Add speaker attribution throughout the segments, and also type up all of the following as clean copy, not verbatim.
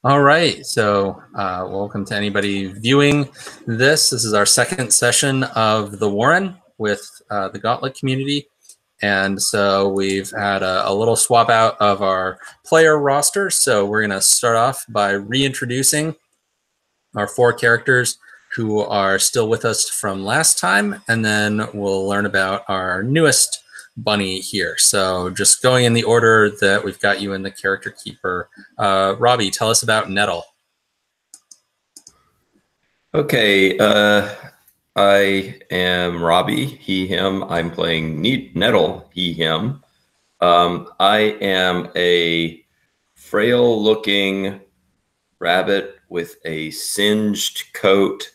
Speaker 1: All right, so welcome to anybody viewing this. This is our second session of the Warren with the Gauntlet community. And so we've had a little swap out of our player roster. So we're going to start off by reintroducing our 4 characters who are still with us from last time. And then we'll learn about our newest bunny here. So just going in the order that we've got you in the character keeper. Robbie, tell us about Nettle.
Speaker 2: Okay, I am Robbie, he, him. I'm playing Nettle, he, him. I am a frail-looking rabbit with a singed coat,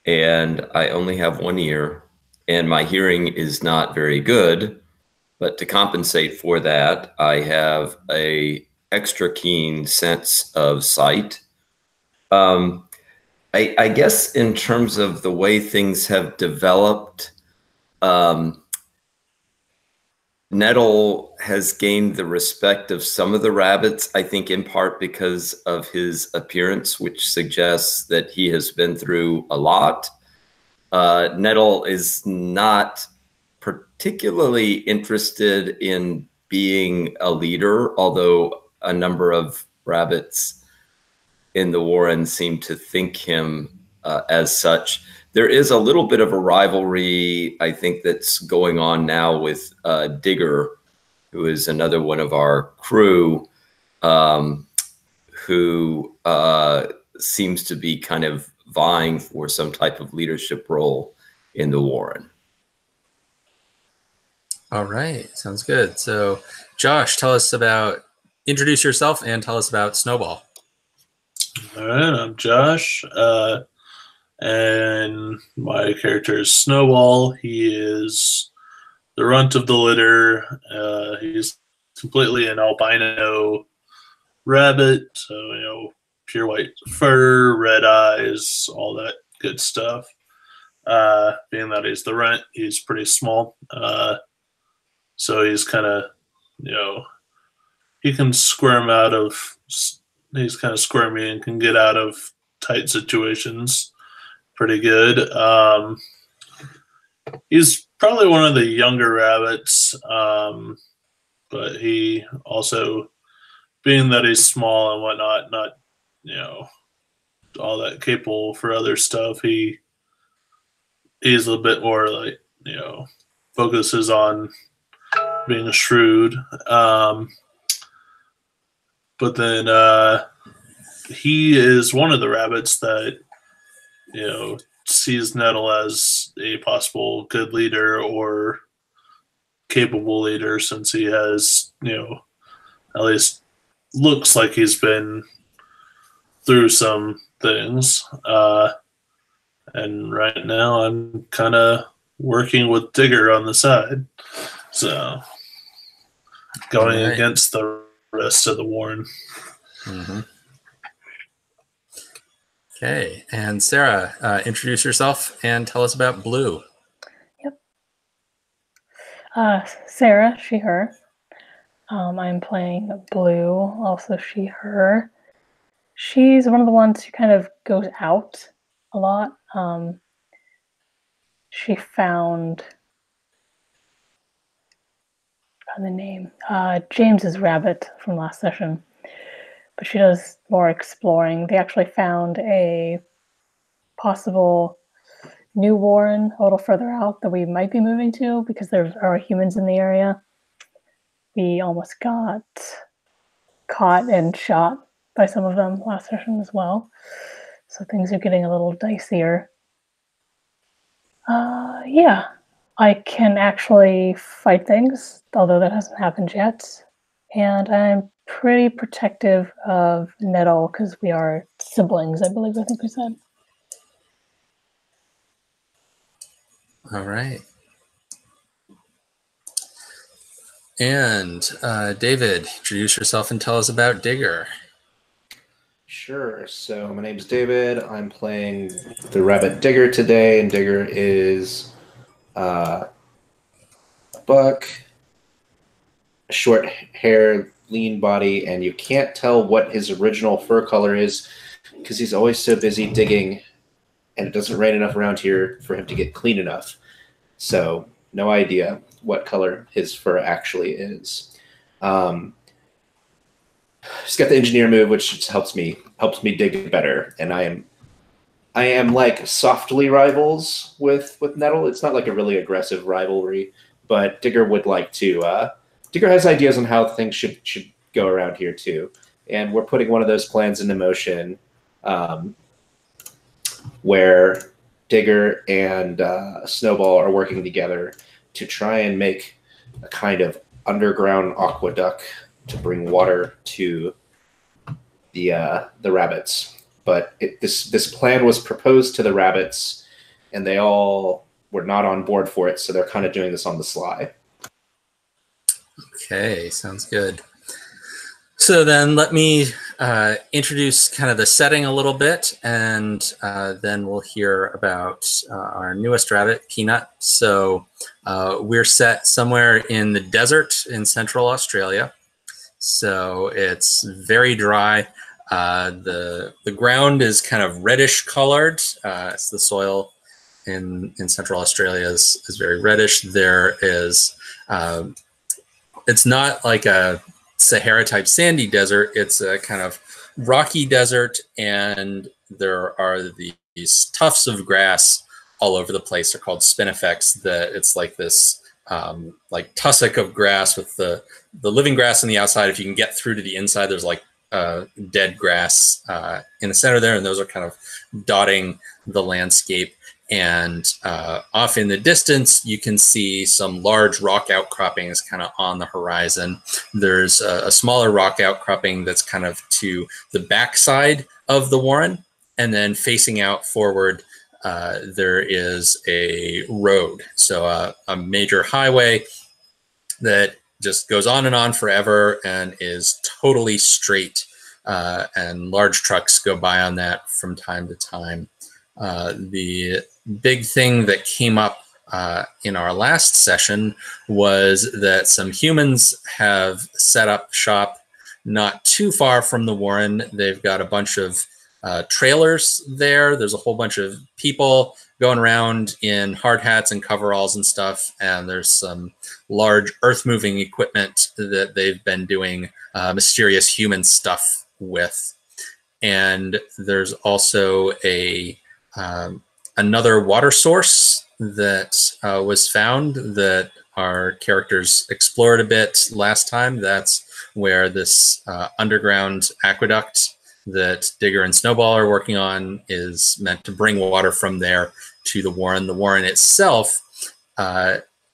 Speaker 2: and I only have 1 ear, and my hearing is not very good. But to compensate for that, I have a extra keen sense of sight. I guess in terms of the way things have developed, Nettle has gained the respect of some of the rabbits, I think in part because of his appearance, which suggests that he has been through a lot. Nettle is not particularly interested in being a leader, although a number of rabbits in the Warren seem to think him as such. There is a little bit of a rivalry, I think, that's going on now with Digger, who is another one of our crew, who seems to be kind of vying for some type of leadership role in the Warren.
Speaker 1: All right, sounds good. So Josh, introduce yourself and tell us about Snowball.
Speaker 3: All right, I'm Josh, and my character is Snowball. He is the runt of the litter. He's completely an albino rabbit, so pure white fur, red eyes, all that good stuff. Being that he's the runt, he's pretty small. So he's kind of, he can squirm out of, he's kind of squirmy and can get out of tight situations pretty good. He's probably one of the younger rabbits, but he also, being that he's small and whatnot, not, all that capable for other stuff, he's a little bit more like, focuses on being shrewd. But then he is one of the rabbits that, sees Nettle as a possible good leader or capable leader, since he has, at least looks like he's been through some things. And right now I'm kind of working with Digger on the side. So going against the rest of the Warren.
Speaker 1: Mm-hmm. Okay, and Sarah, introduce yourself and tell us about Blue.
Speaker 4: Yep. Sarah, she, her. I'm playing Blue, also she, her. She's one of the ones who kind of goes out a lot. She found the name, James's rabbit from last session, but she does more exploring. They actually found a possible new Warren a little further out that we might be moving to because there are humans in the area. We almost got caught and shot by some of them last session as well, so things are getting a little dicier. Yeah, I can actually fight things, although that hasn't happened yet. And I'm pretty protective of Nettle because we are siblings, I think we said.
Speaker 1: All right. And David, introduce yourself and tell us about Digger.
Speaker 5: Sure. So my name's David. I'm playing the rabbit Digger today, and Digger is a buck, short hair, lean body, and you can't tell what his original fur color is because he's always so busy digging, and it doesn't rain enough around here for him to get clean enough. So no idea what color his fur actually is. He's got the engineer move, which just helps me dig better, and I am like softly rivals with Nettle. It's not like a really aggressive rivalry, but Digger would like to. Digger has ideas on how things should go around here too, and we're putting one of those plans into motion, where Digger and Snowball are working together to try and make a kind of underground aqueduct to bring water to the rabbits. But this plan was proposed to the rabbits, and they all were not on board for it, so they're kind of doing this on the sly.
Speaker 1: Okay, sounds good. So then let me introduce kind of the setting a little bit, and then we'll hear about our newest rabbit, Peanut. So we're set somewhere in the desert in central Australia. So it's very dry. The ground is kind of reddish colored. It's the soil in central Australia is very reddish. There is, it's not like a Sahara type sandy desert. It's a kind of rocky desert, and there are these tufts of grass all over the place. They're called spinifex. That it's like this like tussock of grass with the living grass on the outside. If you can get through to the inside, there's like dead grass in the center there, and those are kind of dotting the landscape. And off in the distance, you can see some large rock outcroppings kind of on the horizon. There's a smaller rock outcropping that's kind of to the backside of the warren, and then facing out forward, there is a road. So a major highway that just goes on and on forever and is totally straight, and large trucks go by on that from time to time. The big thing that came up in our last session was that some humans have set up shop not too far from the warren. They've got a bunch of trailers there. There's a whole bunch of people going around in hard hats and coveralls and stuff, and there's some large earth-moving equipment that they've been doing mysterious human stuff with. And there's also another water source that was found that our characters explored a bit last time. That's where this underground aqueduct that Digger and Snowball are working on is meant to bring water from there to the warren. The warren itself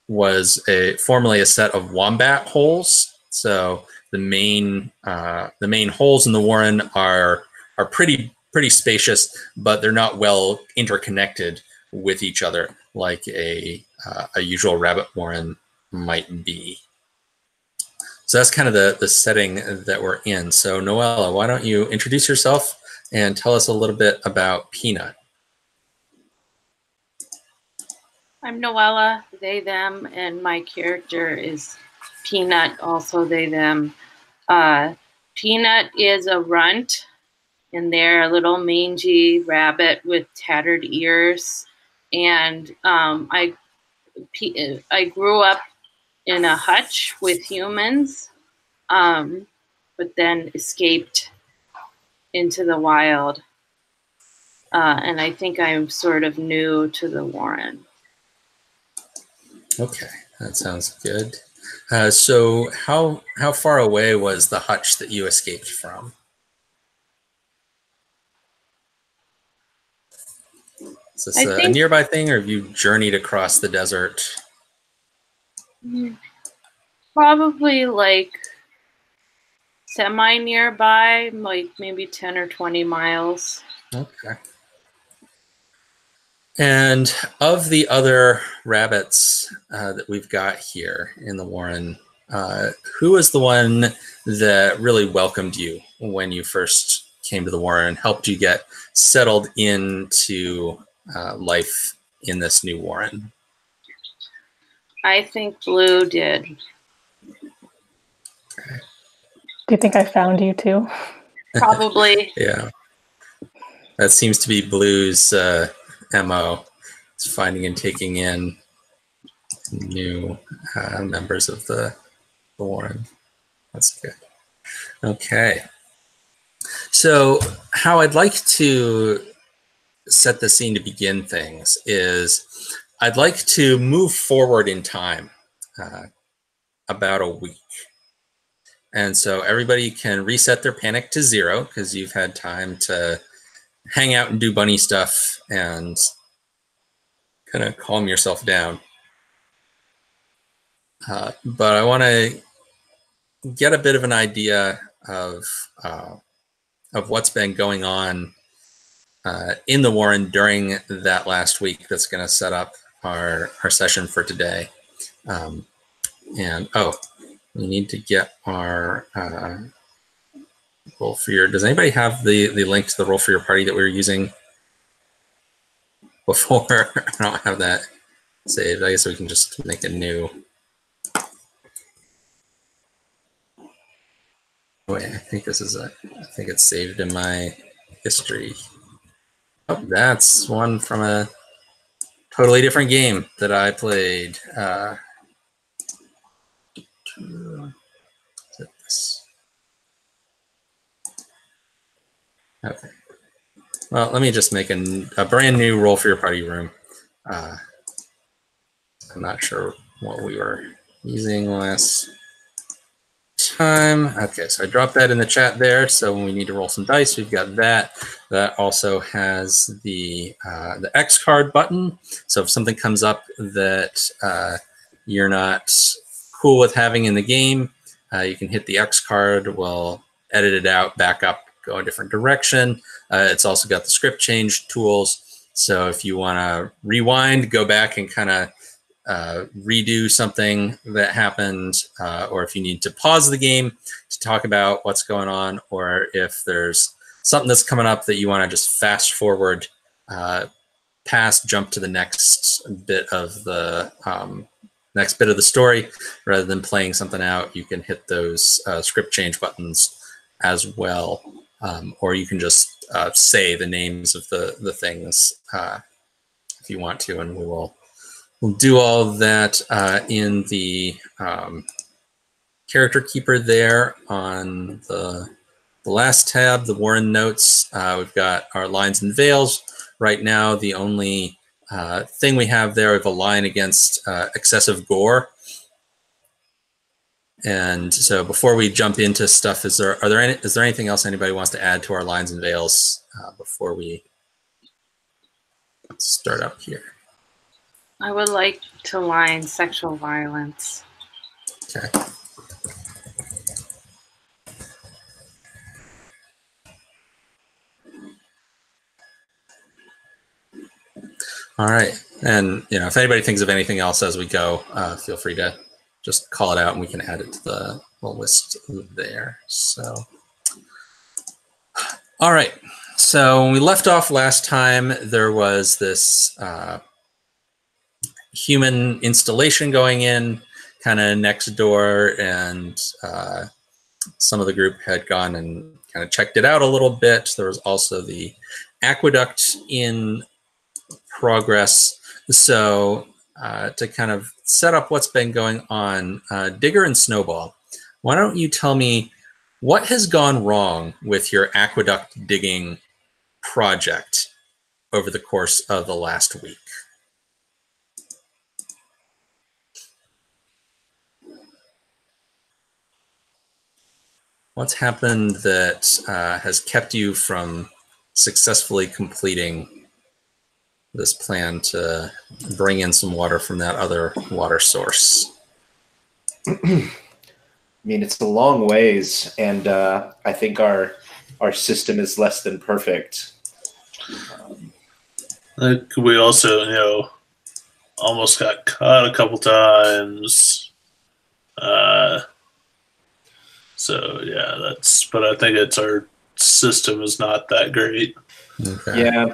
Speaker 1: was formerly a set of wombat holes. So the main holes in the warren are pretty spacious, but they're not well interconnected with each other like a usual rabbit warren might be. So that's kind of the setting that we're in. So Noella, why don't you introduce yourself and tell us a little bit about Peanut?
Speaker 6: I'm Noella, they, them, and my character is Peanut, also they, them. Peanut is a runt, and they're a little mangy rabbit with tattered ears. And I grew up in a hutch with humans, but then escaped into the wild. And I think I'm sort of new to the warren.
Speaker 1: Okay, that sounds good. So how far away was the hutch that you escaped from? Is this a nearby thing, or have you journeyed across the desert?
Speaker 6: Probably like semi-nearby, like maybe 10 or 20 miles.
Speaker 1: Okay. And of the other rabbits that we've got here in the warren, who was the one that really welcomed you when you first came to the warren and helped you get settled into life in this new warren?
Speaker 6: I think Blue did.
Speaker 1: Okay.
Speaker 4: Do you think I found you too?
Speaker 6: Probably.
Speaker 1: Yeah. That seems to be Blue's MO. It's finding and taking in new members of the Warren. That's good. Okay. So how I'd like to set the scene to begin things is I'd like to move forward in time about a week. And so everybody can reset their panic to 0 because you've had time to hang out and do bunny stuff and kind of calm yourself down. But I want to get a bit of an idea of what's been going on in the Warren during that last week. That's going to set up our session for today. We need to get our roll for your. Does anybody have the link to the roll for your party that we were using before? I don't have that saved. I guess we can just make a new. Wait, I think this is I think it's saved in my history. Oh, that's one from a totally different game that I played. Okay. Well, let me just make a brand new roll for your party room. I'm not sure what we were using last time. Okay, so I dropped that in the chat there. So when we need to roll some dice, we've got that. That also has the X card button. So if something comes up that you're not cool with having in the game, you can hit the X card. We'll edit it out, back up, go a different direction. It's also got the script change tools. So if you want to rewind, go back and kind of redo something that happened, or if you need to pause the game to talk about what's going on, or if there's something that's coming up that you want to just fast forward past, jump to the next bit of the story rather than playing something out, you can hit those script change buttons as well, or you can just say the names of the things if you want to, and we'll do all of that in the character keeper there on the last tab, the Warren notes. We've got our lines and veils. Right now, the only thing we have there is a line against excessive gore. And so before we jump into stuff, is there anything else anybody wants to add to our lines and veils before we start up here?
Speaker 6: I would like to line sexual violence.
Speaker 1: Okay. All right. And if anybody thinks of anything else as we go, feel free to just call it out and we can add it to the list there. So, all right. So when we left off last time, there was this human installation going in kind of next door, and some of the group had gone and kind of checked it out a little bit. There was also the aqueduct in progress. So to kind of set up what's been going on, Digger and Snowball, why don't you tell me what has gone wrong with your aqueduct digging project over the course of the last week? What's happened that has kept you from successfully completing this plan to bring in some water from that other water source?
Speaker 5: I mean, it's a long ways, and I think our system is less than perfect.
Speaker 3: We also, almost got caught a couple times. So yeah, but I think our system is not that great.
Speaker 5: Okay. Yeah.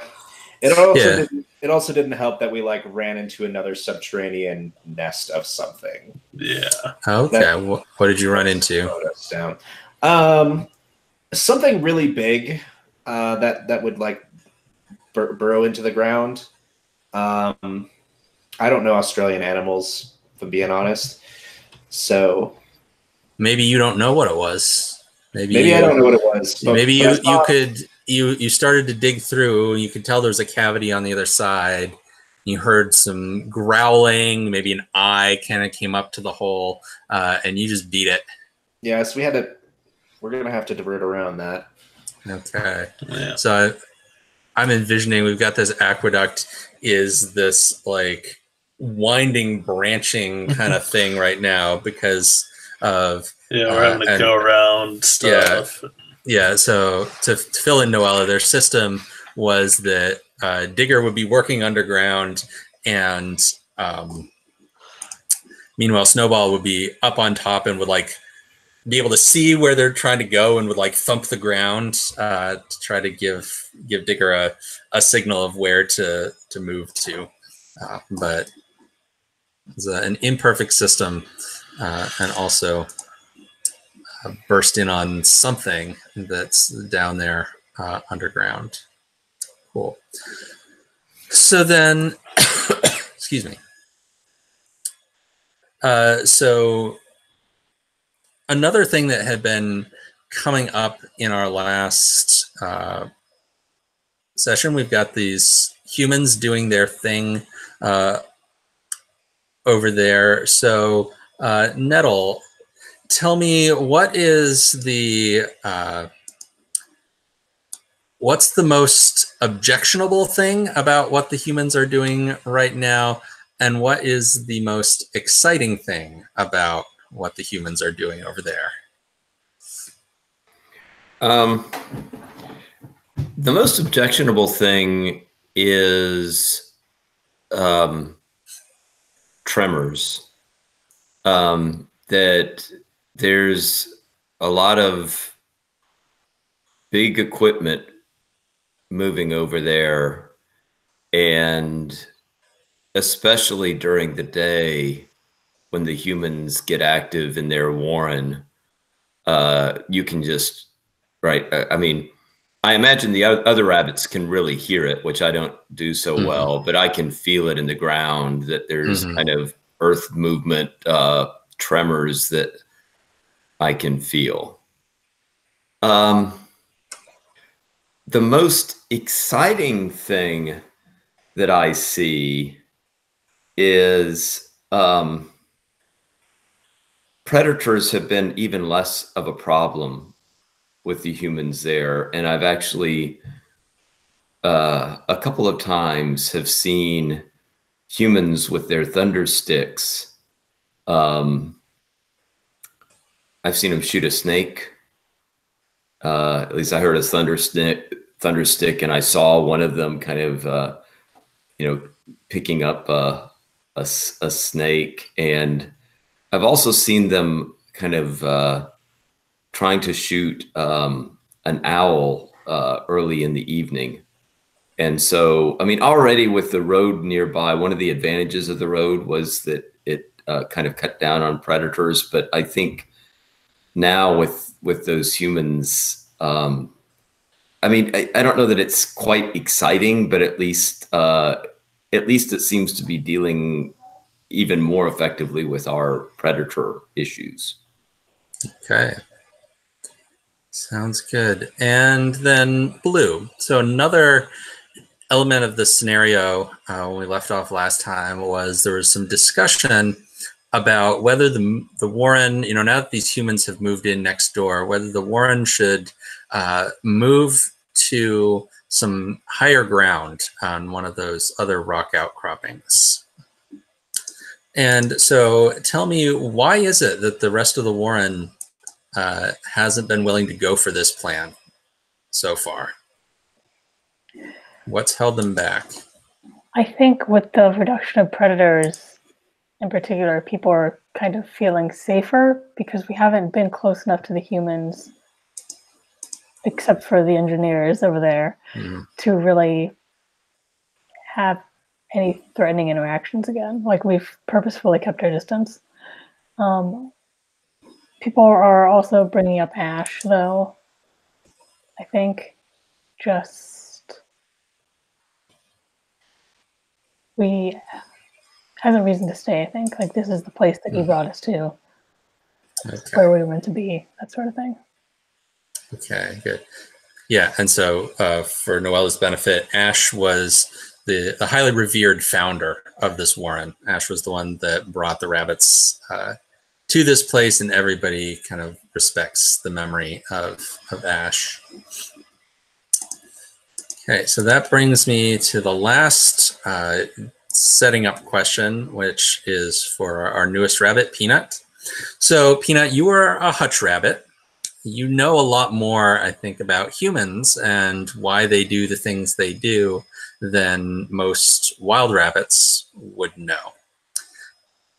Speaker 5: It also didn't help that we ran into another subterranean nest of something.
Speaker 3: Yeah.
Speaker 1: Okay. What did you run into?
Speaker 5: Slowed us down. Something really big that would like burrow into the ground. I don't know Australian animals, if I'm being honest. So
Speaker 1: maybe you don't know what it was.
Speaker 5: maybe I don't know what it was. But,
Speaker 1: Maybe
Speaker 5: but
Speaker 1: you started to dig through, and you could tell there was a cavity on the other side. You heard some growling, maybe an eye kind of came up to the hole, and you just beat it.
Speaker 5: Yeah, so we're gonna have to divert around that.
Speaker 1: Okay.
Speaker 3: Yeah.
Speaker 1: So I'm envisioning we've got this aqueduct is this like winding, branching kind of thing right now because of
Speaker 3: Yeah, we're having to go around stuff.
Speaker 1: Yeah, so to fill in Noella, their system was that Digger would be working underground, and meanwhile Snowball would be up on top and would like be able to see where they're trying to go and would like thump the ground to try to give Digger a signal of where to move to. But it's an imperfect system, and also burst in on something that's down there underground. Cool. So then, excuse me. So another thing that had been coming up in our last session, we've got these humans doing their thing over there. So Nettle, tell me, what is what's the most objectionable thing about what the humans are doing right now, and what is the most exciting thing about what the humans are doing over there?
Speaker 2: The most objectionable thing is tremors. That there's a lot of big equipment moving over there, and especially during the day when the humans get active in their warren, you can just, right, I mean, I imagine the other rabbits can really hear it, which I don't do so well, but I can feel it in the ground that there's kind of earth movement, tremors that I can feel. The most exciting thing that I see is predators have been even less of a problem with the humans there. And I've actually a couple of times have seen humans with their thunder sticks. I've seen them shoot a snake. At least I heard a thunder stick, and I saw one of them kind of, picking up a snake. And I've also seen them kind of trying to shoot an owl early in the evening. And so, I mean, already with the road nearby, one of the advantages of the road was that it kind of cut down on predators. But I think now with those humans, I mean, I don't know that it's quite exciting, but at least it seems to be dealing even more effectively with our predator issues.
Speaker 1: Okay. Sounds good. And then Blue. So another element of the scenario when we left off last time was there was some discussion about whether the warren, now that these humans have moved in next door, whether the warren should move to some higher ground on one of those other rock outcroppings. And so tell me, why is it that the rest of the warren hasn't been willing to go for this plan so far? What's held them back?
Speaker 4: I think with the reduction of predators in particular, people are kind of feeling safer because we haven't been close enough to the humans, except for the engineers over there, to really have any threatening interactions again. Like, we've purposefully kept our distance. People are also bringing up Ash, though. I think just we has a reason to stay. I think like this is the place that he brought us to. That's where we were meant to be. That sort of thing.
Speaker 1: Okay, good. Yeah, and so for Noella's benefit, Ash was the highly revered founder of this warren. Ash was the one that brought the rabbits to this place, and everybody kind of respects the memory of Ash. Okay, so that brings me to the last setting up question, which is for our newest rabbit, Peanut. So, Peanut, you are a hutch rabbit. You know a lot more, I think, about humans and why they do the things they do than most wild rabbits would know.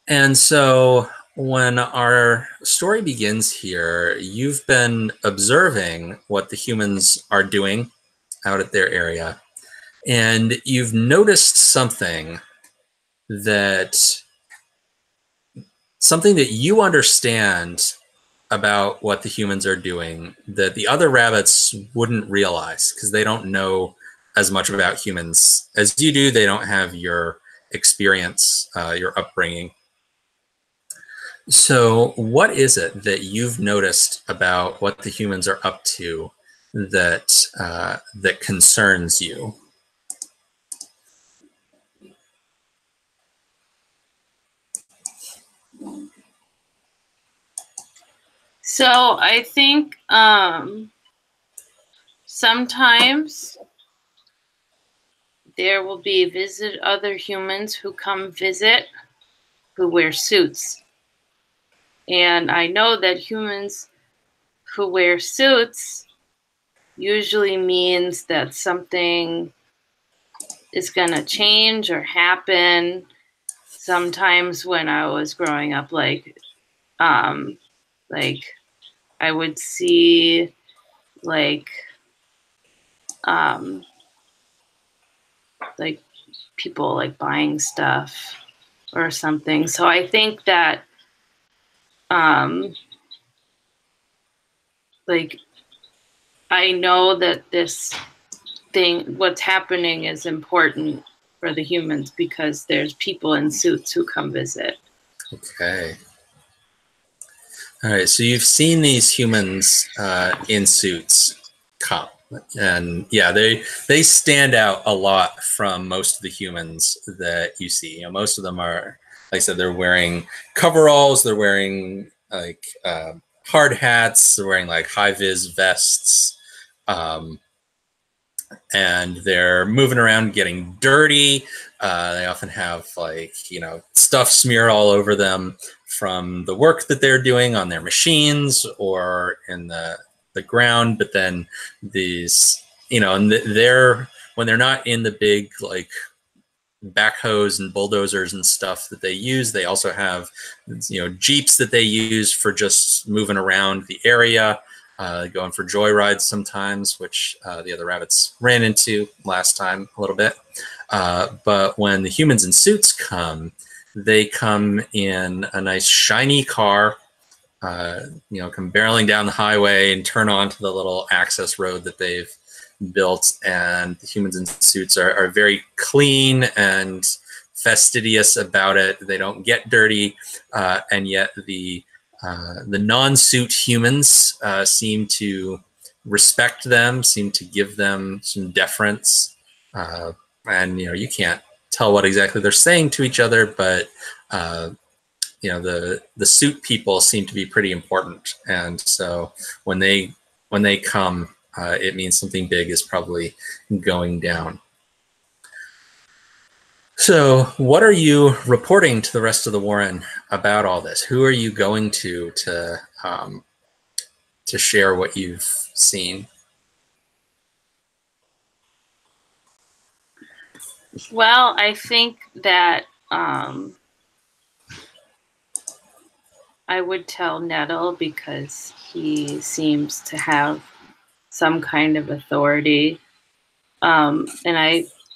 Speaker 1: And so when our story begins here, you've been observing what the humans are doing out at their area, and you've noticed something that you understand about what the humans are doing that the other rabbits wouldn't realize because they don't know as much about humans as you do. They don't have your experience, your upbringing. So what is it that you've noticed about what the humans are up to that that concerns you?
Speaker 6: So I think sometimes there will be other humans who come visit who wear suits. And I know that humans who wear suits usually means that something is going to change or happen. Sometimes when I was growing up, like I would see like people like buying stuff or something. So I think that like I know that this thing, what's happening, is important for the humans because there's people in suits who come visit.
Speaker 1: Okay. All right, so you've seen these humans in suits come, and yeah, they stand out a lot from most of the humans that you see. You know, most of them are, like I said, they're wearing coveralls, they're wearing like hard hats, they're wearing like high-vis vests, and they're moving around getting dirty. They often have like, you know, stuff smear all over them from the work that they're doing on their machines or in the ground. But then these, you know, and when they're not in the big like backhoes and bulldozers and stuff that they use, they also have, you know, jeeps that they use for just moving around the area, going for joyrides sometimes, which the other rabbits ran into last time a little bit. But when the humans in suits come, they come in a nice shiny car, you know, come barreling down the highway and turn onto the little access road that they've built. And the humans in suits are very clean and fastidious about it. They don't get dirty, and yet the non-suit humans seem to respect them, seem to give them some deference, and you know, you can't tell what exactly they're saying to each other, but you know, the suit people seem to be pretty important, and so when they come, it means something big is probably going down. So what are you reporting to the rest of the Warren about all this? Who are you going to share what you've seen?
Speaker 6: Well, I think that I would tell Nettle because he seems to have some kind of authority.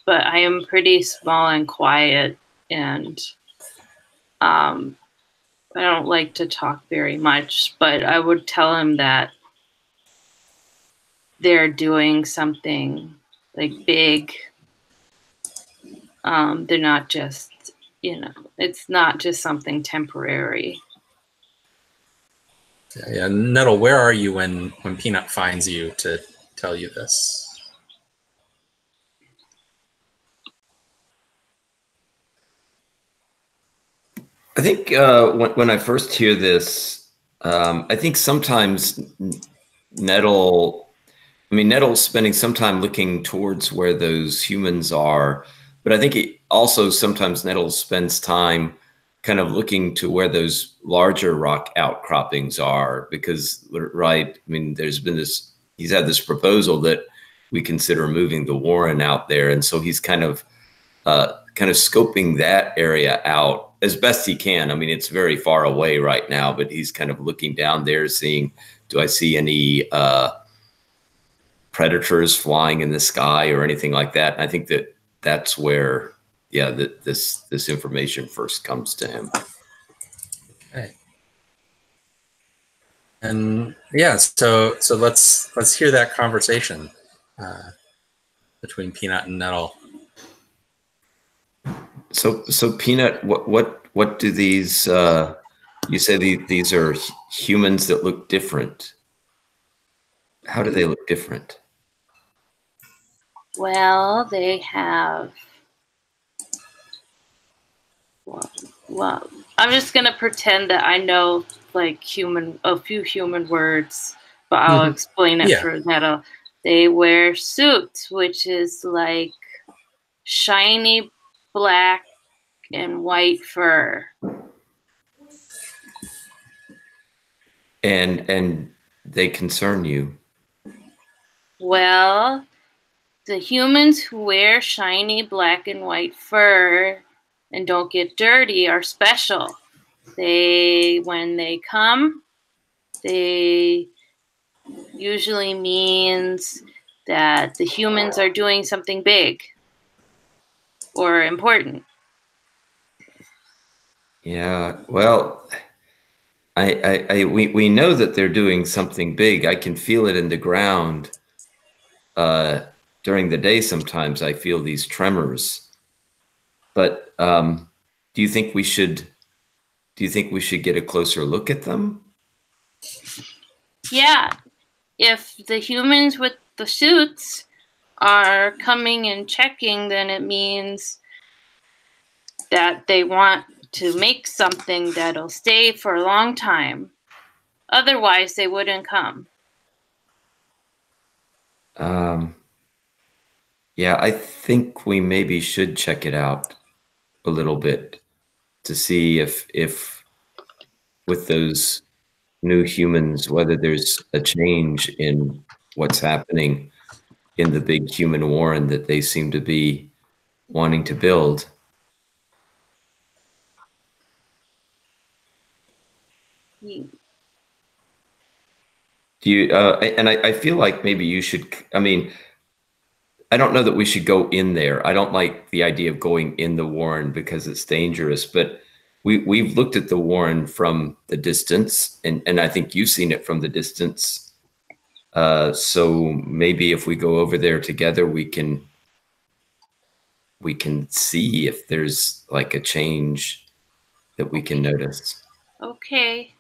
Speaker 6: But I am pretty small and quiet, and I don't like to talk very much, but I would tell him that they're doing something like big. They're not just, it's not just something temporary.
Speaker 1: Yeah, Nettle, where are you when Peanut finds you to tell you this?
Speaker 2: I think when I first hear this, I think sometimes Nettle's spending some time looking towards where those humans are, but I think sometimes Nettle spends time kind of looking to where those larger rock outcroppings are, because, right, I mean, he's had this proposal that we consider moving the Warren out there, and so he's kind of scoping that area out as best he can. I mean, it's very far away right now, but he's kind of looking down there, seeing, do I see any predators flying in the sky or anything like that? And I think that's where, this information first comes to him.
Speaker 1: Okay. And yeah, so let's hear that conversation between Peanut and Nettle.
Speaker 2: So Peanut, what do these? You say these are humans that look different. How do they look different?
Speaker 6: Well, they have. Well, I'm just gonna pretend that I know like a few human words, but I'll explain it for Nettle. They wear suits, which is like shiny black and white fur.
Speaker 2: And they concern you.
Speaker 6: Well, the humans who wear shiny black and white fur and don't get dirty are special. When they come, they usually means that the humans are doing something big or important.
Speaker 2: Yeah, well, we know that they're doing something big. I can feel it in the ground. During the day, sometimes I feel these tremors. But do you think we should get a closer look at them?
Speaker 6: Yeah, if the humans with the suits are coming and checking, then it means that they want to make something that'll stay for a long time. Otherwise, they wouldn't come.
Speaker 2: Yeah, I think we maybe should check it out a little bit to see if with those new humans, whether there's a change in what's happening in the big human warren that they seem to be wanting to build. Do you, and I feel like maybe you should, I mean, I don't know that we should go in there. I don't like the idea of going in the warren because it's dangerous, but we've looked at the warren from the distance, and I think you've seen it from the distance. So maybe if we go over there together, we can see if there's like a change that we can notice.
Speaker 6: Okay.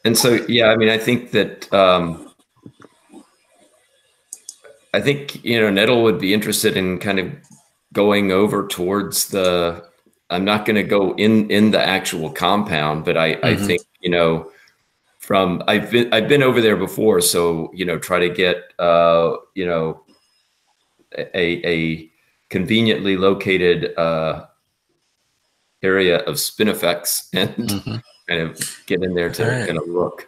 Speaker 2: And so, yeah, I mean, I think that, Nettle would be interested in kind of going over towards I'm not going to go in the actual compound, but I think, I've been over there before. So, try to get, a conveniently located, area of spinifex and kind of get in there to kind of look.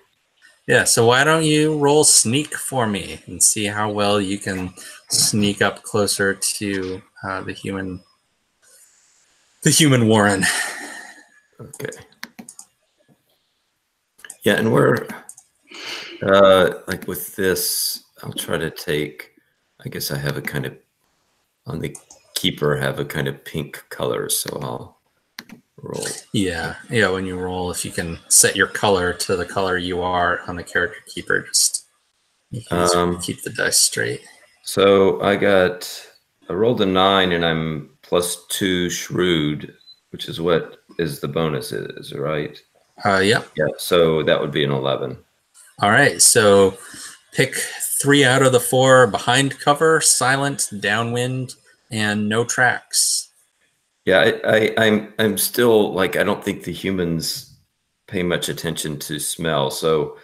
Speaker 1: Yeah, so why don't you roll sneak for me and see how well you can sneak up closer to the human warren.
Speaker 2: Okay. Yeah, and we're like with this, I'll try to take, I guess I have a kind of, on the keeper, have a kind of pink color, so I'll roll.
Speaker 1: Yeah, when you roll, if you can set your color to the color you are on the character keeper, just you can just keep the dice straight.
Speaker 2: So I rolled a 9 and I'm +2 shrewd, which is what is the bonus is, right?
Speaker 1: Yeah.
Speaker 2: Yeah, so that would be an 11.
Speaker 1: All right, so pick 3 out of the 4: behind cover, silent, downwind, and no tracks.
Speaker 2: Yeah, I'm still like, I don't think the humans pay much attention to smell, so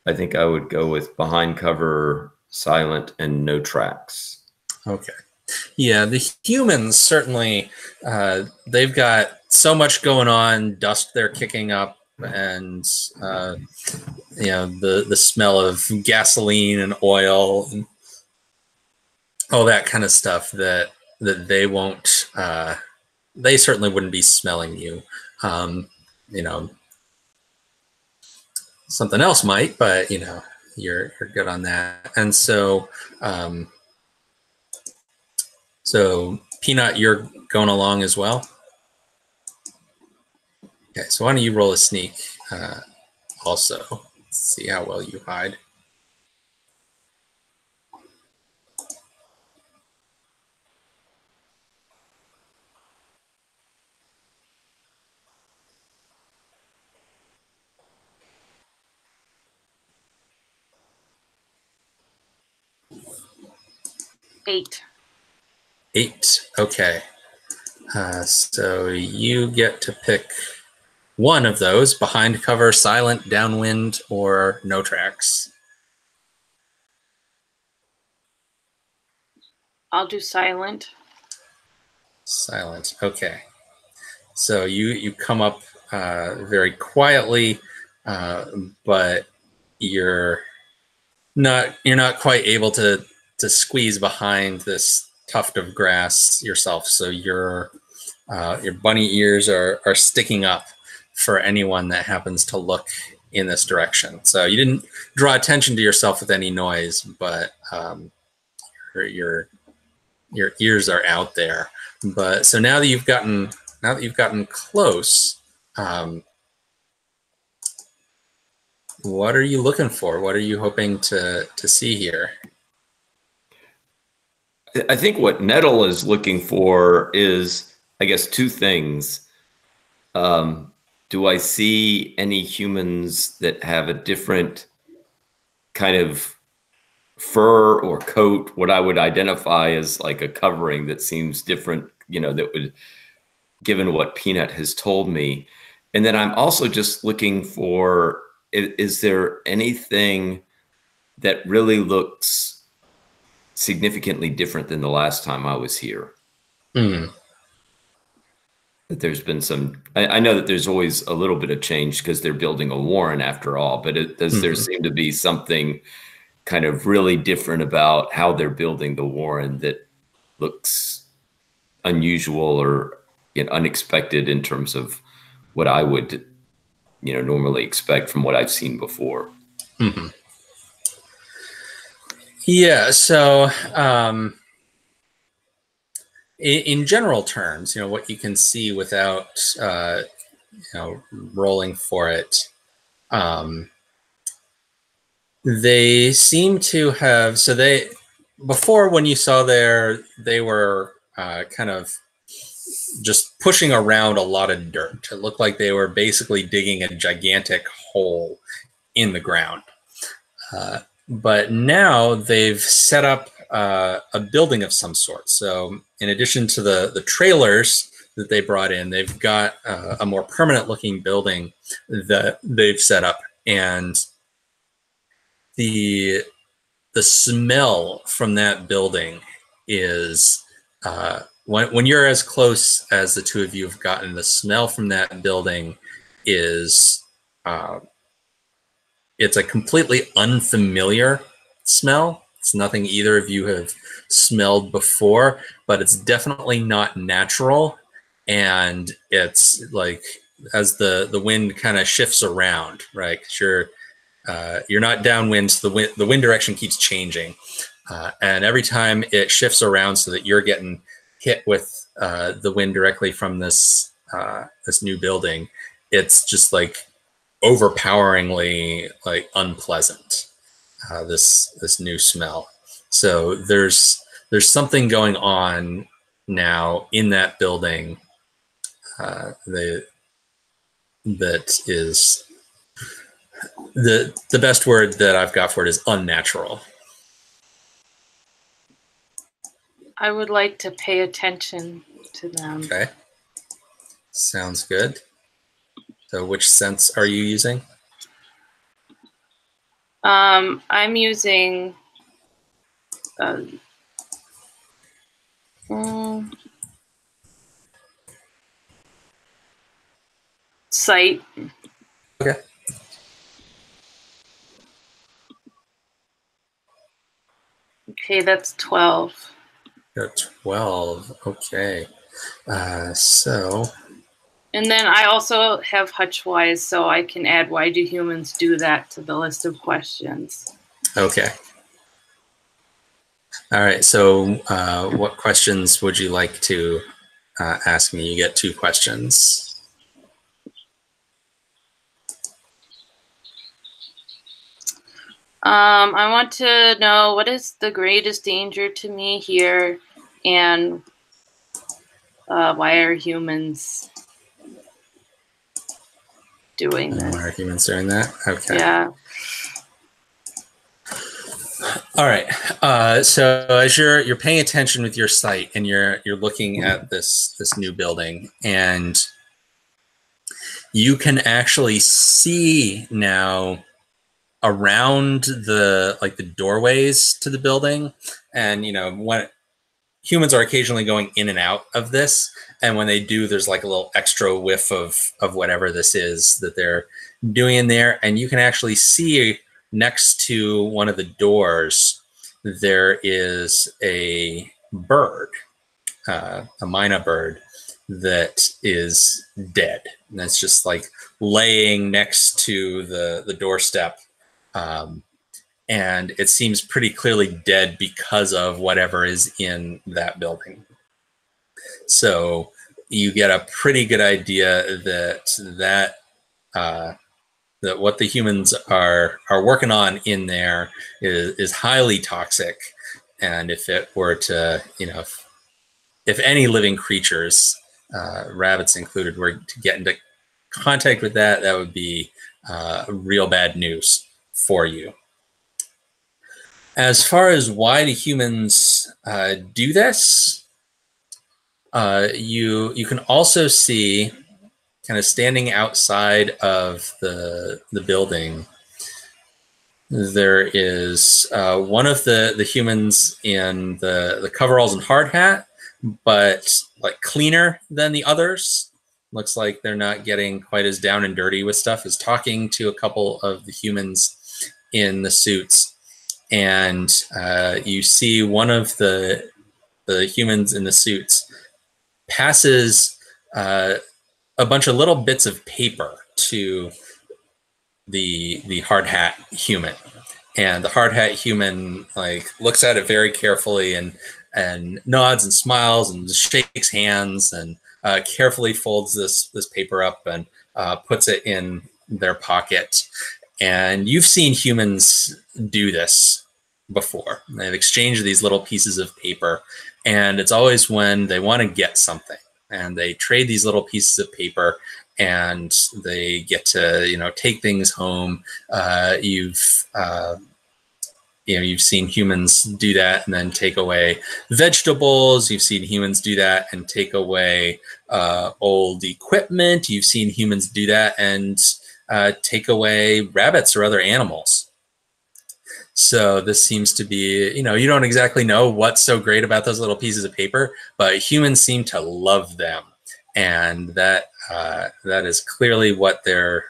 Speaker 2: I think I would go with behind cover, silent, and no tracks.
Speaker 1: Okay. Yeah, the humans certainly, they've got so much going on, dust they're kicking up, and the smell of gasoline and oil and all that kind of stuff that they won't, they certainly wouldn't be smelling you. Something else might, but you're good on that. And so so Peanut, you're going along as well. Okay, so why don't you roll a sneak also? Let's see how well you hide.
Speaker 6: Eight.
Speaker 1: 8. Okay. So you get to pick one of those: behind cover, silent, downwind, or no tracks.
Speaker 6: I'll do silent.
Speaker 1: Silent. Okay. So you come up very quietly, but you're not quite able to squeeze behind this tuft of grass yourself. So your bunny ears are sticking up for anyone that happens to look in this direction. So you didn't draw attention to yourself with any noise, but your ears are out there. But so now that you've gotten close, what are you looking for? What are you hoping to see here?
Speaker 2: I think what Nettle is looking for is, I guess, 2 things. Do I see any humans that have a different kind of fur or coat, what I would identify as like a covering that seems different, that would, given what Peanut has told me. And then I'm also just looking for, is there anything that really looks significantly different than the last time I was here?
Speaker 1: Mm.
Speaker 2: That there's been some, I know that there's always a little bit of change because they're building a warren after all, but does there seem to be something kind of really different about how they're building the warren that looks unusual or unexpected in terms of what I would normally expect from what I've seen before?
Speaker 1: Mm-hmm. Yeah, so in general terms, what you can see without rolling for it, they seem to have, before, when you saw they were kind of just pushing around a lot of dirt. It looked like they were basically digging a gigantic hole in the ground. But now they've set up a building of some sort. So in addition to the trailers that they brought in, they've got a more permanent looking building that they've set up. And the smell from that building is, when you're as close as the 2 of you have gotten, the smell from that building is, it's a completely unfamiliar smell. It's nothing either of you have smelled before, but it's definitely not natural. And it's like, as the wind kind of shifts around, right? 'Cause you're not downwind, so the wind direction keeps changing. And every time it shifts around so that you're getting hit with the wind directly from this this new building, it's just like overpoweringly like unpleasant. This new smell. So there's something going on now in that building that is the best word that I've got for it is unnatural.
Speaker 6: I would like to pay attention to them.
Speaker 1: Okay. Sounds good. So which sense are you using?
Speaker 6: I'm using sight.
Speaker 1: Okay.
Speaker 6: Okay, that's 12.
Speaker 1: Got 12. Okay. So.
Speaker 6: And then I also have Hutchwise, so I can add why do humans do that to the list of questions.
Speaker 1: Okay. All right. So what questions would you like to ask me? You get 2 questions.
Speaker 6: I want to know what is the greatest danger to me here, and why are humans doing this?
Speaker 1: Why are humans doing that? Okay.
Speaker 6: Yeah.
Speaker 1: All right. So as you're paying attention with your sight and you're looking at this new building, and you can actually see now around the doorways to the building, and when humans are occasionally going in and out of this, and when they do, there's like a little extra whiff of whatever this is that they're doing in there, and you can actually see next to one of the doors there is a bird, a myna bird that is dead, and it's just like laying next to the doorstep. And it seems pretty clearly dead because of whatever is in that building. So you get a pretty good idea that what the humans are working on in there is highly toxic. And if it were to, if any living creatures, rabbits included, were to get into contact with that, that would be real bad news for you. As far as why do humans do this, you can also see, kind of standing outside of the building, there is one of the humans in the coveralls and hard hat, but like cleaner than the others. Looks like they're not getting quite as down and dirty with stuff, is talking to a couple of the humans in the suits. And you see one of the humans in the suits passes a bunch of little bits of paper to the hard hat human, and the hard hat human like looks at it very carefully and nods and smiles and shakes hands and carefully folds this paper up and puts it in their pocket. And you've seen humans do this before. They've exchanged these little pieces of paper, and it's always when they want to get something, and they trade these little pieces of paper, and they get to take things home. You've seen humans do that and then take away vegetables. You've seen humans do that and take away old equipment. You've seen humans do that and take away rabbits or other animals. So this seems to be, you don't exactly know what's so great about those little pieces of paper, but humans seem to love them, and that is clearly what they're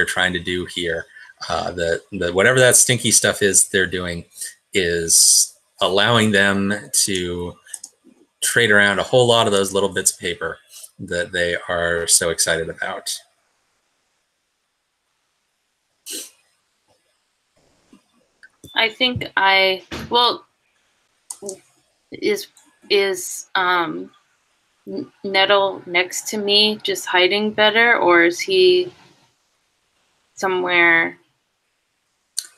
Speaker 1: trying to do here. That whatever that stinky stuff is they're doing is allowing them to trade around a whole lot of those little bits of paper that they are so excited about.
Speaker 6: I think is Nettle next to me, just hiding better, or is he somewhere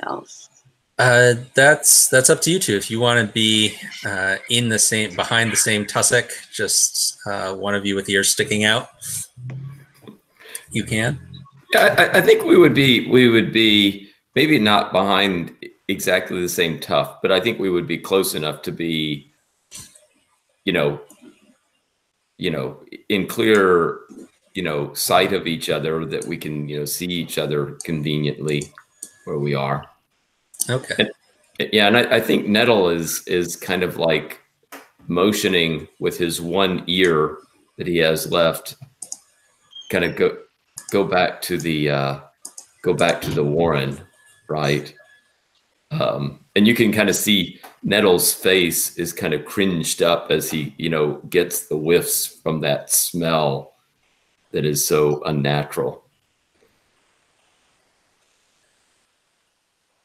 Speaker 6: else?
Speaker 1: That's up to you two. If you want to be in the same, behind the same tussock, just one of you with ears sticking out, you can.
Speaker 2: Yeah, I think we would be maybe not behind exactly the same tuft, but I think we would be close enough to be, you know, in clear, sight of each other, that we can, see each other conveniently where we are.
Speaker 1: Okay.
Speaker 2: Yeah, and I think Nettle is kind of like motioning with his one ear that he has left, kind of go back to the Warren, right? And you can kind of see Nettle's face is kind of cringed up as he, gets the whiffs from that smell that is so unnatural.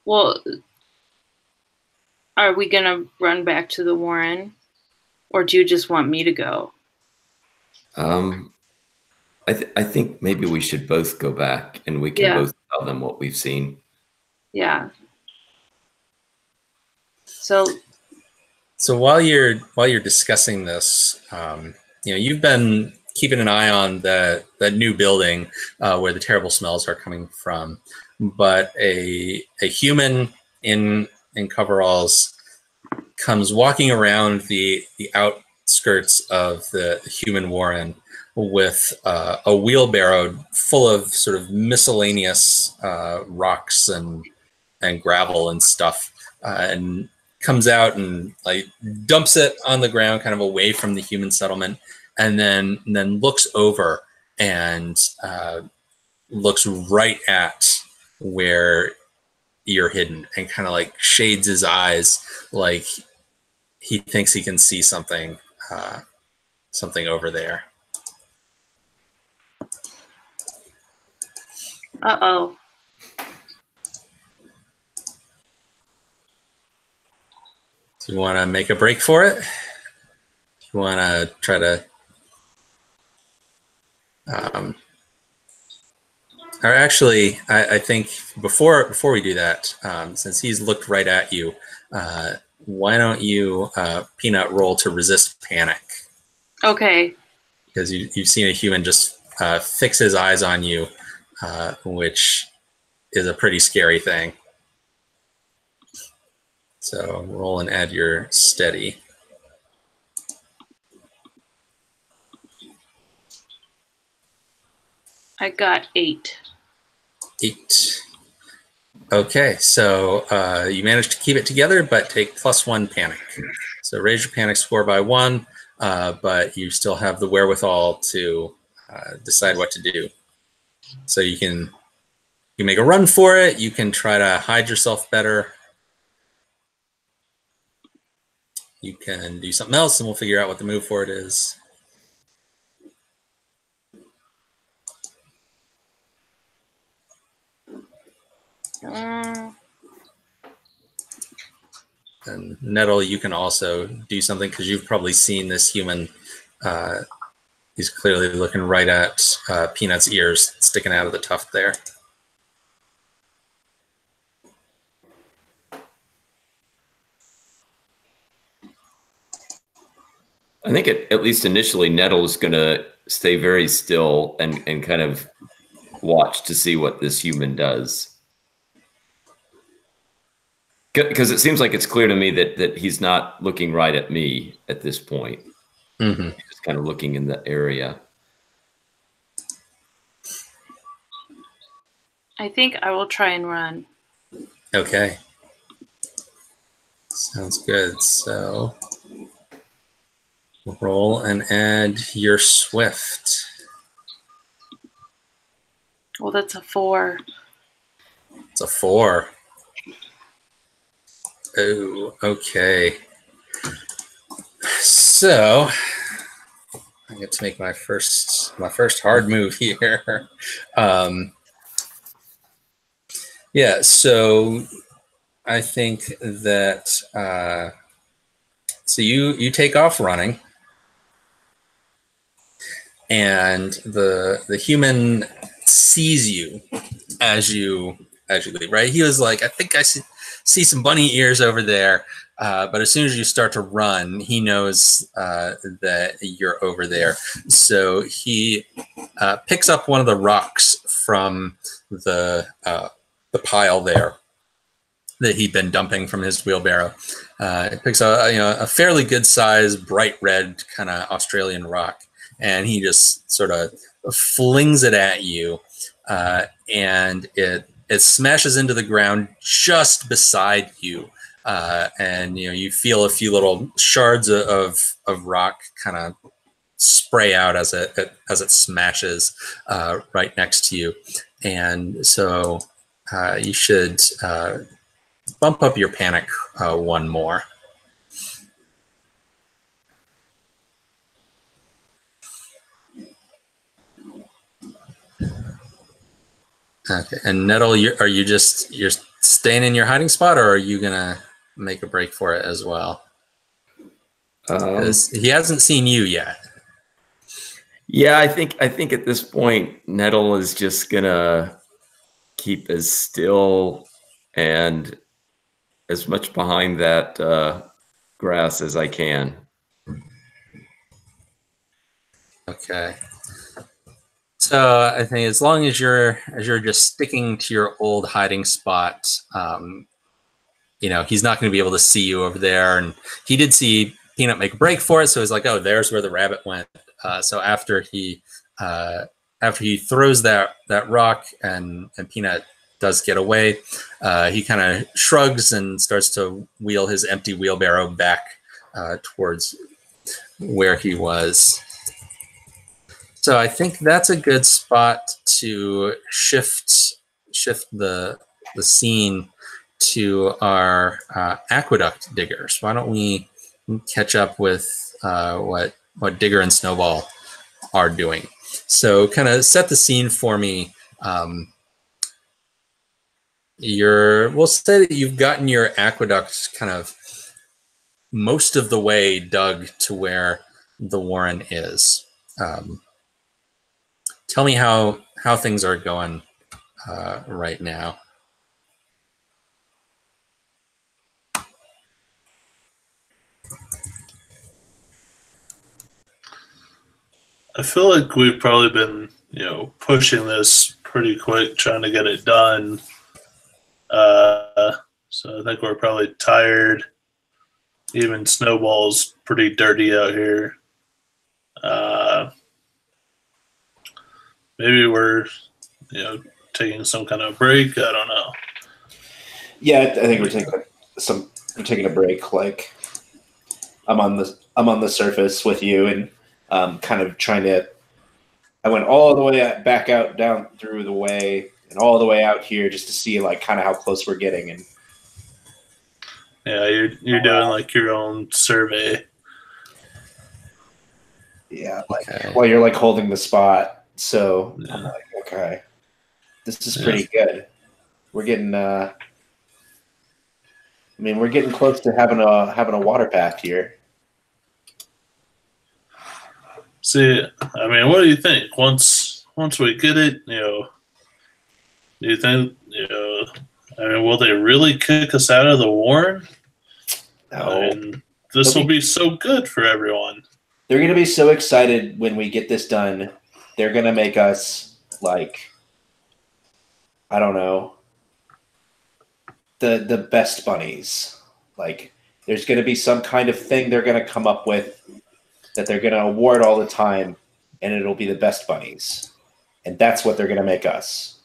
Speaker 6: Well, are we gonna run back to the Warren, or do you just want me to go?
Speaker 2: I think maybe we should both go back and we can both tell them what we've seen.
Speaker 6: Yeah. So
Speaker 1: while you're discussing this, you've been keeping an eye on that new building where the terrible smells are coming from, but a human in coveralls comes walking around the outskirts of the human warren with a wheelbarrow full of sort of miscellaneous rocks and gravel and stuff, and comes out and like dumps it on the ground kind of away from the human settlement, and then looks over and looks right at where you're hidden and kind of like shades his eyes like he thinks he can see something over there.
Speaker 6: uh-oh.
Speaker 1: Do you want to make a break for it? You want to try to or actually, I think before we do that, since he's looked right at you, why don't you Peanut roll to resist panic?
Speaker 6: Okay.
Speaker 1: Because you've seen a human just fix his eyes on you, which is a pretty scary thing. So roll and add your steady.
Speaker 6: I got 8.
Speaker 1: 8. Okay, so you managed to keep it together, but take +1 panic. So raise your panic score by 1, but you still have the wherewithal to decide what to do. So you can make a run for it. You can try to hide yourself better. You can do something else, and we'll figure out what the move for it is. And Nettle, you can also do something because you've probably seen this human. He's clearly looking right at Peanut's ears sticking out of the tuft there.
Speaker 2: I think at least initially, Nettle's going to stay very still and kind of watch to see what this human does. Because it seems like it's clear to me that he's not looking right at me at this point.
Speaker 1: Mm-hmm.
Speaker 2: He's just kind of looking in the area.
Speaker 6: I think I will try and run.
Speaker 1: Okay. Sounds good. So roll and add your swift.
Speaker 6: Well, that's a 4.
Speaker 1: It's a 4. Oh, okay. So I get to make my first hard move here. Yeah, so I think that so you take off running. and the human sees you as you leave. Right? He was like, I think I see some bunny ears over there. But as soon as you start to run, he knows that you're over there. So he picks up one of the rocks from the pile there that he'd been dumping from his wheelbarrow. It picks up a fairly good sized, bright red kind of Australian rock, and he just sort of flings it at you, and it smashes into the ground just beside you. And you feel a few little shards of rock kind of spray out as it smashes right next to you, and so you should bump up your panic one more. Okay, and Nettle, you're staying in your hiding spot, or are you gonna make a break for it as well? Because he hasn't seen you yet.
Speaker 2: Yeah, I think at this point, Nettle is just gonna keep as still and as much behind that grass as I can. Okay.
Speaker 1: So I think as long as you're just sticking to your old hiding spot, he's not going to be able to see you over there. And he did see Peanut make a break for it, so he's like, "Oh, there's where the rabbit went." So after he throws that rock and Peanut does get away, he kind of shrugs and starts to wheel his empty wheelbarrow back towards where he was. So I think that's a good spot to shift the scene to our aqueduct diggers. Why don't we catch up with what Digger and Snowball are doing? So kind of set the scene for me. We'll say that you've gotten your aqueduct kind of most of the way dug to where the Warren is. Tell me how things are going right now.
Speaker 3: I feel like we've probably been, pushing this pretty quick, trying to get it done. So I think we're probably tired. Even Snowball's pretty dirty out here. Maybe we're, taking some kind of break. I don't know.
Speaker 5: Yeah, I think we're taking a break. Like, I'm on the surface with you, and kind of trying to. I went all the way back out, down through the way, and all the way out here just to see like kind of how close we're getting. And
Speaker 3: yeah, you're doing like your own survey.
Speaker 5: Yeah, like while you're like holding the spot. So I'm like, okay, this is pretty good. We're getting, we're getting close to having a water path here.
Speaker 3: See, what do you think? Once we get it, do you think, will they really kick us out of the Warren?
Speaker 5: No.
Speaker 3: This will be so good for everyone.
Speaker 5: They're going to be so excited when we get this done. They're going to make us, like, I don't know, the best bunnies. Like, there's going to be some kind of thing they're going to come up with that they're going to award all the time, and it'll be the best bunnies. And that's what they're going to make us.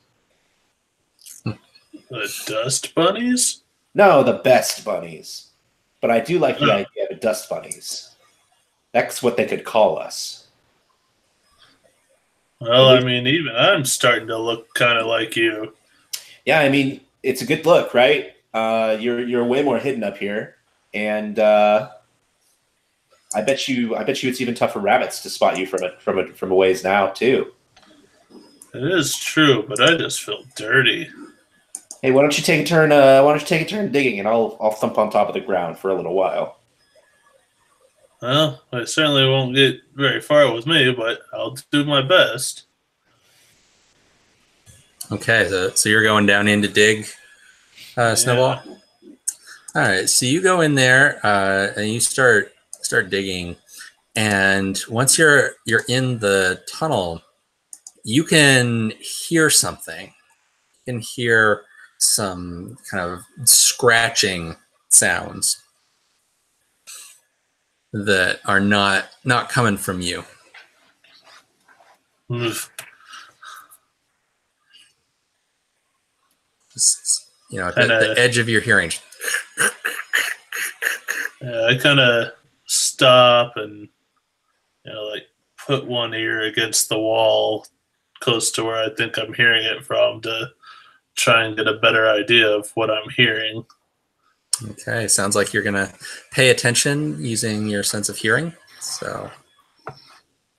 Speaker 3: The dust bunnies?
Speaker 5: No, the best bunnies. But I do like the idea of dust bunnies. That's what they could call us.
Speaker 3: Well, even I'm starting to look kind of like you.
Speaker 5: Yeah, it's a good look, right? You're way more hidden up here, and I bet you it's even tougher rabbits to spot you from a ways now too.
Speaker 3: It is true, but I just feel dirty.
Speaker 5: Hey, why don't you take a turn? Why don't you take a turn digging, and I'll thump on top of the ground for a little while.
Speaker 3: Well, I certainly won't get very far with me, but I'll do my best.
Speaker 1: Okay, so you're going down in to dig, Snowball?
Speaker 3: Yeah.
Speaker 1: All right, so you go in there and you start digging, and once you're in the tunnel, you can hear something. You can hear some kind of scratching sounds that are not coming from you.
Speaker 3: Oof.
Speaker 1: Just, at the edge of your hearing.
Speaker 3: I kind of stop and put one ear against the wall close to where I think I'm hearing it from to try and get a better idea of what I'm hearing.
Speaker 1: Okay, sounds like you're gonna pay attention using your sense of hearing. So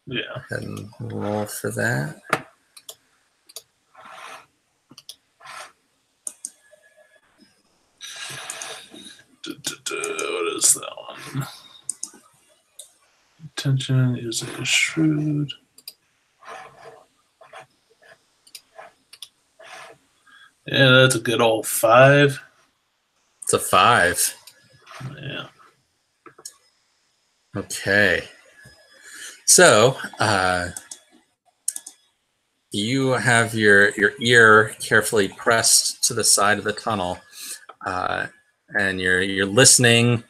Speaker 3: yeah,
Speaker 1: go ahead and roll for that.
Speaker 3: What is that one? Attention is a shrewd. Yeah, that's a good old 5.
Speaker 1: It's a 5.
Speaker 3: Yeah.
Speaker 1: Okay. So you have your ear carefully pressed to the side of the tunnel, and you're listening,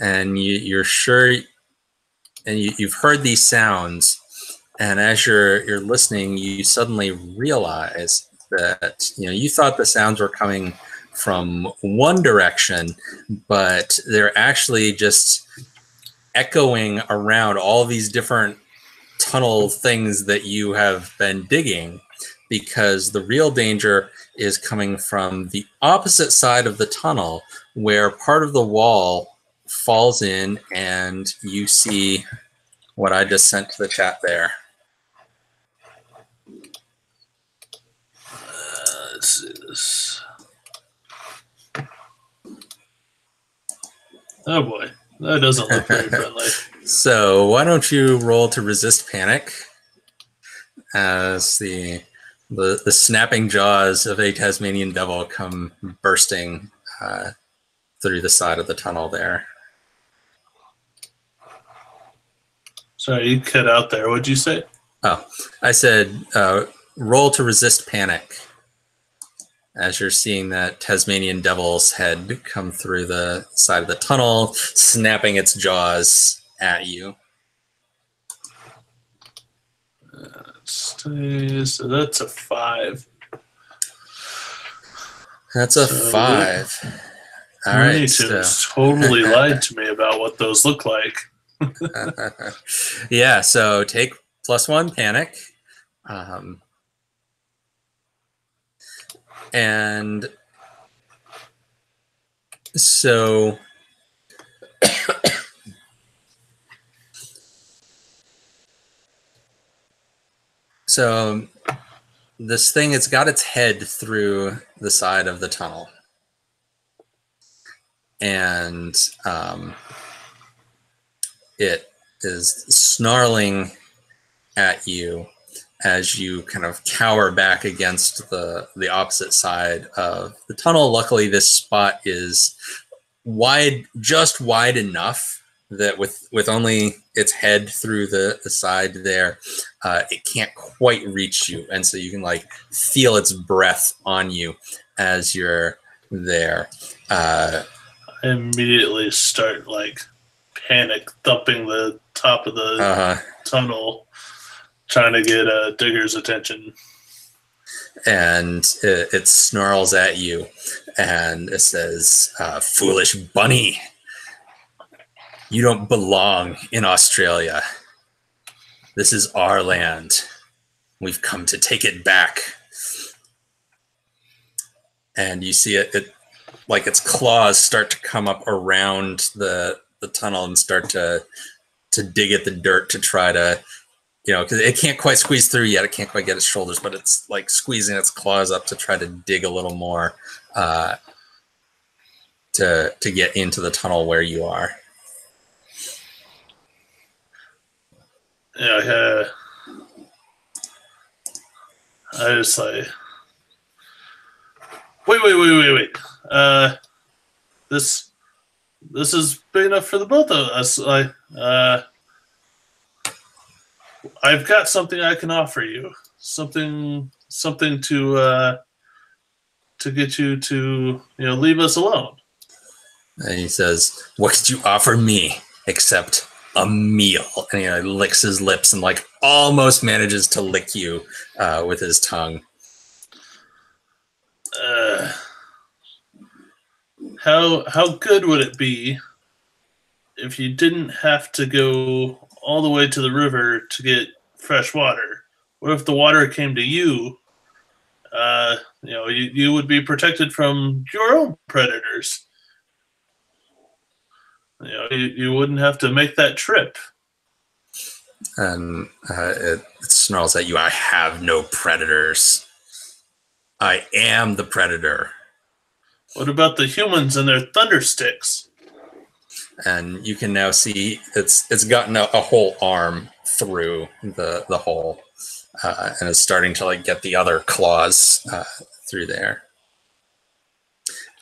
Speaker 1: and you're sure, and you've heard these sounds, and as you're listening, you suddenly realize that you thought the sounds were coming from one direction, but they're actually just echoing around all these different tunnel things that you have been digging, because the real danger is coming from the opposite side of the tunnel, where part of the wall falls in, and you see what I just sent to the chat there.
Speaker 3: Let's see this. Oh boy, that doesn't look very friendly.
Speaker 1: So why don't you roll to resist panic, as the snapping jaws of a Tasmanian devil come bursting through the side of the tunnel there.
Speaker 3: Sorry, you cut out there. What'd you say?
Speaker 1: Oh, I said roll to resist panic, as you're seeing that Tasmanian devil's head come through the side of the tunnel, snapping its jaws at you.
Speaker 3: So that's a 5.
Speaker 1: That's a 5. All right. So.
Speaker 3: Totally lied to me about what those look like.
Speaker 1: Yeah, so take +1 panic. And so this thing, it's got its head through the side of the tunnel, and it is snarling at you as you kind of cower back against the opposite side of the tunnel. Luckily, this spot is wide, just wide enough that with only its head through the side there, it can't quite reach you, and so you can feel its breath on you as you're there.
Speaker 3: I immediately start panic thumping the top of the tunnel, trying to get Digger's attention.
Speaker 1: And it snarls at you, and it says, "Foolish bunny, you don't belong in Australia. This is our land. We've come to take it back." And you see it its claws start to come up around the tunnel and start to dig at the dirt to try to, because it can't quite squeeze through yet. It can't quite get its shoulders, but it's squeezing its claws up to try to dig a little more to get into the tunnel where you are.
Speaker 3: Yeah, I just like, wait. This is big enough for the both of us. I've got something I can offer you. Something to get you to leave us alone.
Speaker 1: And he says, "What could you offer me except a meal?" And he licks his lips and like almost manages to lick you with his tongue.
Speaker 3: How good would it be if you didn't have to go all the way to the river to get fresh water? What if the water came to you? You would be protected from your own predators. You wouldn't have to make that trip.
Speaker 1: And it snarls at you. "I have no predators. I am the predator."
Speaker 3: What about the humans and their thunder sticks?
Speaker 1: And you can now see it's gotten a whole arm through the hole, and is starting to like get the other claws through there.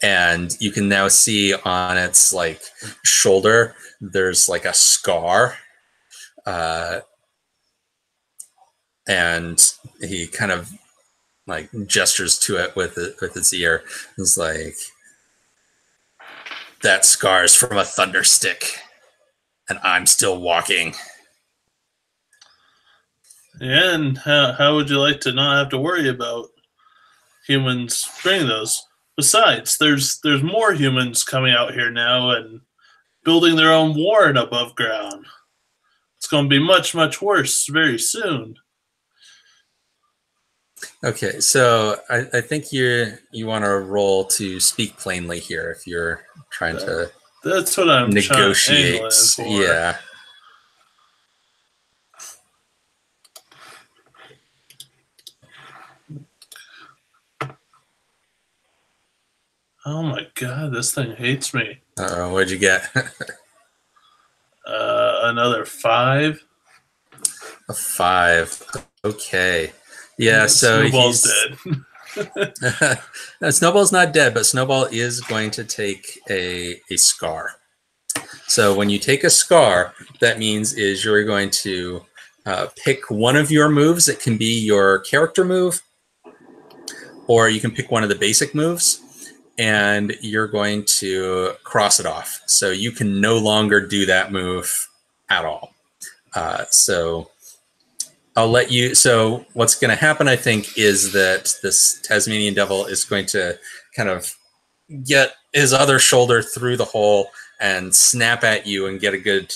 Speaker 1: And you can now see on its like shoulder there's like a scar, and he kind of like gestures to it with his ear. It's like, "That scar's from a thunder stick, and I'm still walking."
Speaker 3: And how would you like to not have to worry about humans bringing those? Besides, there's more humans coming out here now and building their own warren above ground. It's going to be much, much worse very soon.
Speaker 1: Okay, so I think you want to roll to speak plainly here if you're trying to
Speaker 3: That's what I'm
Speaker 1: negotiate.
Speaker 3: trying to for.
Speaker 1: Yeah.
Speaker 3: Oh my god, this thing hates me.
Speaker 1: What'd you get?
Speaker 3: Another 5.
Speaker 1: A 5. Okay. Yeah, so
Speaker 3: Snowball's
Speaker 1: dead. No, Snowball's not dead, but Snowball is going to take a scar. So when you take a scar, that means is you're going to pick one of your moves. It can be your character move, or you can pick one of the basic moves, and you're going to cross it off. So you can no longer do that move at all. So I'll let you. So what's going to happen, I think, is that this Tasmanian devil is going to kind of get his other shoulder through the hole and snap at you and get a good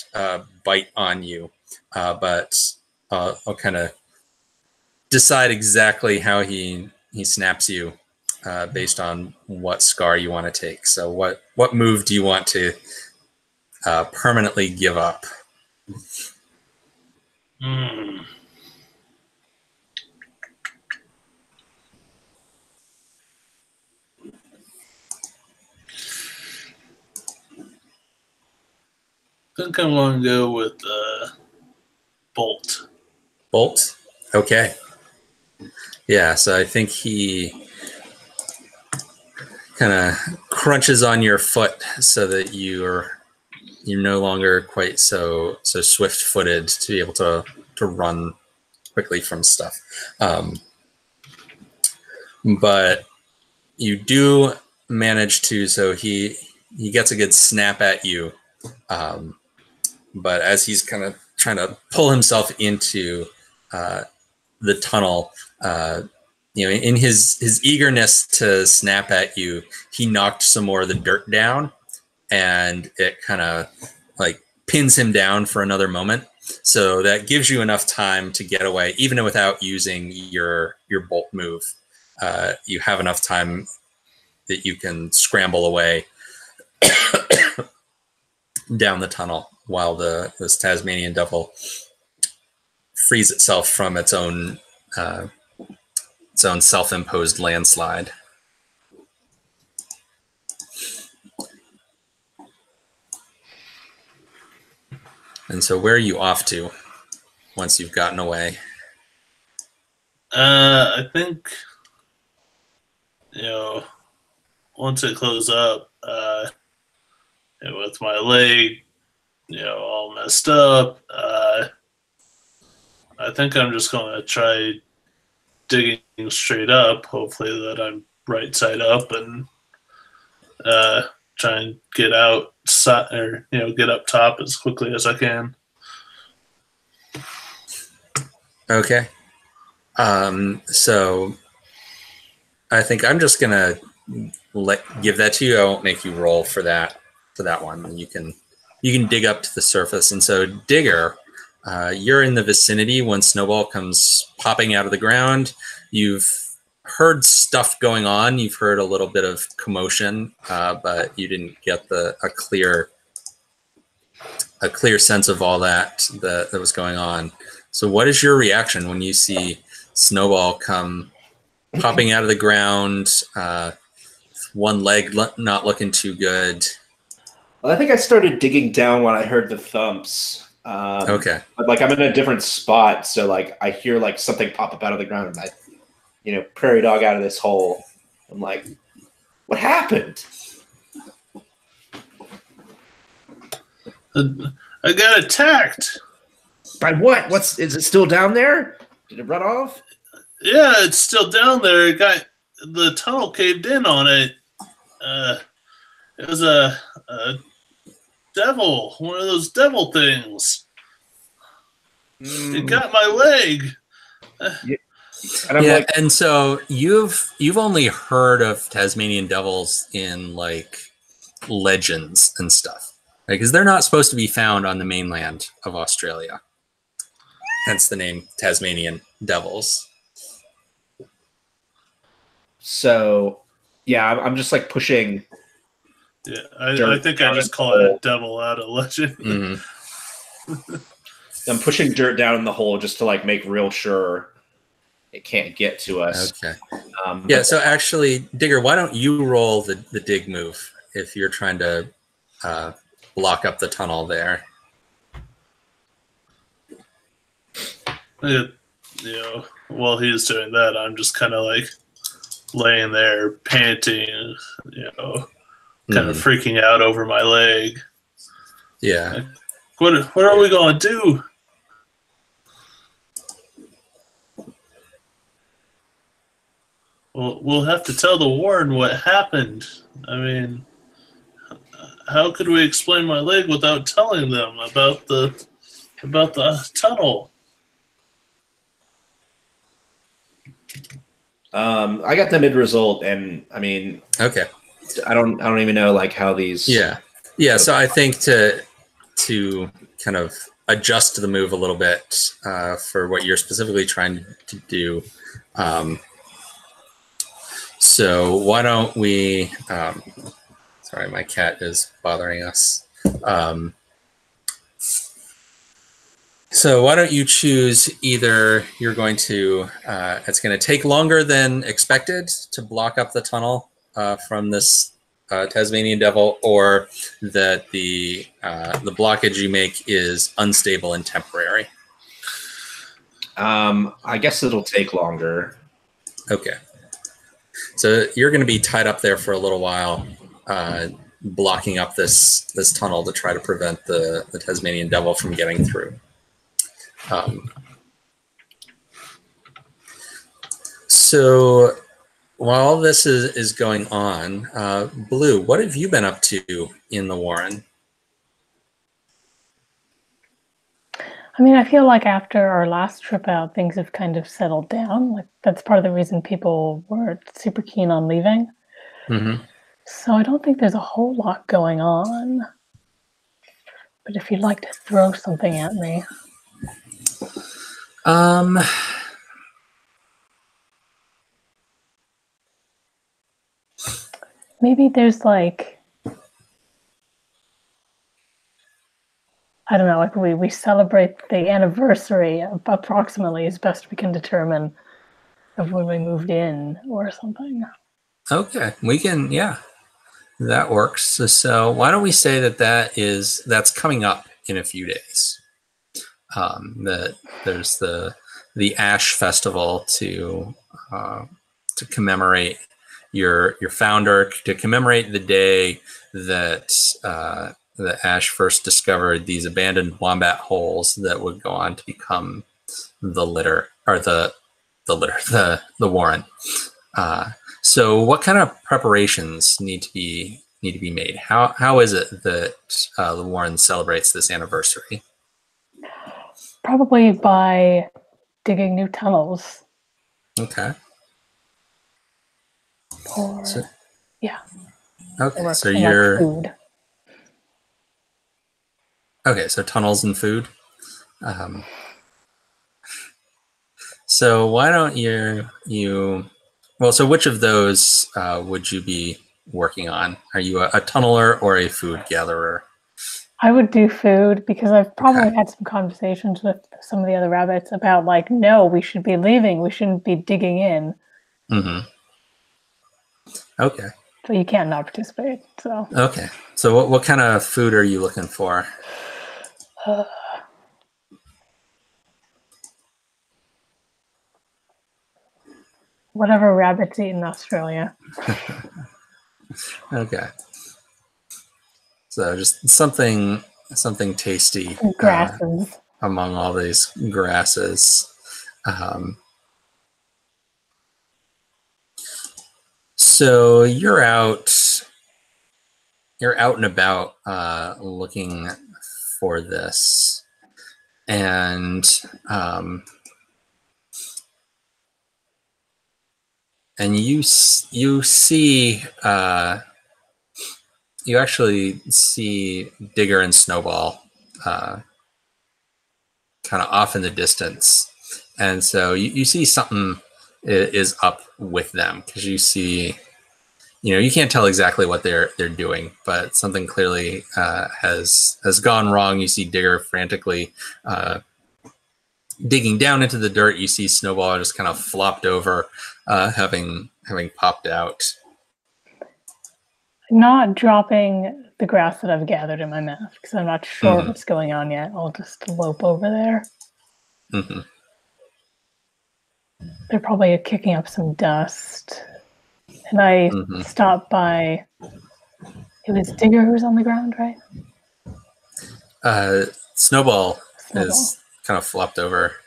Speaker 1: bite on you. But I'll kind of decide exactly how he snaps you based on what scar you want to take. So what move do you want to permanently give up?
Speaker 3: I think I'm going to go with Bolt.
Speaker 1: Bolt? Okay. Yeah, so I think he kind of crunches on your foot so that you're no longer quite so swift-footed to be able to run quickly from stuff. But you do manage to, so he gets a good snap at you. But as he's kind of trying to pull himself into the tunnel, in his eagerness to snap at you, he knocked some more of the dirt down, and it kind of like pins him down for another moment. So that gives you enough time to get away, even without using your bolt move. You have enough time that you can scramble away down the tunnel while this Tasmanian devil frees itself from its own self-imposed landslide. And so where are you off to? once you've gotten away?
Speaker 3: I think, once it closes up, with my leg, all messed up, I think I'm just going to try digging straight up, hopefully that I'm right side up, and try and get get up top as quickly as I can.
Speaker 1: Okay. So I think I'm just gonna give that to you. I won't make you roll for that one. You can dig up to the surface. And so, Digger, you're in the vicinity when Snowball comes popping out of the ground. You've heard stuff going on. You've heard a little bit of commotion, but you didn't get a clear sense of all that was going on. So what is your reaction when you see Snowball come popping out of the ground, one leg not looking too good?
Speaker 5: Well, I think I started digging down when I heard the thumps.
Speaker 1: Okay.
Speaker 5: But like I'm in a different spot, so like I hear like something pop up out of the ground, and I, prairie dog out of this hole. I'm like, what happened?
Speaker 3: I got attacked.
Speaker 5: By what? Is it still down there? Did it run off?
Speaker 3: Yeah, it's still down there. The tunnel caved in on it. It was a devil, one of those devil things. It got my leg.
Speaker 5: And
Speaker 1: and so you've only heard of Tasmanian devils in like legends and stuff, because they're not supposed to be found on the mainland of Australia. Hence the name Tasmanian devils.
Speaker 5: So, yeah, I'm just like pushing.
Speaker 3: Yeah, I think I just call it a devil out of legend.
Speaker 1: Mm-hmm.
Speaker 5: I'm pushing dirt down in the hole just to like make real sure it can't get to us.
Speaker 1: Okay. Yeah. So actually, Digger, why don't you roll the dig move if you're trying to block up the tunnel there?
Speaker 3: While he's doing that, I'm just kind of like laying there panting, kind of freaking out over my leg.
Speaker 1: Yeah.
Speaker 3: Like, what are we going to do? Well, we'll have to tell the Warren what happened. I mean, how could we explain my leg without telling them about the tunnel?
Speaker 5: I got the mid result, and I mean,
Speaker 1: okay.
Speaker 5: I don't even know like how these.
Speaker 1: Yeah. So I think to kind of adjust the move a little bit for what you're specifically trying to do. So why don't we? Sorry, my cat is bothering us. So why don't you choose either you're going to, it's going to take longer than expected to block up the tunnel from this Tasmanian devil, or that the blockage you make is unstable and temporary?
Speaker 5: I guess it'll take longer.
Speaker 1: Okay. So you're going to be tied up there for a little while, blocking up this tunnel to try to prevent the Tasmanian devil from getting through. So while this is going on, Blue, what have you been up to in the Warren?
Speaker 4: I mean, I feel like after our last trip out, things have kind of settled down. Like that's part of the reason people weren't super keen on leaving.
Speaker 1: Mm-hmm.
Speaker 4: So I don't think there's a whole lot going on. But if you'd like to throw something at me. Maybe there's like, I don't know, like we celebrate the anniversary approximately as best we can determine of when we moved in or something.
Speaker 1: Okay, we can, yeah, that works. So why don't we say that's coming up in a few days? that there's the Ash Festival to commemorate your founder, to commemorate the day that that Ash first discovered these abandoned wombat holes that would go on to become the litter, or the warren. So what kind of preparations need to be made? How is it that the warren celebrates this anniversary?
Speaker 4: Probably by digging new tunnels.
Speaker 1: Okay.
Speaker 4: Or yeah.
Speaker 1: Okay, so
Speaker 4: like
Speaker 1: you're
Speaker 4: food.
Speaker 1: okay. So tunnels and food. So why don't you? Well, so which of those would you be working on? Are you a tunneler or a food gatherer?
Speaker 4: I would do food because I've probably had some conversations with some of the other rabbits about like, no, we should be leaving. We shouldn't be digging in.
Speaker 1: Mm-hmm. Okay.
Speaker 4: So you can't not participate. So
Speaker 1: okay. So what kind of food are you looking for?
Speaker 4: Whatever rabbits eat in Australia.
Speaker 1: Okay. So just something tasty.
Speaker 4: Grasses.
Speaker 1: Among all these grasses. So you're out and about looking for this, and you see you actually see Digger and Snowball kind of off in the distance, and so you see something is up with them, because you see, you can't tell exactly what they're doing, but something clearly has gone wrong. You see Digger frantically digging down into the dirt. You see Snowball just kind of flopped over, having popped out.
Speaker 4: Not dropping the grass that I've gathered in my mouth because I'm not sure what's going on yet. I'll just lope over there.
Speaker 1: Mm-hmm.
Speaker 4: They're probably kicking up some dust. And I stopped by. It was Digger who was on the ground, right?
Speaker 1: Snowball is kind of flopped over.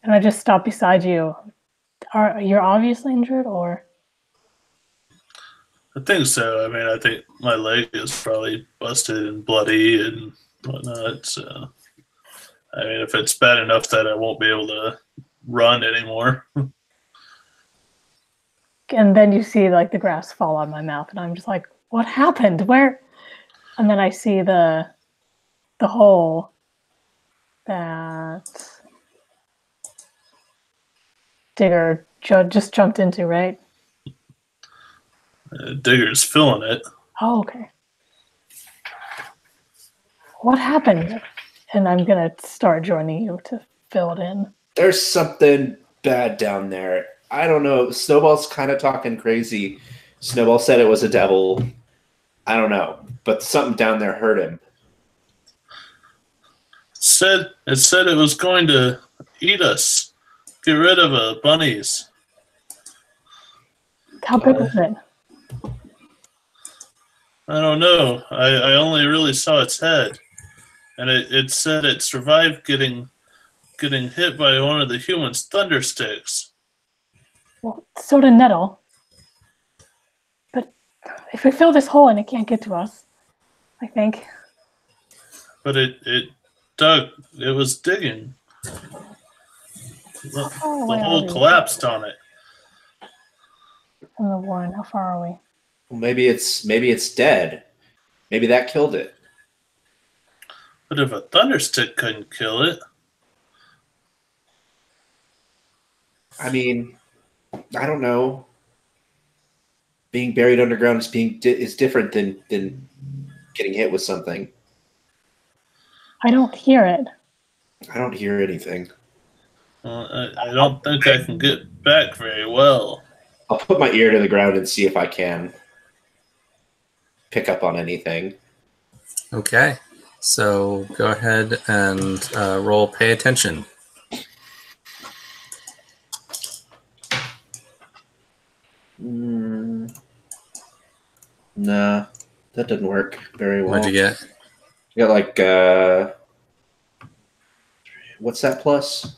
Speaker 4: And I just stopped beside you. You're obviously injured, or?
Speaker 3: I think so. I mean, I think my leg is probably busted and bloody and whatnot. So, I mean, if it's bad enough that I won't be able to run anymore.
Speaker 4: And then you see like the grass fall on my mouth, and I'm just like, "What happened? Where?" And then I see the hole that Digger just jumped into, right?
Speaker 3: Digger's filling it.
Speaker 4: Oh, okay. What happened? And I'm gonna start joining you to fill it in.
Speaker 5: There's something bad down there. I don't know. Snowball's kind of talking crazy. Snowball said it was a devil. I don't know, but something down there hurt him.
Speaker 3: It said it was going to eat us. Get rid of bunnies.
Speaker 4: How big is it?
Speaker 3: I don't know. I only really saw its head, and it said it survived getting hit by one of the humans' thunder sticks.
Speaker 4: Well, so did Nettle. But if we fill this hole and it can't get to us, I think.
Speaker 3: But it was digging. The hole collapsed on it.
Speaker 4: From the warren, how far are we?
Speaker 5: Well, maybe it's dead. Maybe that killed it.
Speaker 3: But if a thunderstick couldn't kill it,
Speaker 5: I mean, I don't know. Being buried underground is different than getting hit with something.
Speaker 4: I don't hear it.
Speaker 5: I don't hear anything.
Speaker 3: I don't think I can get back very well.
Speaker 5: I'll put my ear to the ground and see if I can pick up on anything.
Speaker 1: Okay. So go ahead and roll pay attention.
Speaker 5: Nah, that didn't work very well.
Speaker 1: What'd you get?
Speaker 5: I got like, what's that plus?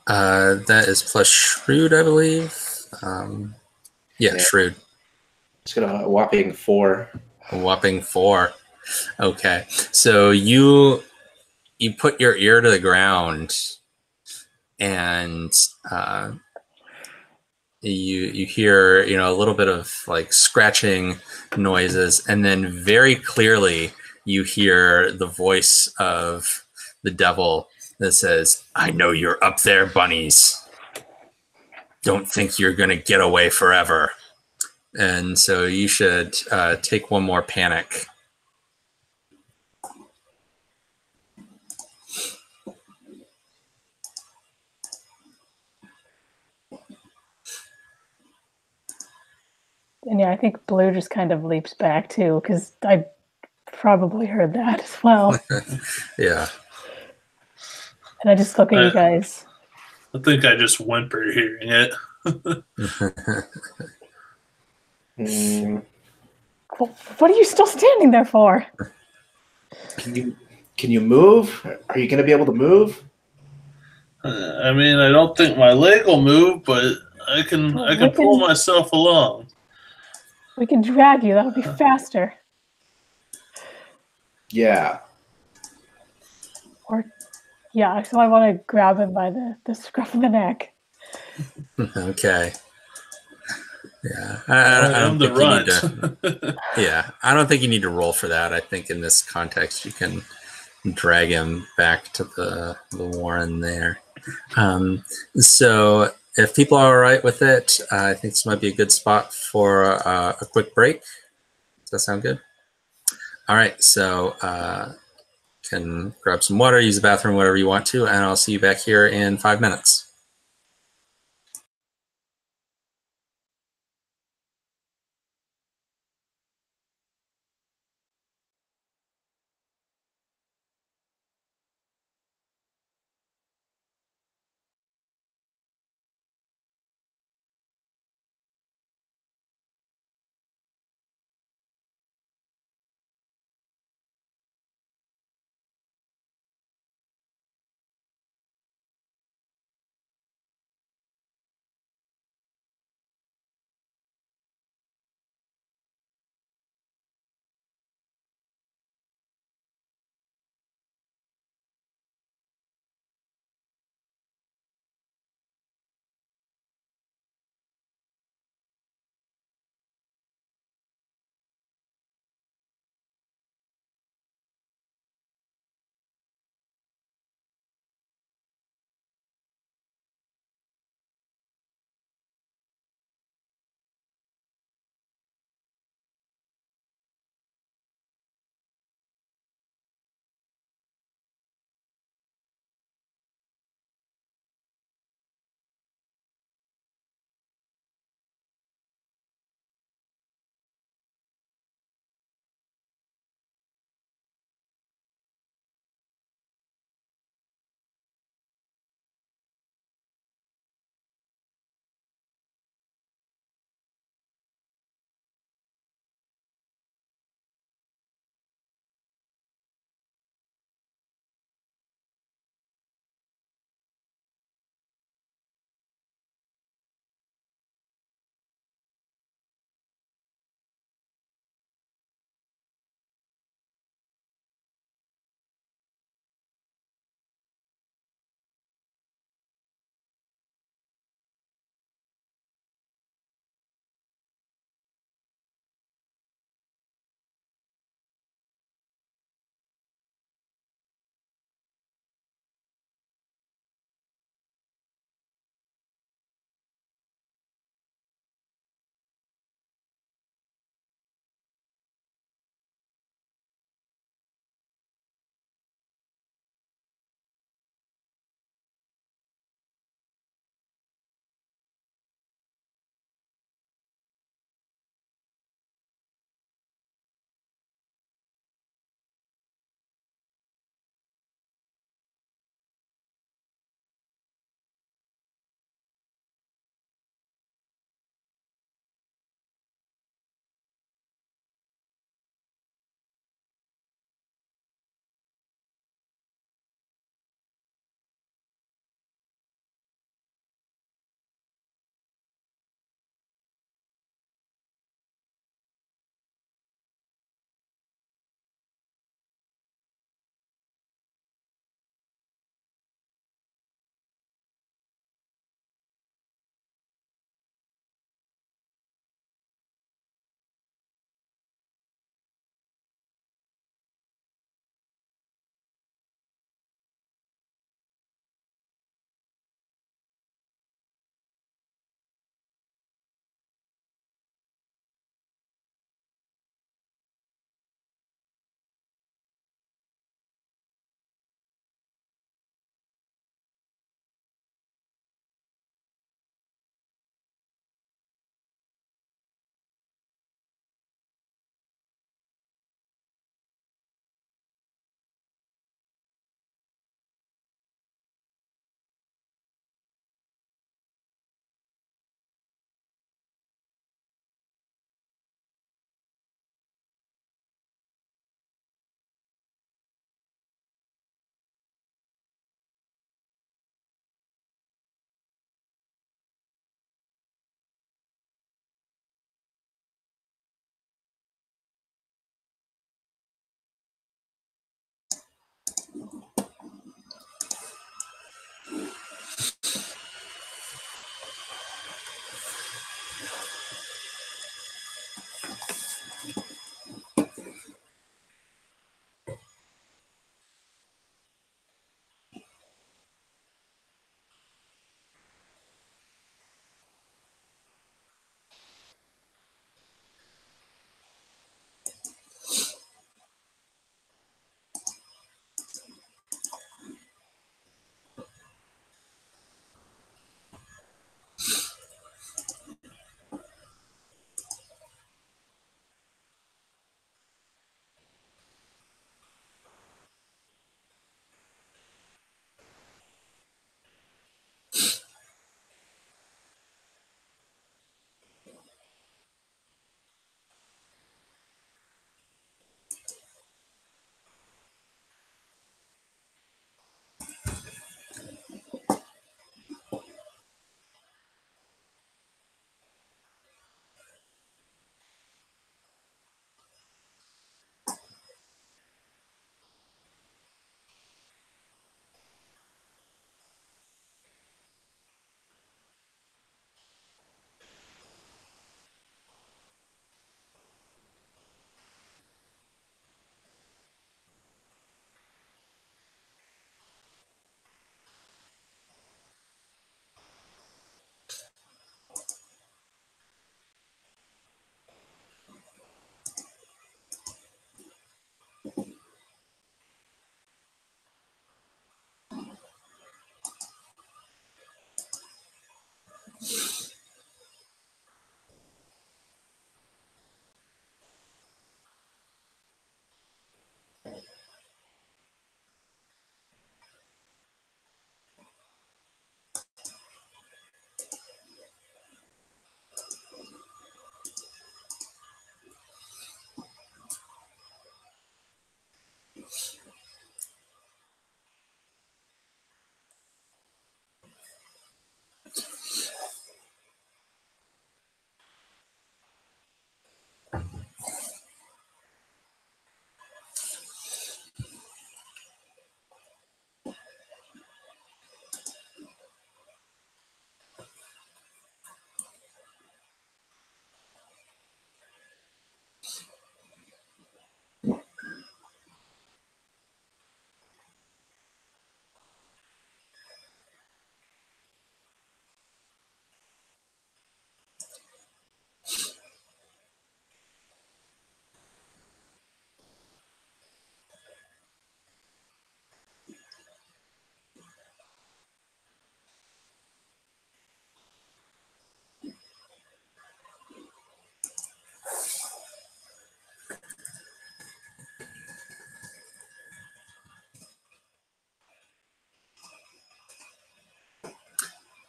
Speaker 1: That is plus shrewd, I believe. Yeah, shrewd.
Speaker 5: It's got a whopping 4.
Speaker 1: A whopping 4. Okay, so you put your ear to the ground, and you hear a little bit of like scratching noises, and then very clearly you hear the voice of the devil that says, "I know you're up there, bunnies. Don't think you're gonna get away forever." And so you should take one more panic.
Speaker 4: And yeah, I think Blue just kind of leaps back too, because I probably heard that as well.
Speaker 1: Yeah.
Speaker 4: And I just look at you guys.
Speaker 3: I think I just whimper hearing it.
Speaker 4: Well, what are you still standing there for?
Speaker 5: Can you move? Are you going to be able to move?
Speaker 3: I mean, I don't think my leg will move, but I can pull myself along.
Speaker 4: We can drag you. That'll be faster.
Speaker 5: Yeah.
Speaker 4: Or, yeah, so I want to grab him by the scruff of the neck.
Speaker 1: Okay. Yeah,
Speaker 3: I don't think you need
Speaker 1: to. Yeah, I don't think you need to roll for that. I think in this context, you can drag him back to the warren there. So if people are all right with it, I think this might be a good spot for a quick break. Does that sound good? All right, so can grab some water, use the bathroom, whatever you want to, and I'll see you back here in 5 minutes.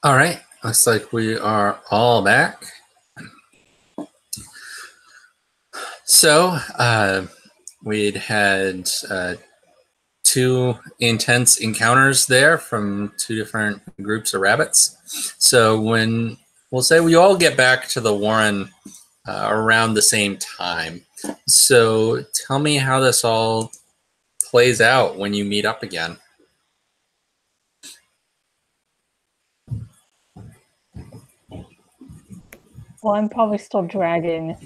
Speaker 1: All right, looks like we are all back. So we'd had two intense encounters there from two different groups of rabbits. So when we'll say we all get back to the Warren around the same time. So tell me how this all plays out when you meet up again.
Speaker 4: Well, I'm probably still dragging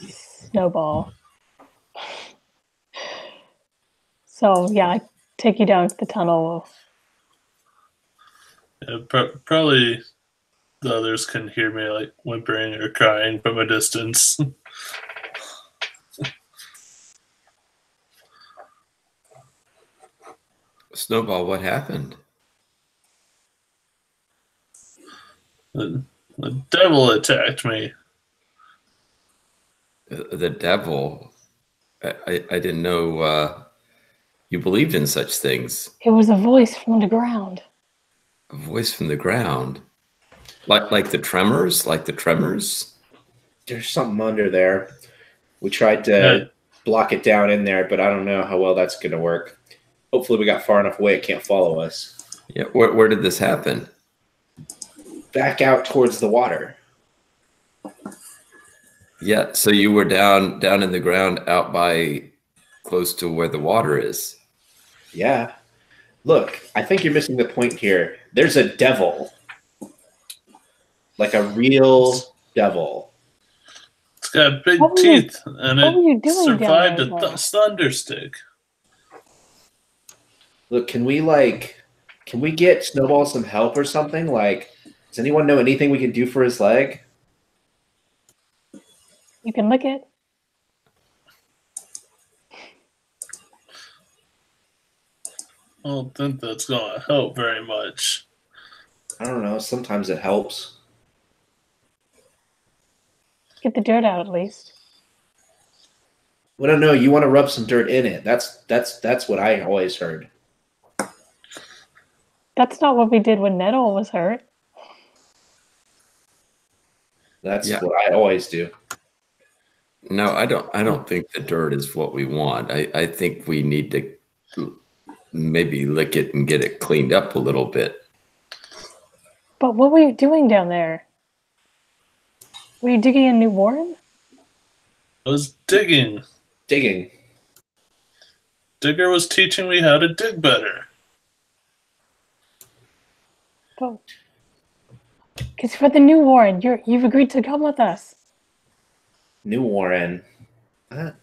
Speaker 4: Snowball. So, yeah, I take you down to the tunnel.
Speaker 3: Yeah, probably the others can hear me like whimpering or crying from a distance.
Speaker 2: Snowball, what happened?
Speaker 3: The devil attacked me.
Speaker 2: The devil? I didn't know you believed in such things.
Speaker 4: It was a voice from underground.
Speaker 2: A voice from the ground? Like the tremors? Like the tremors?
Speaker 5: There's something under there. We tried to block it down in there, but I don't know how well that's going to work. Hopefully we got far enough away it can't follow us.
Speaker 2: Yeah. Where did this happen?
Speaker 5: Back out towards the water.
Speaker 2: Yeah. So you were down in the ground out by close to where the water is.
Speaker 5: Yeah. Look, I think you're missing the point here. There's a devil. Like a real devil.
Speaker 3: It's got big
Speaker 4: What were
Speaker 3: teeth,
Speaker 4: you-
Speaker 3: and
Speaker 4: what were you
Speaker 3: it
Speaker 4: doing
Speaker 3: survived
Speaker 4: down there,
Speaker 3: a thunder stick.
Speaker 5: Look, can we get Snowball some help or something? Like, does anyone know anything we can do for his leg?
Speaker 4: You can lick it.
Speaker 3: I don't think that's going to help very much.
Speaker 5: I don't know. Sometimes it helps.
Speaker 4: Get the dirt out at least.
Speaker 5: Well, no, you want to rub some dirt in it. That's what I always heard.
Speaker 4: That's not what we did when Nettle was hurt.
Speaker 5: That's what I always do.
Speaker 2: No, I don't think the dirt is what we want. I think we need to maybe lick it and get it cleaned up a little bit.
Speaker 4: But what were you doing down there? Were you digging a new warren?
Speaker 3: I was digging.
Speaker 5: Digging.
Speaker 3: Digger was teaching me how to dig better.
Speaker 4: Because for the new warren, you've agreed to come with us.
Speaker 5: New warren. I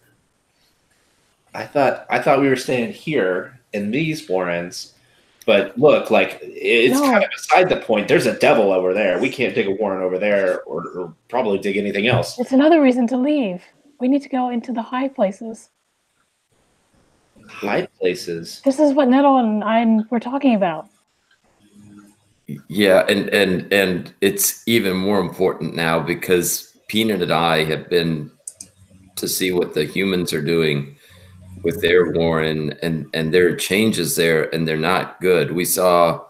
Speaker 5: thought we were staying here in these warrens. But look, like it's kind of beside the point. There's a devil over there. We can't dig a warren over there or probably dig anything else.
Speaker 4: It's another reason to leave. We need to go into the high places.
Speaker 5: High places?
Speaker 4: This is what Nettle and I were talking about.
Speaker 2: Yeah, and it's even more important now because Peanut and I have been to see what the humans are doing with their warren, and there are changes there, and they're not good. We smelled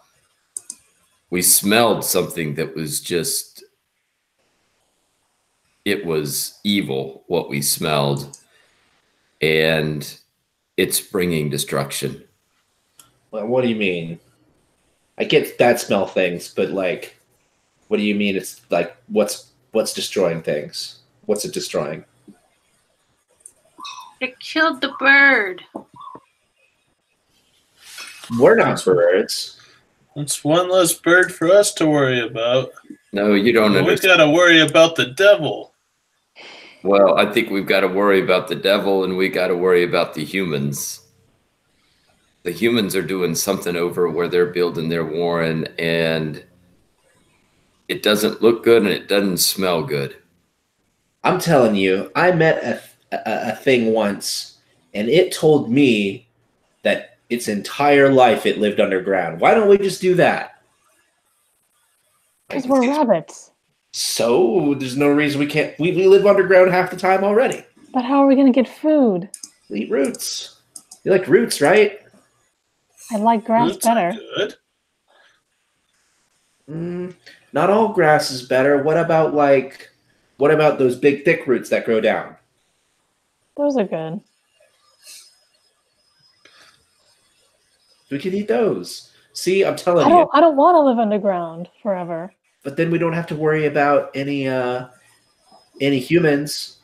Speaker 2: something that was just, it was evil, what we smelled, and it's bringing destruction.
Speaker 5: Well, what do you mean? I get that smell things, but like, what do you mean? It's like, what's destroying things? What's it destroying?
Speaker 6: It killed the bird.
Speaker 5: We're not birds.
Speaker 3: That's one less bird for us to worry about.
Speaker 2: No, you don't
Speaker 3: We
Speaker 2: understand.
Speaker 3: got to worry about the devil.
Speaker 2: Well, I think we've got to worry about the devil, and we got to worry about the humans. The humans are doing something over where they're building their warren, and it doesn't look good and it doesn't smell good.
Speaker 5: I'm telling you, I met a thing once, and it told me that its entire life it lived underground. Why don't we just do that?
Speaker 4: Because we're rabbits.
Speaker 5: So there's no reason we can't. We live underground half the time already.
Speaker 4: But how are we going to get food?
Speaker 5: We eat roots. You like roots, right?
Speaker 4: I like grass
Speaker 3: Roots are
Speaker 4: better.
Speaker 3: good.
Speaker 5: Not all grass is better. What about those big thick roots that grow down?
Speaker 4: Those are good.
Speaker 5: We could eat those. See, I'm telling you.
Speaker 4: I don't want to live underground forever.
Speaker 5: But then we don't have to worry about any humans.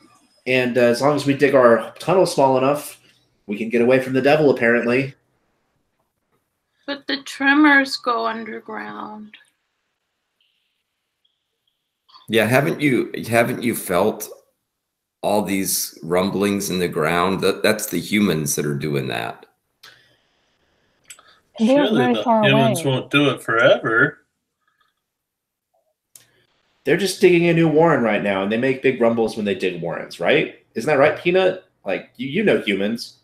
Speaker 5: And as long as we dig our tunnel small enough, we can get away from the devil, apparently.
Speaker 6: But the tremors go underground.
Speaker 2: Yeah, haven't you felt all these rumblings in the ground? That's the humans that are doing that.
Speaker 4: And they're
Speaker 3: Surely
Speaker 4: very
Speaker 3: the
Speaker 4: far
Speaker 3: humans
Speaker 4: away.
Speaker 3: won't do it forever.
Speaker 5: They're just digging a new warren right now, and they make big rumbles when they dig warrens, right? Isn't that right, Peanut? Like, you know humans.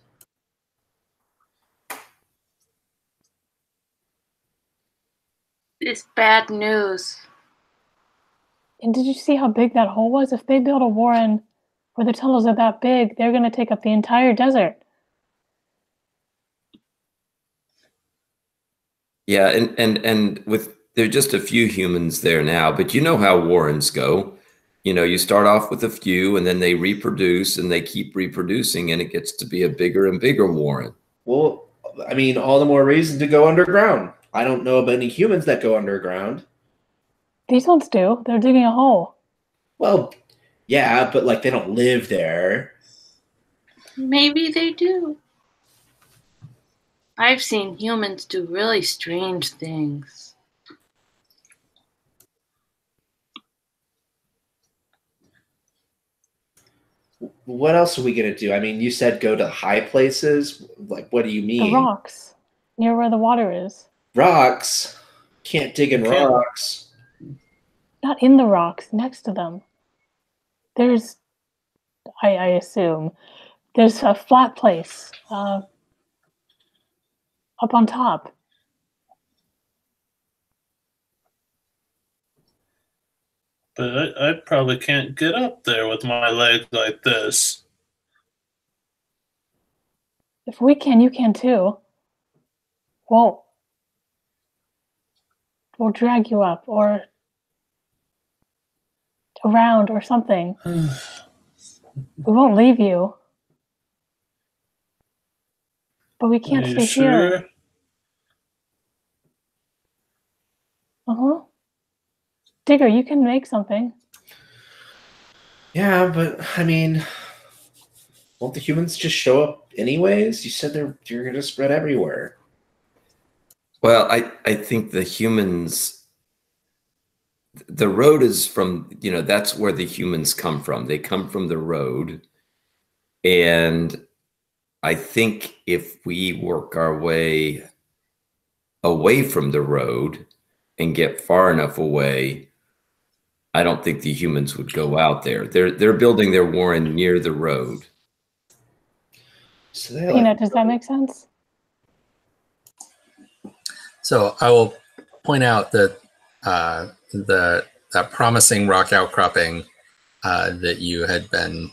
Speaker 6: It's bad news.
Speaker 4: And did you see how big that hole was? If they build a warren where the tunnels are that big, they're going to take up the entire desert.
Speaker 2: Yeah, and with there are just a few humans there now, but you know how warrens go. You know, you start off with a few, and then they reproduce, and they keep reproducing, and it gets to be a bigger and bigger warren.
Speaker 5: Well, I mean, all the more reason to go underground. I don't know of any humans that go underground.
Speaker 4: These ones do. They're digging a hole.
Speaker 5: Well, yeah, but like they don't live there.
Speaker 6: Maybe they do. I've seen humans do really strange things.
Speaker 5: What else are we going to do? I mean, you said go to high places. Like, what do you mean?
Speaker 4: The rocks near where the water is.
Speaker 5: Rocks? Can't dig in rocks.
Speaker 4: Not in the rocks, next to them. There's, I assume, there's a flat place up on top.
Speaker 3: But I probably can't get up there with my legs like this.
Speaker 4: If we can, you can too. We'll drag you up or around or something. We won't leave you. But we can't stay here. Uh-huh. Digger, you can make something.
Speaker 5: Yeah, but I mean, won't the humans just show up anyways? You said you're going to spread everywhere.
Speaker 2: Well, I think the humans, the road is from, you know, that's where the humans come from. They come from the road. And I think if we work our way away from the road and get far enough away, I don't think the humans would go out there. They're building their warren near the road.
Speaker 5: So
Speaker 4: Peanut, does that make sense?
Speaker 1: So I will point out that that promising rock outcropping that you had been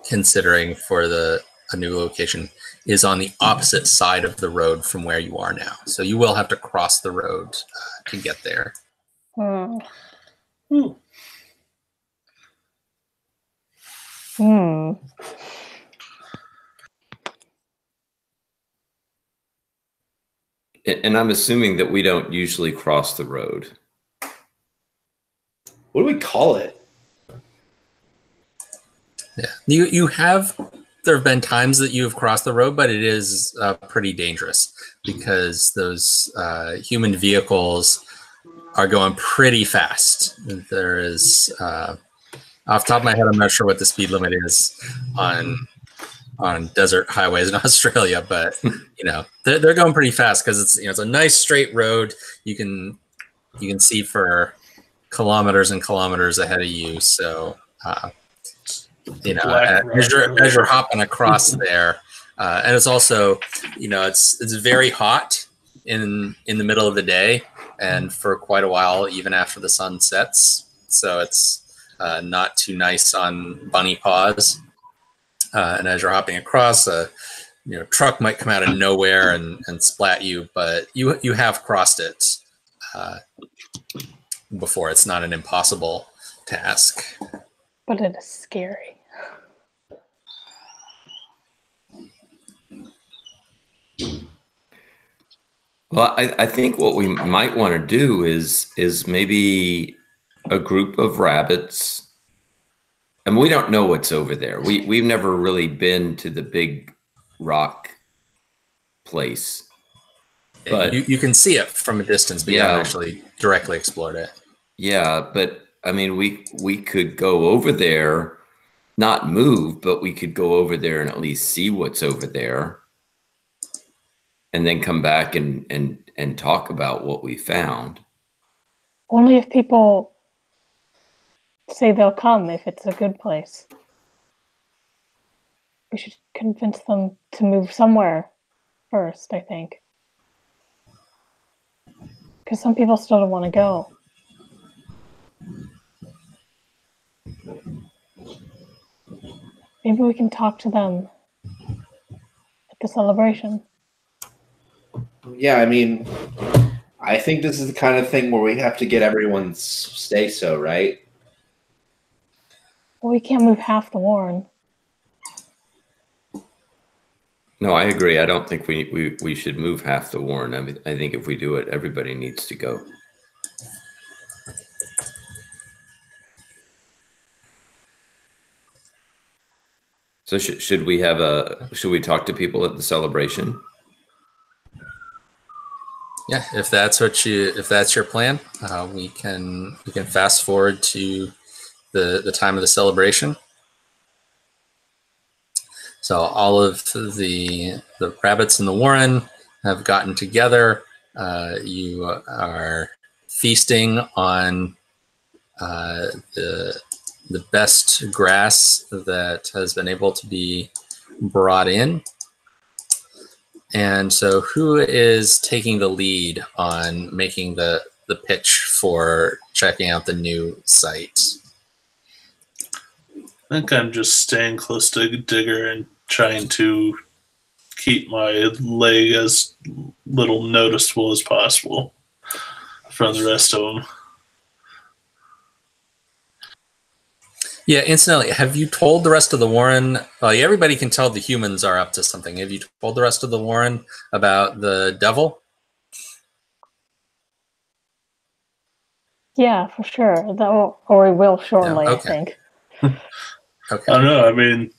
Speaker 1: considering for a new location is on the opposite side of the road from where you are now. So you will have to cross the road to get there.
Speaker 4: Hmm.
Speaker 2: And I'm assuming that we don't usually cross the road.
Speaker 5: What do we call it?
Speaker 1: Yeah, there have been times that you have crossed the road, but it is pretty dangerous because those human vehicles are going pretty fast. There is, off the top of my head, I'm not sure what the speed limit is on desert highways in Australia, but you know they're going pretty fast because it's a nice straight road. You can see for kilometers and kilometers ahead of you. So as you're hopping across there, and it's also it's very hot in the middle of the day and for quite a while even after the sun sets. So it's not too nice on bunny paws. And as you're hopping across, a truck might come out of nowhere and splat you, but you have crossed it before. It's not an impossible task.
Speaker 4: But it is scary.
Speaker 2: Well, I think what we might want to do is maybe a group of rabbits. And we don't know what's over there. We've never really been to the big rock place. But
Speaker 1: you can see it from a distance, but you haven't actually directly explored it.
Speaker 2: Yeah, but I mean, we could go over there, not move, but we could go over there and at least see what's over there. And then come back and talk about what we found.
Speaker 4: Only if people say they'll come, if it's a good place. We should convince them to move somewhere first, I think. Because some people still don't want to go. Maybe we can talk to them at the celebration.
Speaker 5: Yeah, I mean, I think this is the kind of thing where we have to get everyone's say-so, right?
Speaker 4: Well, we can't move half the Warren.
Speaker 2: No, I agree. I don't think we should move half the Warren. I mean, I think if we do it, everybody needs to go. So should we talk to people at the celebration?
Speaker 1: Yeah, if that's your plan, we can fast forward to the time of the celebration. So all of the rabbits in the Warren have gotten together. You are feasting on the best grass that has been able to be brought in. And so who is taking the lead on making the pitch for checking out the new site?
Speaker 3: I think I'm just staying close to Digger and trying to keep my leg as little noticeable as possible from the rest of them.
Speaker 1: Yeah, incidentally, have you told the rest of the Warren? Well, everybody can tell the humans are up to something. Have you told the rest of the Warren about the devil?
Speaker 4: Yeah, for sure. Or we will shortly,
Speaker 1: No?
Speaker 4: I
Speaker 1: Okay.
Speaker 4: think.
Speaker 1: Okay.
Speaker 3: I don't know. I mean,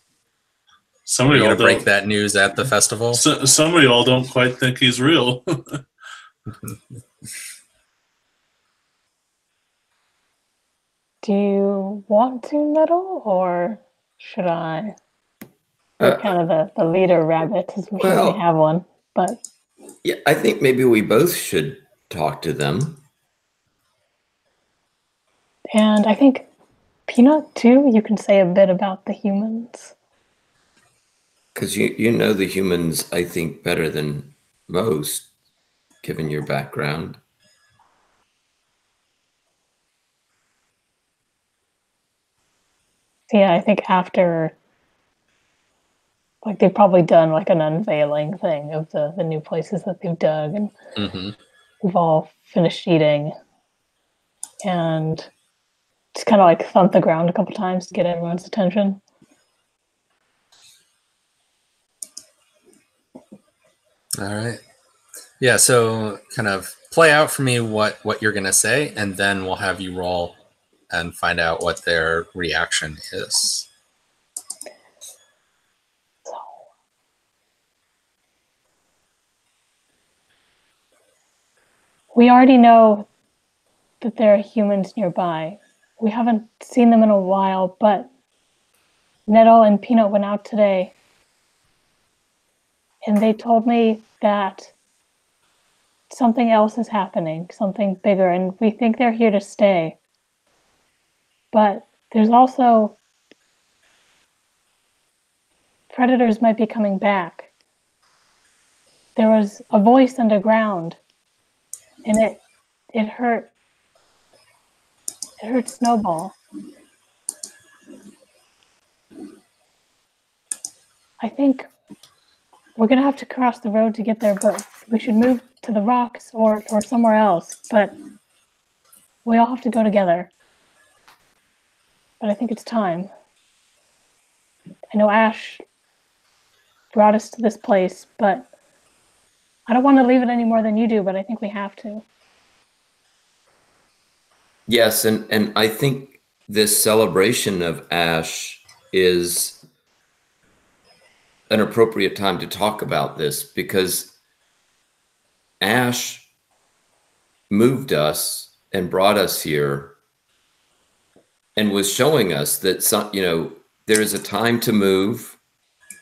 Speaker 3: some of
Speaker 1: Are you
Speaker 3: y'all
Speaker 1: gonna break
Speaker 3: don't.
Speaker 1: that news at the festival?
Speaker 3: Some of y'all don't quite think he's real.
Speaker 4: Do you want to meddle, or should I? You're kind of the leader rabbit, as we
Speaker 2: Well-
Speaker 4: have one. But
Speaker 2: Yeah, I think maybe we both should talk to them.
Speaker 4: and I think Peanut too. You can say a bit about the humans.
Speaker 2: Because you know the humans, I think, better than most, given your background.
Speaker 4: Yeah, I think after, like, they've probably done like an unveiling thing of the new places that they've dug, and we've all finished eating, and just kind of like thump the ground a couple times to get everyone's attention.
Speaker 1: All right. Yeah, so kind of play out for me what you're going to say, and then we'll have you roll and find out what their reaction is.
Speaker 4: So, we already know that there are humans nearby. We haven't seen them in a while, but Nettle and Peanut went out today, and they told me that something else is happening, something bigger, and we think they're here to stay. But there's also predators might be coming back. There was a voice underground, and it hurt. It hurt Snowball. I think we're gonna have to cross the road to get there, but we should move to the rocks or somewhere else, but we all have to go together. But I think it's time. I know Ash brought us to this place, but I don't want to leave it any more than you do, but I think we have to.
Speaker 2: Yes, and I think this celebration of Ash is an appropriate time to talk about this, because Ash moved us and brought us here and was showing us that there is a time to move.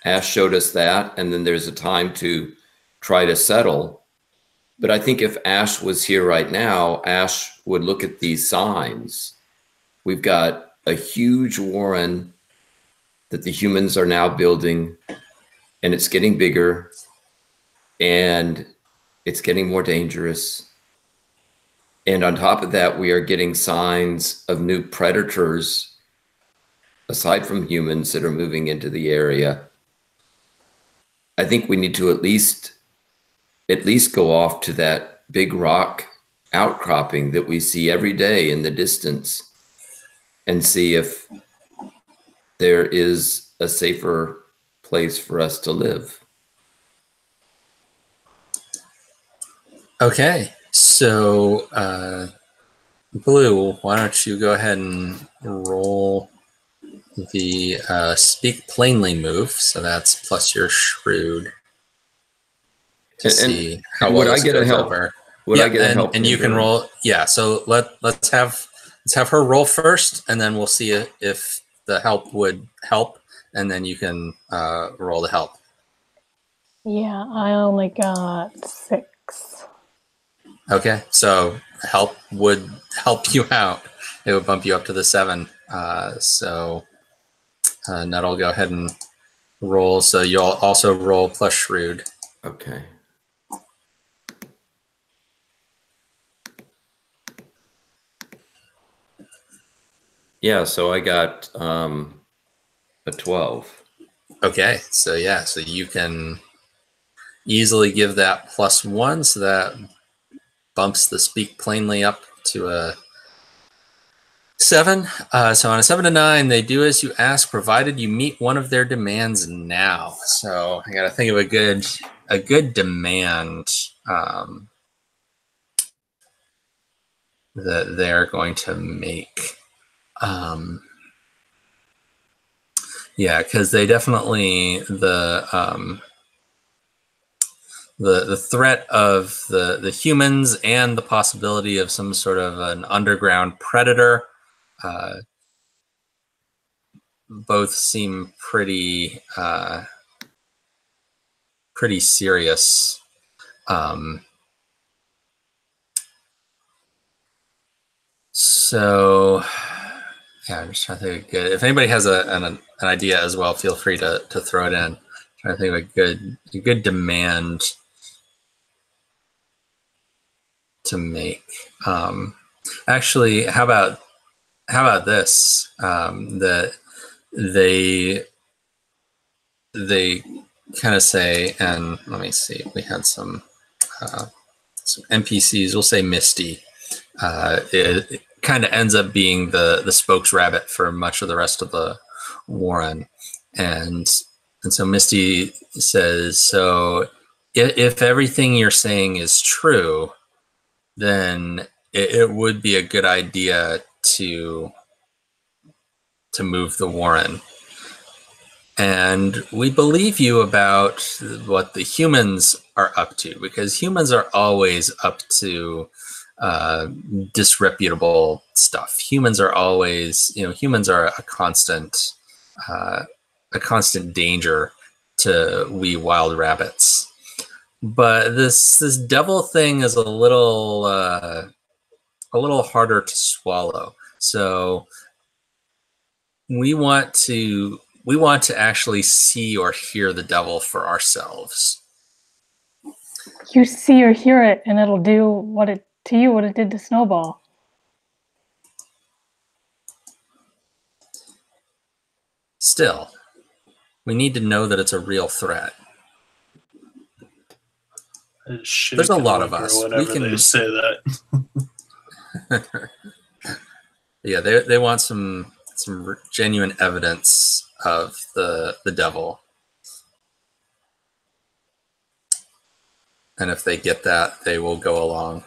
Speaker 2: Ash showed us that, and then there's a time to try to settle. But I think if Ash was here right now, Ash would look at these signs. We've got a huge warren that the humans are now building, and it's getting bigger, and it's getting more dangerous. And on top of that, we are getting signs of new predators, aside from humans, that are moving into the area. I think we need to at least go off to that big rock outcropping that we see every day in the distance and see if there is a safer place for us to live.
Speaker 1: Okay, so Blue, why don't you go ahead and roll the Speak Plainly move? So that's plus your Shrewd to see how well
Speaker 2: would I
Speaker 1: this
Speaker 2: get a
Speaker 1: goes
Speaker 2: help?
Speaker 1: over.
Speaker 2: Would I get a help?
Speaker 1: And you can roll. Yeah, so let's have her roll first, and then we'll see if the help would help, and then you can roll the help.
Speaker 4: Yeah, I only got 6.
Speaker 1: Okay, so help would help you out. It would bump you up to the 7. So Nettle, go ahead and roll. So you'll also roll plus Shrewd.
Speaker 2: Okay. Yeah, so I got a 12.
Speaker 1: Okay, so yeah, so you can easily give that +1, so that bumps the Speak Plainly up to a 7. So on a 7 to 9, they do as you ask, provided you meet one of their demands now. So I got to think of a good demand that they're going to make. Yeah, because they definitely the threat of the humans and the possibility of some sort of an underground predator both seem pretty serious. So yeah, I'm just trying to think of good. If anybody has an idea as well, feel free to throw it in. I'm trying to think of a good demand to make. Actually, how about this? That they kind of say, and let me see, we had some NPCs. We'll say Misty. It kind of ends up being the spokes rabbit for much of the rest of the warren, and so Misty says, so if everything you're saying is true, then it would be a good idea to move the warren. And we believe you about what the humans are up to, because humans are always up to disreputable stuff. Humans are always, humans are a constant danger to we wild rabbits. But this devil thing is a little harder to swallow. So we want to actually see or hear the devil for ourselves.
Speaker 4: You see or hear it, and it'll do what it did to Snowball.
Speaker 1: Still, we need to know that it's a real threat. There's a lot of us.
Speaker 3: Whenever
Speaker 1: We can
Speaker 3: they say that.
Speaker 1: Yeah, they want some genuine evidence of the devil. And if they get that, they will go along.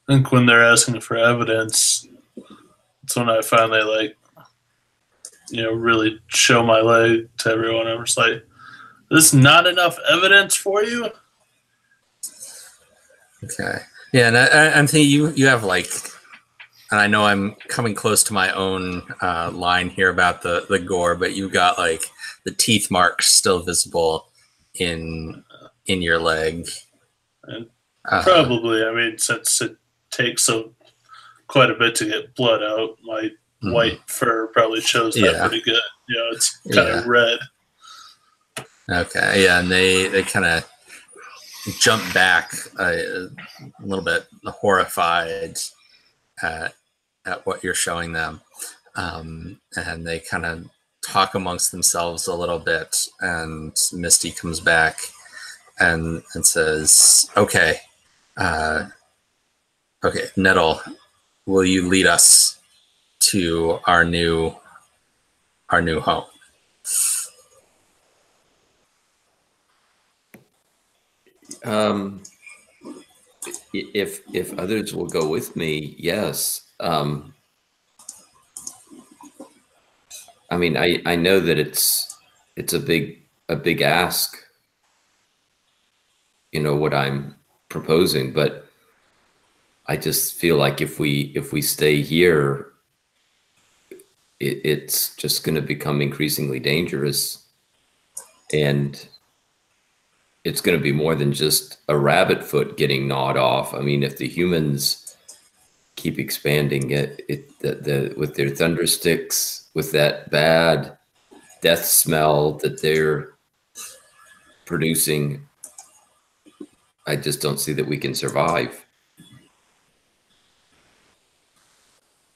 Speaker 3: I think when they're asking for evidence, it's when I finally really show my leg to everyone. I'm just like, this is not enough evidence for you?
Speaker 1: Okay. Yeah, and I'm thinking you have and I know I'm coming close to my own line here about the gore, but you got the teeth marks still visible in your leg.
Speaker 3: And probably, since it takes quite a bit to get blood out, my white fur probably shows that pretty good. It's kind of red.
Speaker 1: Okay, yeah, and they kind of jump back a little bit horrified at what you're showing them, and they kind of talk amongst themselves a little bit, and Misty comes back and says, okay, Nettle, will you lead us to our new home?
Speaker 2: If others will go with me, yes. I know that it's a big ask, what I'm proposing, but I just feel like if we stay here, it's just going to become increasingly dangerous, and it's going to be more than just a rabbit foot getting gnawed off. If the humans keep expanding with their thunder sticks, with that bad death smell that they're producing, I just don't see that we can survive.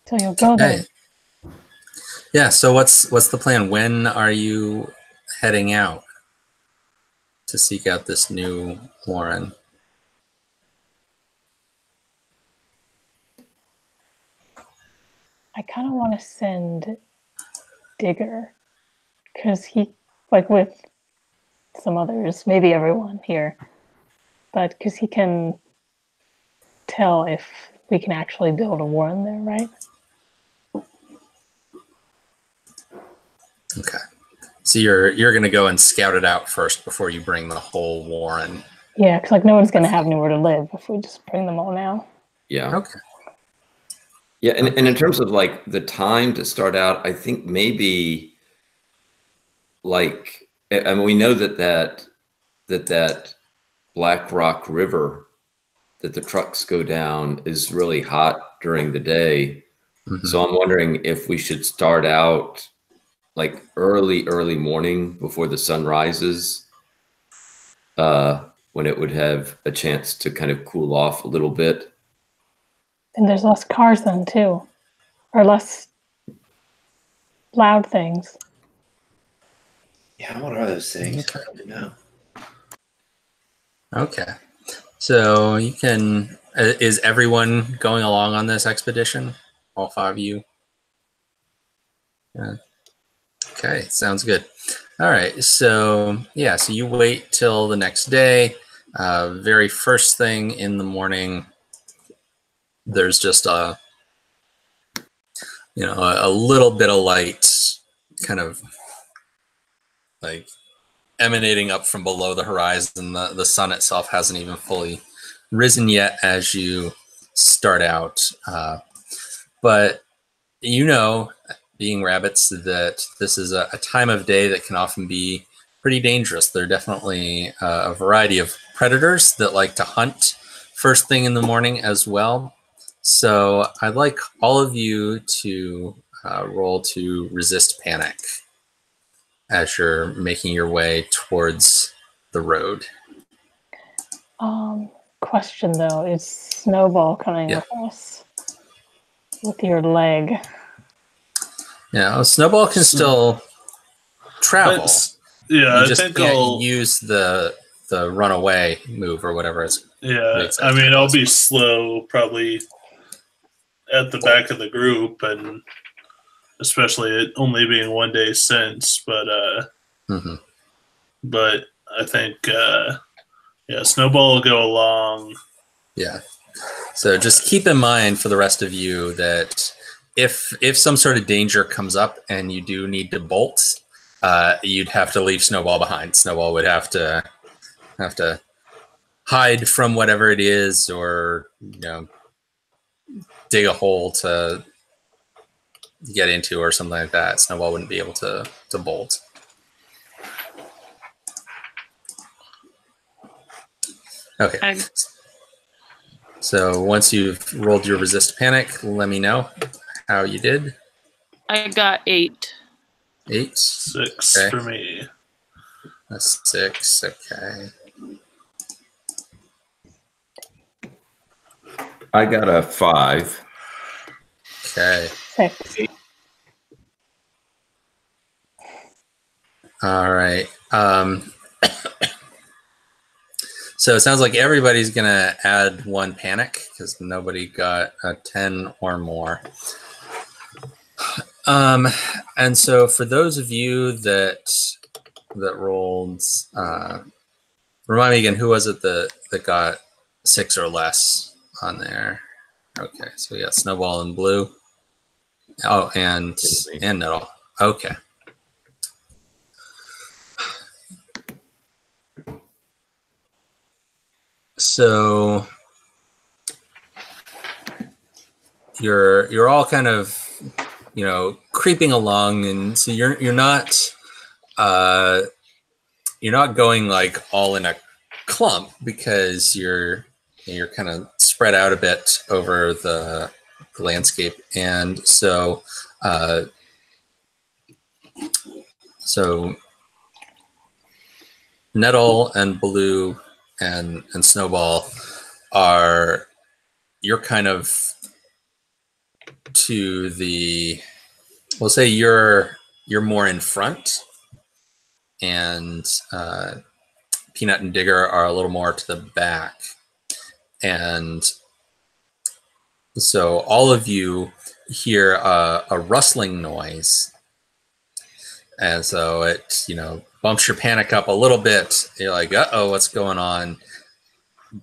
Speaker 4: So you'll go there.
Speaker 1: Yeah. So what's the plan? When are you heading out to seek out this new Warren?
Speaker 4: I kind of want to send Digger, because he, with some others, maybe everyone here, but because he can tell if we can actually build a Warren there, right?
Speaker 1: Okay. So you're going to go and scout it out first before you bring the whole Warren.
Speaker 4: Yeah, because no one's going to have nowhere to live if we just bring them all now.
Speaker 2: Yeah.
Speaker 1: Okay.
Speaker 2: Yeah, and in terms of the time to start out, I think maybe we know that Black Rock River that the trucks go down is really hot during the day. Mm-hmm. So I'm wondering if we should start out early morning before the sun rises, when it would have a chance to kind of cool off a little bit.
Speaker 4: And there's less cars then too, or less loud things.
Speaker 5: Yeah, what are those things? I don't know.
Speaker 1: Okay. So you can, is everyone going along on this expedition? All 5 of you? Yeah. Okay, sounds good. All right, so yeah, so you wait till the next day. Very first thing in the morning, there's just a little bit of light kind of emanating up from below the horizon. The sun itself hasn't even fully risen yet as you start out. But being rabbits, that this is a time of day that can often be pretty dangerous. There are definitely a variety of predators that like to hunt first thing in the morning as well. So I'd like all of you to roll to resist panic as you're making your way towards the road.
Speaker 4: Question though, is Snowball coming with us? With your leg?
Speaker 1: Yeah, Snowball can still travel.
Speaker 3: Yeah,
Speaker 1: you just can't use the the runaway move or whatever it's.
Speaker 3: Yeah, I mean, I'll be slow, probably at the back of the group, and especially it only being 1 day since. But but I think Snowball will go along.
Speaker 1: Yeah. So just keep in mind for the rest of you that if some sort of danger comes up and you do need to bolt, you'd have to leave Snowball behind. Snowball would have to hide from whatever it is, or dig a hole to get into or something like that. Snowball wouldn't be able to bolt. Okay. So once you've rolled your resist panic, let me know how you did.
Speaker 6: I got 8.
Speaker 1: 8?
Speaker 3: 6
Speaker 1: okay.
Speaker 3: For me.
Speaker 1: That's 6, okay.
Speaker 2: I got a 5.
Speaker 1: Okay.
Speaker 4: 6.
Speaker 1: All right. So it sounds like everybody's going to add 1 panic because nobody got a 10 or more. And so for those of you that rolled, remind me again, who was it that got 6 or less on there? Okay, so we got Snowball and Blue. Oh, and Nettle. Okay. So you're all kind of creeping along, and so you're not going like all in a clump because you're kind of spread out a bit over the landscape, and so Nettle and Blue and Snowball you're kind of to the, we'll say you're more in front, and Peanut and Digger are a little more to the back, and so all of you hear a rustling noise, and so it bumps your panic up a little bit. You're like, uh-oh, what's going on?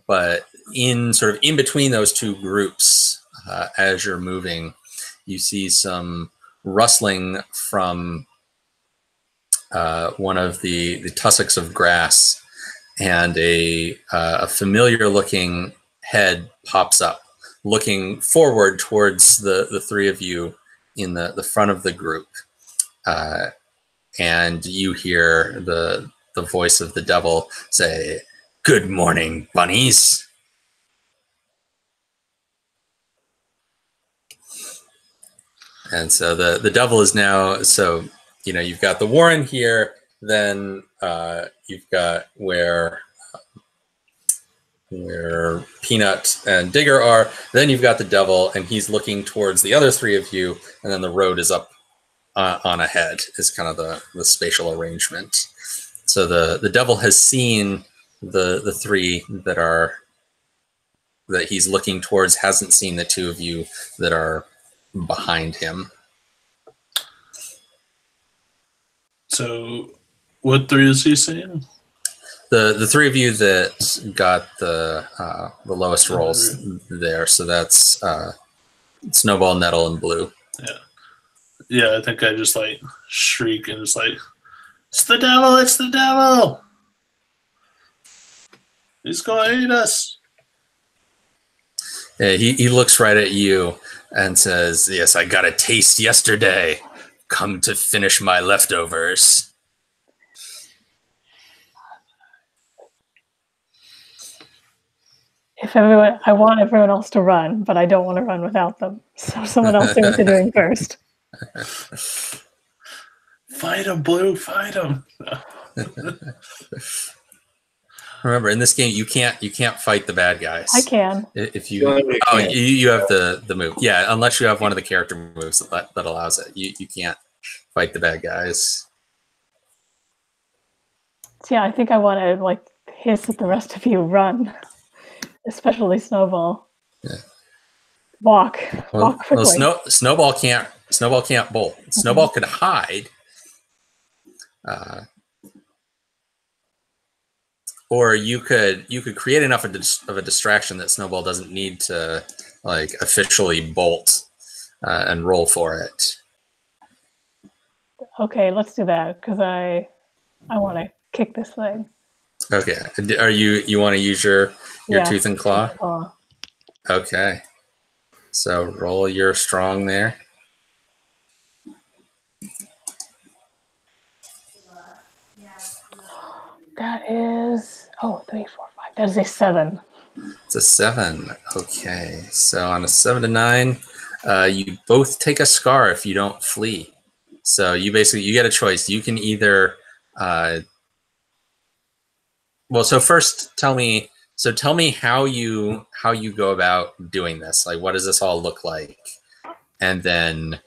Speaker 1: But in between those two groups, as you're moving, you see some rustling from one of the tussocks of grass, and a familiar-looking head pops up, looking forward towards the three of you in the front of the group. And you hear the voice of the devil say, "Good morning, bunnies." And so the devil is now, so you've got the Warren here, then you've got where Peanut and Digger are, then you've got the devil, and he's looking towards the other three of you, and then the road is up on ahead is kind of the spatial arrangement. So the devil has seen the three that he's looking towards, hasn't seen the two of you that are behind him.
Speaker 3: So what three is he seeing?
Speaker 1: The three of you that got the lowest rolls there. So that's Snowball, Nettle, and Blue.
Speaker 3: Yeah, I think I just like shriek and just like, "It's the devil! It's the devil! He's gonna eat us!"
Speaker 1: Yeah, he looks right at you and says, "Yes, I got a taste yesterday. Come to finish my leftovers."
Speaker 4: I want everyone else to run, but I don't want to run without them. So someone else do what they're doing first.
Speaker 3: Fight him, Blue! Fight him!
Speaker 1: Remember, in this game, you can't fight the bad guys.
Speaker 4: I can.
Speaker 1: If you you have the move, yeah. Unless you have one of the character moves that allows it, you can't fight the bad guys.
Speaker 4: So yeah, I think I want to
Speaker 1: Yeah.
Speaker 4: Walk quickly.
Speaker 1: Snowball can't bolt. Snowball could hide, or you could create enough of a distraction that Snowball doesn't need to like officially bolt and roll for it.
Speaker 4: Okay, let's do that because I want to kick this thing.
Speaker 1: Okay. Are you want to use your tooth and claw?
Speaker 4: Tooth and claw.
Speaker 1: Okay. So roll your strong there.
Speaker 4: That is 3, 4, 5. That is a 7.
Speaker 1: It's a 7. Okay. So on a 7 to 9, you both take a scar if you don't flee. So you get a choice. You can either so first tell me how you go about doing this. Like, what does this all look like? And then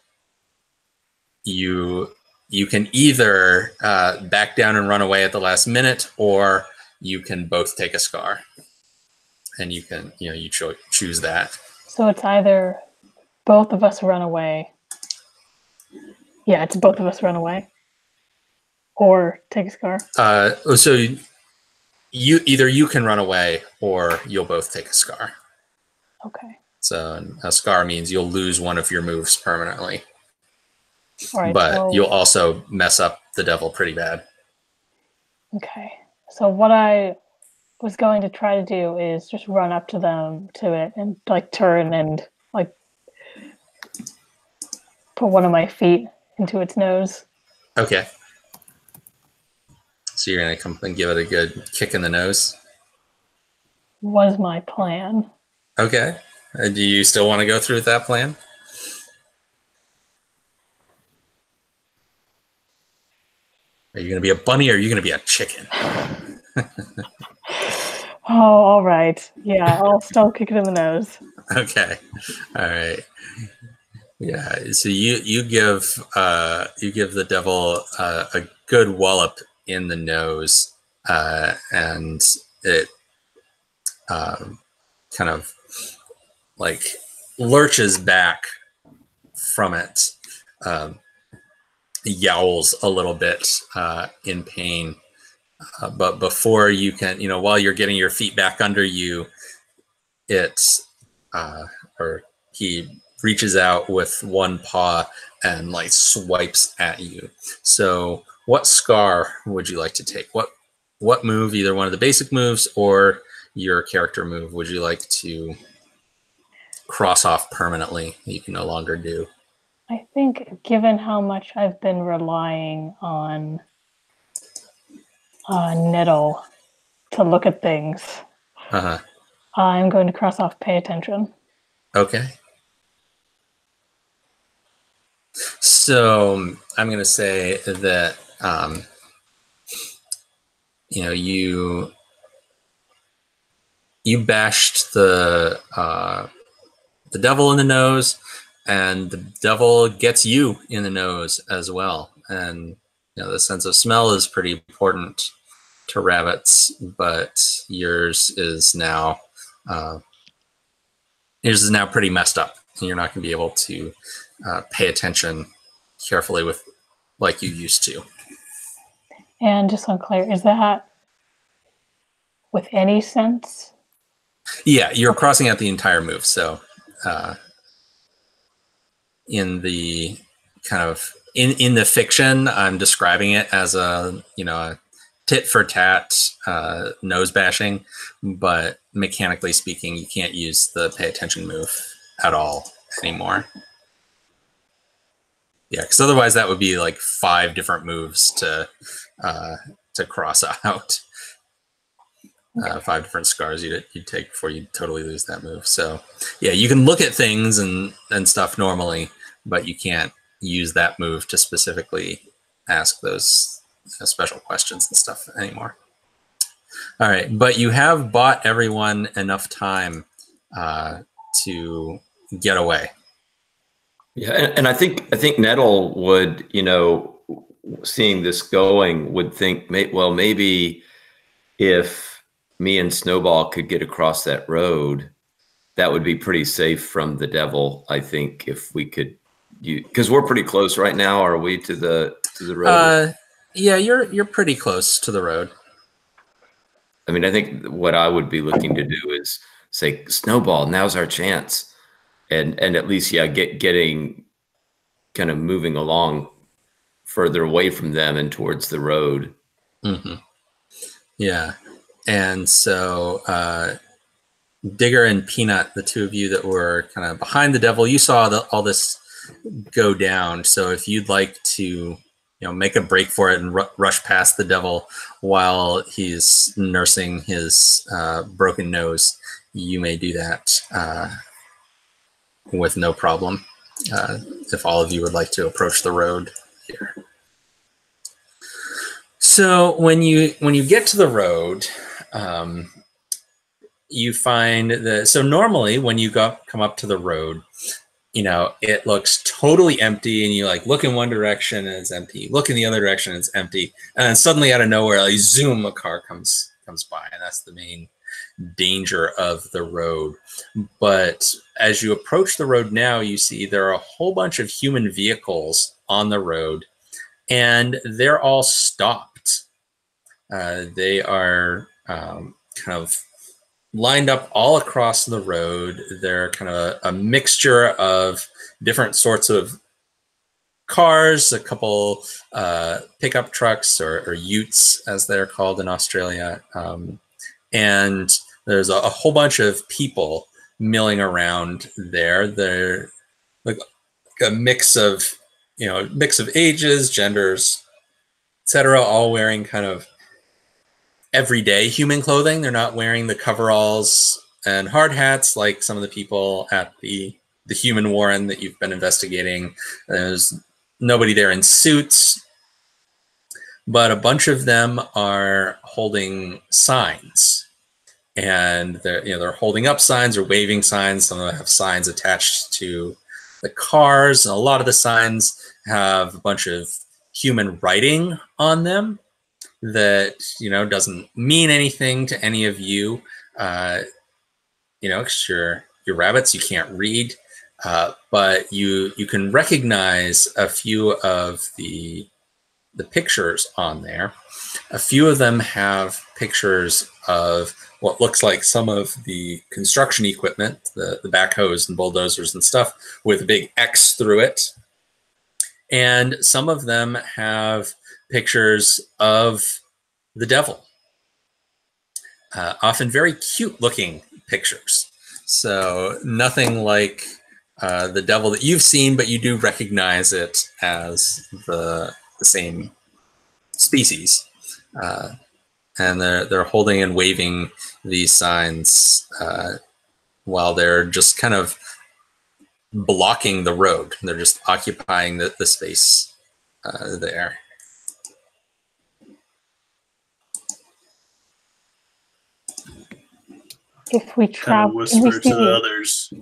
Speaker 1: you can either back down and run away at the last minute, or you can both take a scar, and you can you choose that.
Speaker 4: So it's either both of us run away. Yeah, it's both of us run away, or take a scar.
Speaker 1: So you can run away, or you'll both take a scar.
Speaker 4: Okay.
Speaker 1: So a scar means you'll lose one of your moves permanently.
Speaker 4: All right,
Speaker 1: but you'll also mess up the devil pretty bad.
Speaker 4: Okay. So what I was going to try to do is just run up to it and like turn and like put one of my feet into its nose.
Speaker 1: Okay. So you're gonna come and give it a good kick in the nose?
Speaker 4: Was my plan.
Speaker 1: Okay. Do you still want to go through with that plan? Are you going to be a bunny, or are you going to be a chicken?
Speaker 4: Oh, all right. Yeah, I'll still kick it in the nose.
Speaker 1: Okay. All right. Yeah. So you give the devil a good wallop in the nose, and it kind of like lurches back from it. Yowls a little bit in pain, but before you can, while you're getting your feet back under you, he reaches out with one paw and like swipes at you. So what scar would you like to take? What move, either one of the basic moves or your character move, would you like to cross off permanently that you can no longer do?
Speaker 4: I think given how much I've been relying on Nettle to look at things, I'm going to cross off pay attention. Okay.
Speaker 1: So I'm going to say that, you bashed the devil in the nose, and the devil gets you in the nose as well. And the sense of smell is pretty important to rabbits, but yours is now pretty messed up, and you're not going to be able to pay attention carefully like you used to.
Speaker 4: And just unclear, is that with any sense?
Speaker 1: Yeah, you're crossing out the entire move. So in the kind of in the fiction, I'm describing it as a tit for tat nose bashing, but mechanically speaking, you can't use the pay attention move at all anymore. Yeah, because otherwise that would be like 5 different moves to cross out. 5 different scars you'd take before you totally lose that move. So yeah, you can look at things and stuff normally, but you can't use that move to specifically ask those special questions and stuff anymore. All right, but you have bought everyone enough time to get away.
Speaker 2: Yeah, and I think Nettle would, seeing this going, would think, well, maybe if me and Snowball could get across that road, that would be pretty safe from the devil, I think, if we could. Because we're pretty close right now. Are we to the road?
Speaker 1: Yeah, you're pretty close to the road.
Speaker 2: I mean, I think what I would be looking to do is say, Snowball, now's our chance, and at least getting kind of moving along further away from them and towards the road.
Speaker 1: Mm-hmm. Yeah, and so Digger and Peanut, the two of you that were kind of behind the devil, you saw all this go down. So if you'd like to, make a break for it and rush past the devil while he's nursing his broken nose, you may do that with no problem. If all of you would like to approach the road here. So when you get to the road, you find that, so normally when you come up to the road, it looks totally empty, and you look in one direction and it's empty, look in the other direction and it's empty, and then suddenly out of nowhere, zoom, a car comes by, and that's the main danger of the road. But as you approach the road now, you see there are a whole bunch of human vehicles on the road, and they're all stopped. They are kind of lined up all across the road. They're kind of a mixture of different sorts of cars, a couple pickup trucks or utes, as they're called in Australia. And there's a whole bunch of people milling around there. They're like a mix of ages, genders, etc., all wearing kind of everyday human clothing. They're not wearing the coveralls and hard hats like some of the people at the human warren that you've been investigating. There's nobody there in suits, but a bunch of them are holding signs, and they're holding up signs or waving signs. Some of them have signs attached to the cars, and a lot of the signs have a bunch of human writing on them that doesn't mean anything to any of you, because you're rabbits, you can't read, but you can recognize a few of the pictures on there. A few of them have pictures of what looks like some of the construction equipment, the backhoes and bulldozers and stuff, with a big X through it. And some of them have pictures of the devil, often very cute looking pictures. So nothing like the devil that you've seen, but you do recognize it as the same species. And they're holding and waving these signs while they're just kind of blocking the road. They're just occupying the space there.
Speaker 4: If we travel,
Speaker 3: whisper to the others,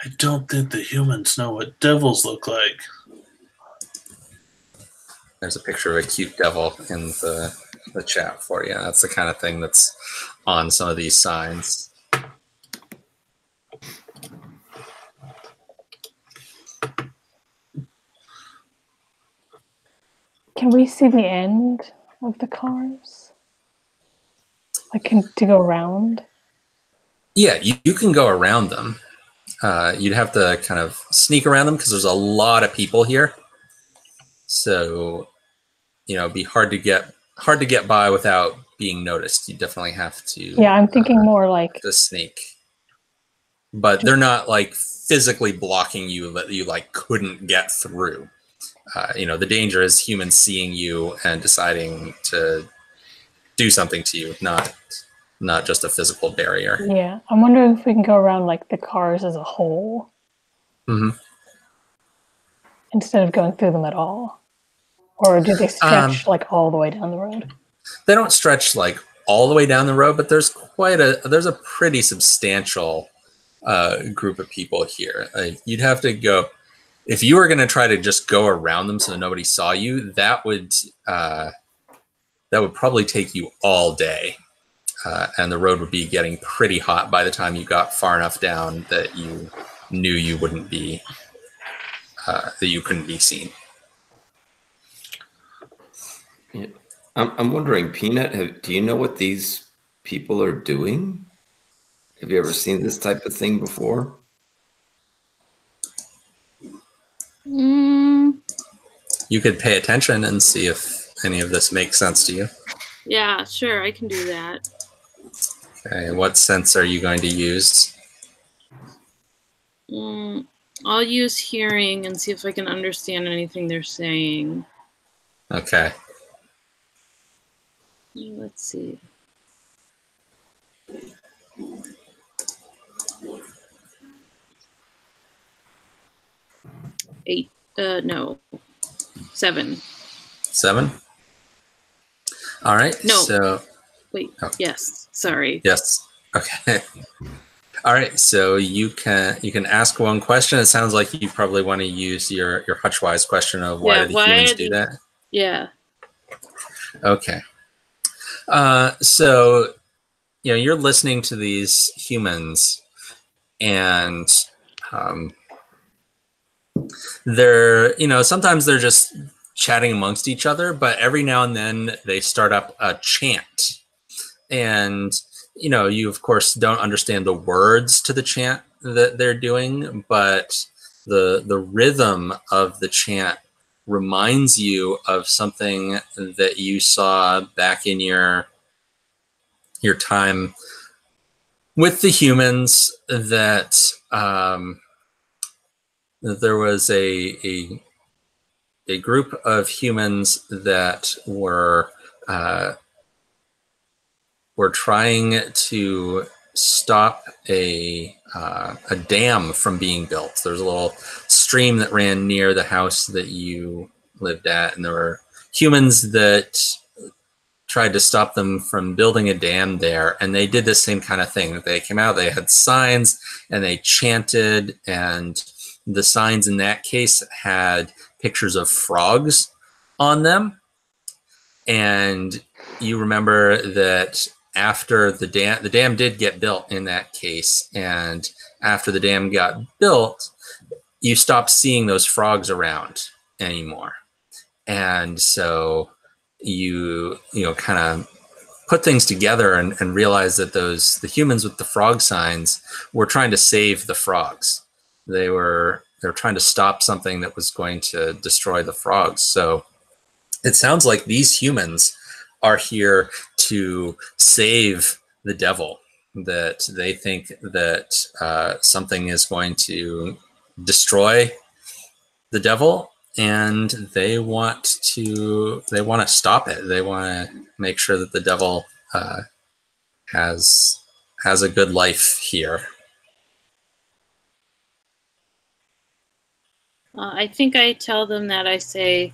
Speaker 3: I don't think the humans know what devils look like.
Speaker 1: There's a picture of a cute devil in the chat for you. That's the kind of thing that's on some of these signs.
Speaker 4: Can we see the end of the cars? To go around?
Speaker 1: Yeah, you can go around them. You'd have to kind of sneak around them because there's a lot of people here. So, it'd be hard to get by without being noticed. You definitely have to.
Speaker 4: Yeah, I'm thinking more like
Speaker 1: to sneak. But they're not physically blocking you that you couldn't get through. The danger is humans seeing you and deciding to do something to you, not just a physical barrier.
Speaker 4: Yeah, I'm wondering if we can go around the cars as a whole, instead of going through them at all, or do they stretch all the way down the road?
Speaker 1: They don't stretch all the way down the road, but there's a pretty substantial group of people here. You'd have to go, if you were going to try to just go around them so that nobody saw you, that would probably take you all day. and the road would be getting pretty hot by the time you got far enough down that you knew you wouldn't be, that you couldn't be seen.
Speaker 2: Yeah. I'm wondering, Peanut, do you know what these people are doing? Have you ever seen this type of thing before?
Speaker 1: You could pay attention and see if any of this makes sense to you.
Speaker 6: Yeah, sure, I can do that.
Speaker 1: Okay, what sense are you going to use?
Speaker 6: I'll use hearing and see if I can understand anything they're saying.
Speaker 1: Okay.
Speaker 6: Let's see. Eight. No. 7.
Speaker 1: 7? All right.
Speaker 6: No.
Speaker 1: So.
Speaker 6: Wait.
Speaker 1: Oh.
Speaker 6: Yes. Sorry.
Speaker 1: Yes. Okay. All right. So you can ask one question. It sounds like you probably want to use your Hutchwise question of why do the humans do that?
Speaker 6: Yeah.
Speaker 1: Okay. So, you're listening to these humans, and they're, sometimes they're just chatting amongst each other, but every now and then they start up a chant. And, you of course don't understand the words to the chant that they're doing, but the rhythm of the chant reminds you of something that you saw back in your time with the humans, that there was a group of humans that were trying to stop a dam from being built. There's a little stream that ran near the house that you lived at, and there were humans that tried to stop them from building a dam there, and they did the same kind of thing. They came out, they had signs, and they chanted, and the signs in that case had pictures of frogs on them. And you remember that after the dam did get built in that case, and after the dam got built, you stopped seeing those frogs around anymore. And so you kind of put things together and realize that the humans with the frog signs were trying to save the frogs. They were trying to stop something that was going to destroy the frogs. So it sounds like these humans are here to save the devil, that they think that something is going to destroy the devil, and they want to stop it. They want to make sure that the devil has a good life here.
Speaker 6: I think I tell them that. I say,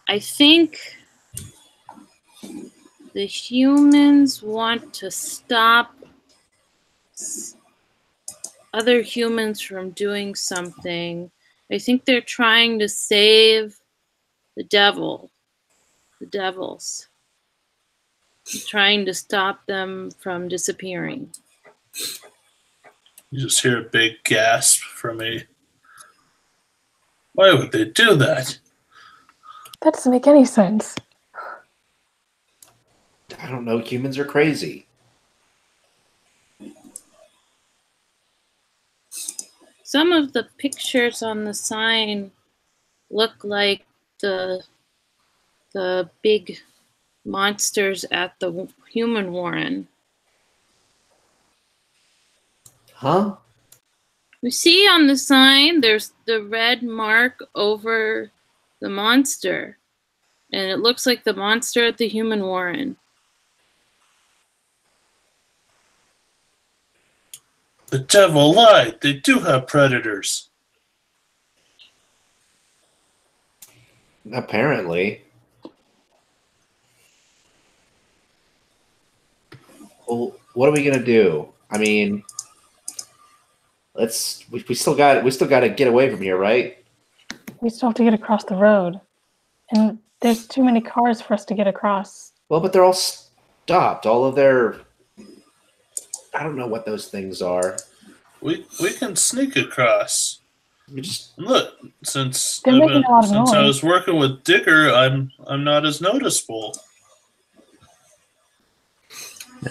Speaker 6: I think the humans want to stop other humans from doing something. I think they're trying to save the devils. Trying to stop them from disappearing.
Speaker 3: You just hear a big gasp from me. Why would they do that?
Speaker 4: That doesn't make any sense.
Speaker 5: I don't know. Humans are crazy.
Speaker 6: Some of the pictures on the sign look like the big monsters at the human warren.
Speaker 5: Huh?
Speaker 6: You see on the sign, there's the red mark over the monster. And it looks like the monster at the human warren.
Speaker 3: The devil lied. They do have predators.
Speaker 5: Apparently. Well, what are we gonna do? I mean, we still got to get away from here, right?
Speaker 4: We still have to get across the road. And there's too many cars for us to get across.
Speaker 5: Well, but they're all stopped. All of their I don't know what those things are.
Speaker 3: We can sneak across.
Speaker 5: We just
Speaker 3: Look, since
Speaker 4: They're making a lot of
Speaker 3: since I
Speaker 4: noise.
Speaker 3: was working with Digger, I'm not as noticeable.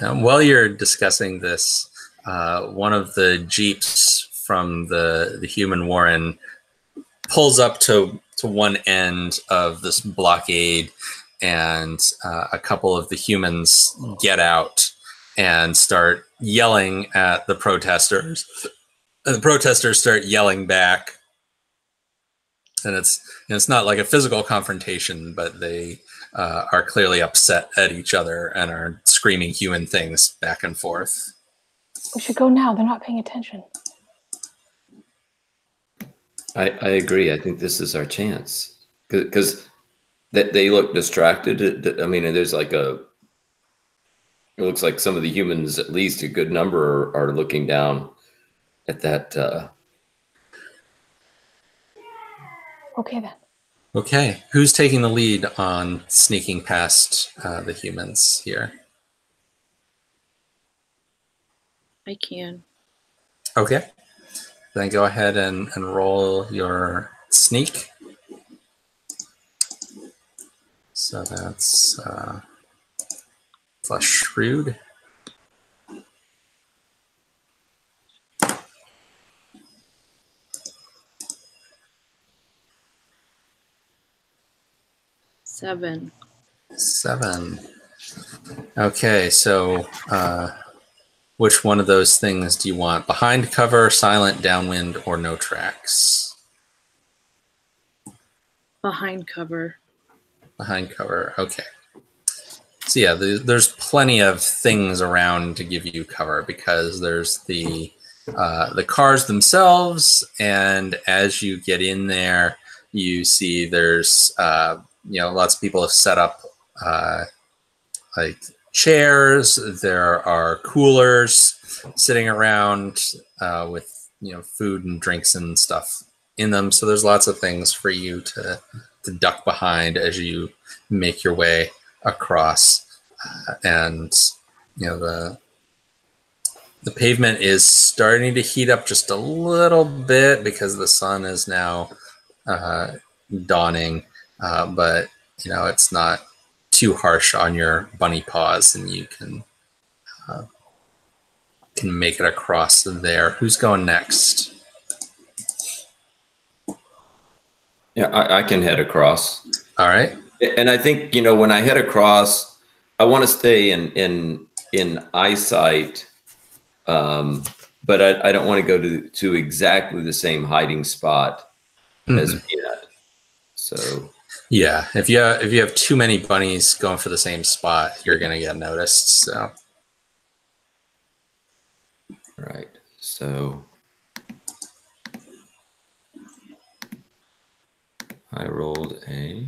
Speaker 1: While you're discussing this, one of the jeeps from the human warren pulls up to one end of this blockade, and a couple of the humans get out and start yelling at the protesters. And the protesters start yelling back, and it's not like a physical confrontation, but they are clearly upset at each other and are screaming human things back and forth.
Speaker 4: We should go now. They're not paying attention.
Speaker 2: I agree. I think this is our chance because they look distracted. I mean, there's like it looks like some of the humans, at least a good number, are looking down at that.
Speaker 4: Okay, then.
Speaker 1: Okay, who's taking the lead on sneaking past the humans here?
Speaker 6: I can.
Speaker 1: Okay, then go ahead and roll your sneak. So that's plus shrewd.
Speaker 6: Seven.
Speaker 1: 7. Okay, so which one of those things do you want? Behind cover, silent, downwind, or no tracks?
Speaker 6: Behind cover.
Speaker 1: Behind cover, okay. So yeah, there's plenty of things around to give you cover because there's the cars themselves, and as you get in there, you see there's lots of people have set up like chairs. There are coolers sitting around with food and drinks and stuff in them. So there's lots of things for you to duck behind as you make your way across. And the pavement is starting to heat up just a little bit because the sun is now dawning, but it's not too harsh on your bunny paws, and you can make it across there. Who's going next?
Speaker 2: Yeah, I can head across.
Speaker 1: All right.
Speaker 2: And I think when I head across, I want to stay in eyesight, but I don't want to go to exactly the same hiding spot as Peanut. So
Speaker 1: yeah, if you have too many bunnies going for the same spot, you're gonna get noticed. So
Speaker 2: right. So I rolled a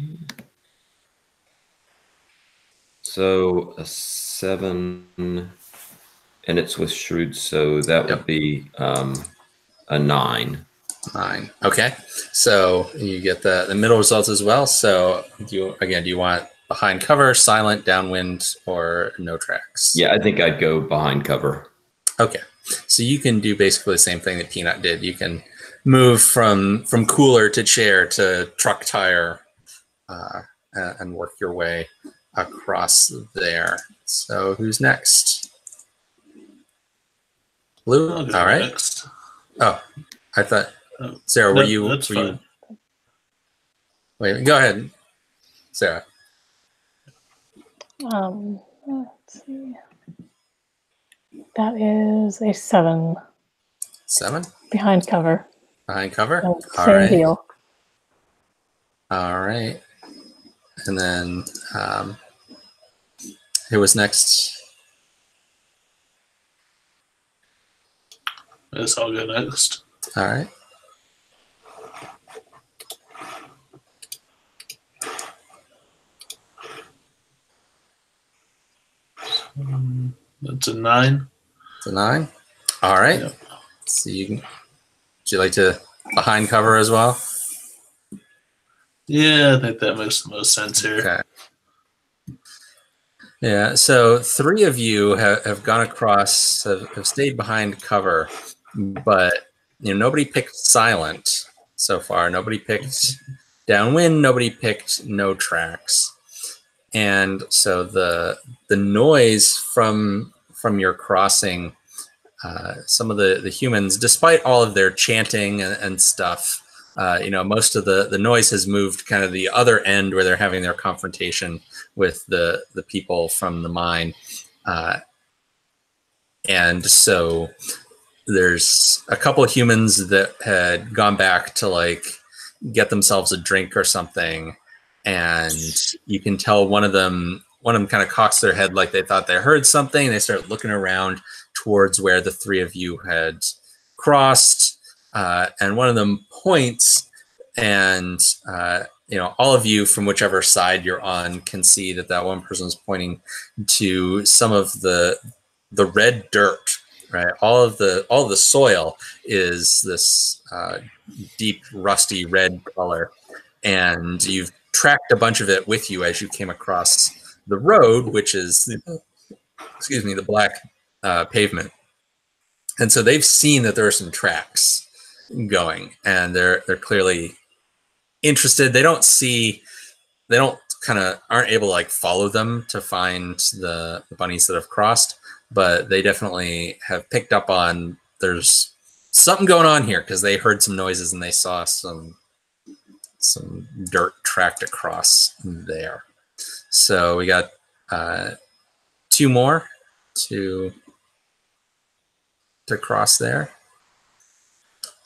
Speaker 2: 7, and it's with shrewd, so that would be a 9.
Speaker 1: 9. Okay, so you get the middle results as well. So do you want behind cover, silent, downwind, or no tracks?
Speaker 2: Yeah, I think I'd go behind cover.
Speaker 1: Okay, so you can do basically the same thing that Peanut did. You can move from cooler to chair to truck tire and work your way across there. So who's next? Blue? All right.
Speaker 3: Next.
Speaker 1: Oh, I thought, Sarah, were you?
Speaker 3: That's fine.
Speaker 1: Wait, go ahead, Sarah.
Speaker 4: Let's see. That is a 7.
Speaker 1: 7?
Speaker 4: Behind cover.
Speaker 1: Behind cover?
Speaker 4: So
Speaker 1: All
Speaker 4: same
Speaker 1: right.
Speaker 4: deal.
Speaker 1: All right. And then who was next?
Speaker 3: Guess I'll go next.
Speaker 1: All right.
Speaker 3: That's a 9.
Speaker 1: It's a 9. All right.
Speaker 3: Yep.
Speaker 1: So would you like to behind cover as well?
Speaker 3: Yeah, I think that makes the most sense here.
Speaker 1: Okay. Yeah, so 3 of you have gone across, have stayed behind cover, but nobody picked silent so far. Nobody picked downwind. Nobody picked no tracks, and so the noise from your crossing, some of the humans, despite all of their chanting and stuff, most of the noise has moved kind of the other end where they're having their confrontation with the people from the mine. And so there's a couple of humans that had gone back to like get themselves a drink or something. And you can tell one of them kind of cocks their head like they thought they heard something. They start looking around towards where the 3 of you had crossed. And one of them points, and all of you from whichever side you're on can see that one person is pointing to some of the red dirt, right? All of the soil is this deep rusty red color, and you've tracked a bunch of it with you as you came across the road, which is the black pavement. And so they've seen that there are some tracks going, and they're clearly interested. They aren't able to like follow them to find the bunnies that have crossed, but they definitely have picked up on there's something going on here because they heard some noises and they saw some dirt tracked across there. So we got 2 more to cross there.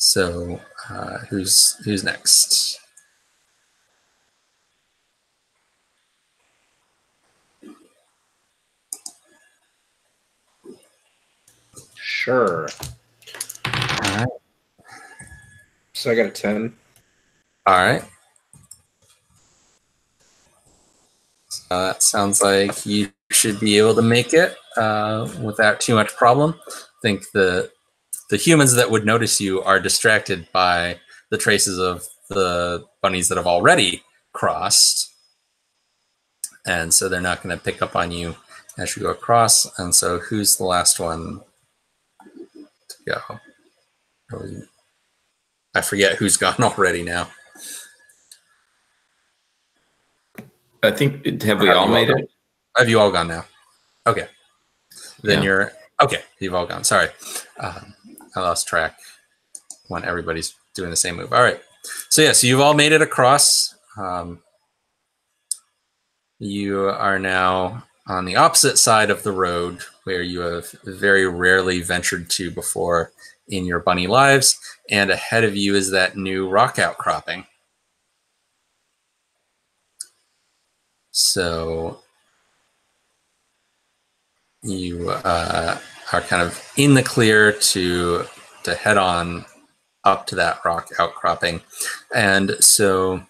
Speaker 1: So who's next?
Speaker 5: Sure.
Speaker 1: All right.
Speaker 5: So I got a 10.
Speaker 1: All right. That sounds like you should be able to make it without too much problem. I think the humans that would notice you are distracted by the traces of the bunnies that have already crossed. And so they're not going to pick up on you as you go across. And so who's the last one to go? I forget who's gone already now.
Speaker 2: I think, have we all made it?
Speaker 1: Have you all gone now? Okay. Then
Speaker 2: Yeah.
Speaker 1: you've all gone. Sorry. I lost track when everybody's doing the same move. All right. So you've all made it across. You are now on the opposite side of the road where you have very rarely ventured to before in your bunny lives. And ahead of you is that new rock outcropping. So you are kind of in the clear to head on up to that rock outcropping. And so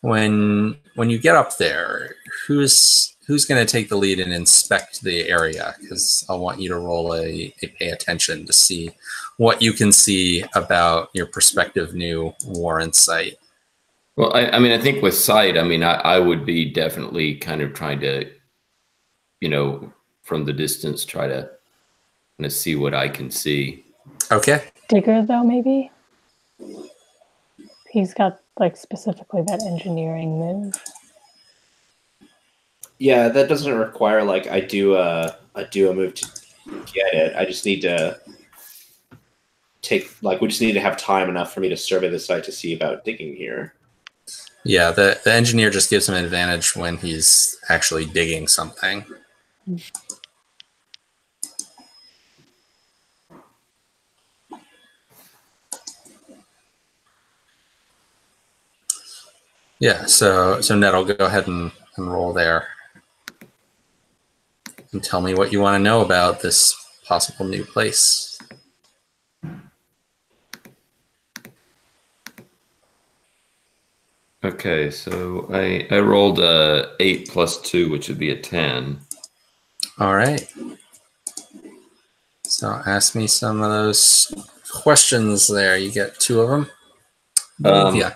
Speaker 1: when you get up there, who's going to take the lead and inspect the area? Because I want you to roll a pay attention to see what you can see about your prospective new Warren site.
Speaker 2: Well, I think with sight, I would be definitely kind of trying to, from the distance, try to kind of see what I can see.
Speaker 1: Okay.
Speaker 4: Digger, though, maybe? He's got, like, specifically that engineering move.
Speaker 5: Yeah, that doesn't require, like, I do a move to get it. I just need to we just need to have time enough for me to survey the site to see about digging here.
Speaker 1: Yeah, the engineer just gives him an advantage when he's actually digging something. Yeah, so Ned will go ahead and roll there. And tell me what you want to know about this possible new place.
Speaker 2: Okay, so I rolled a 8 plus 2, which would be a 10.
Speaker 1: All right. So ask me some of those questions there. You get 2 of them. Yeah.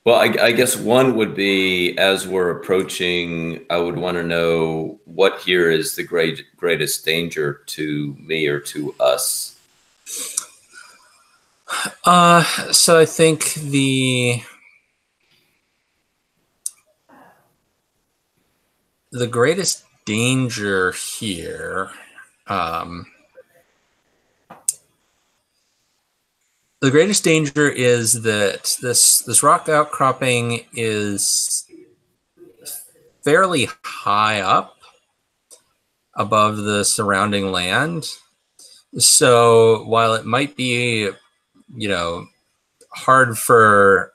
Speaker 2: Well, I guess one would be, as we're approaching, I would want to know what here is the greatest danger to me or to us.
Speaker 1: So I think the greatest danger here, the greatest danger is that this rock outcropping is fairly high up above the surrounding land. So while it might be, hard for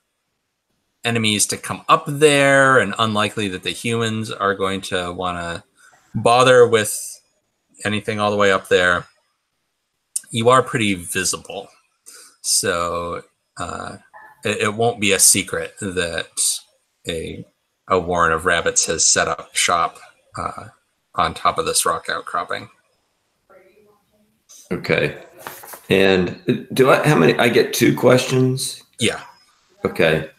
Speaker 1: enemies to come up there and unlikely that the humans are going to want to bother with anything all the way up there, you are pretty visible. So it won't be a secret that a warren of rabbits has set up shop on top of this rock outcropping.
Speaker 2: Okay. And how many? I get 2 questions?
Speaker 1: Yeah.
Speaker 2: Okay.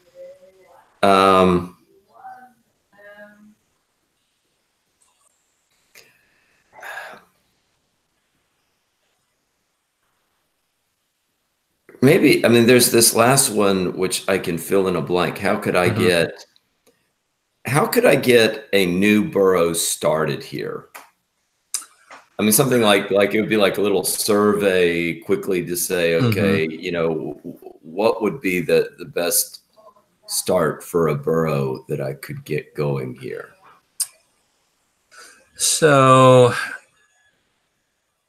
Speaker 2: Maybe, I mean, there's this last one, which I can fill in a blank. How could I get a new burrow started here? I mean, something like it would be like a little survey quickly to say, okay, what would be the best start for a burrow that I could get going here?
Speaker 1: So,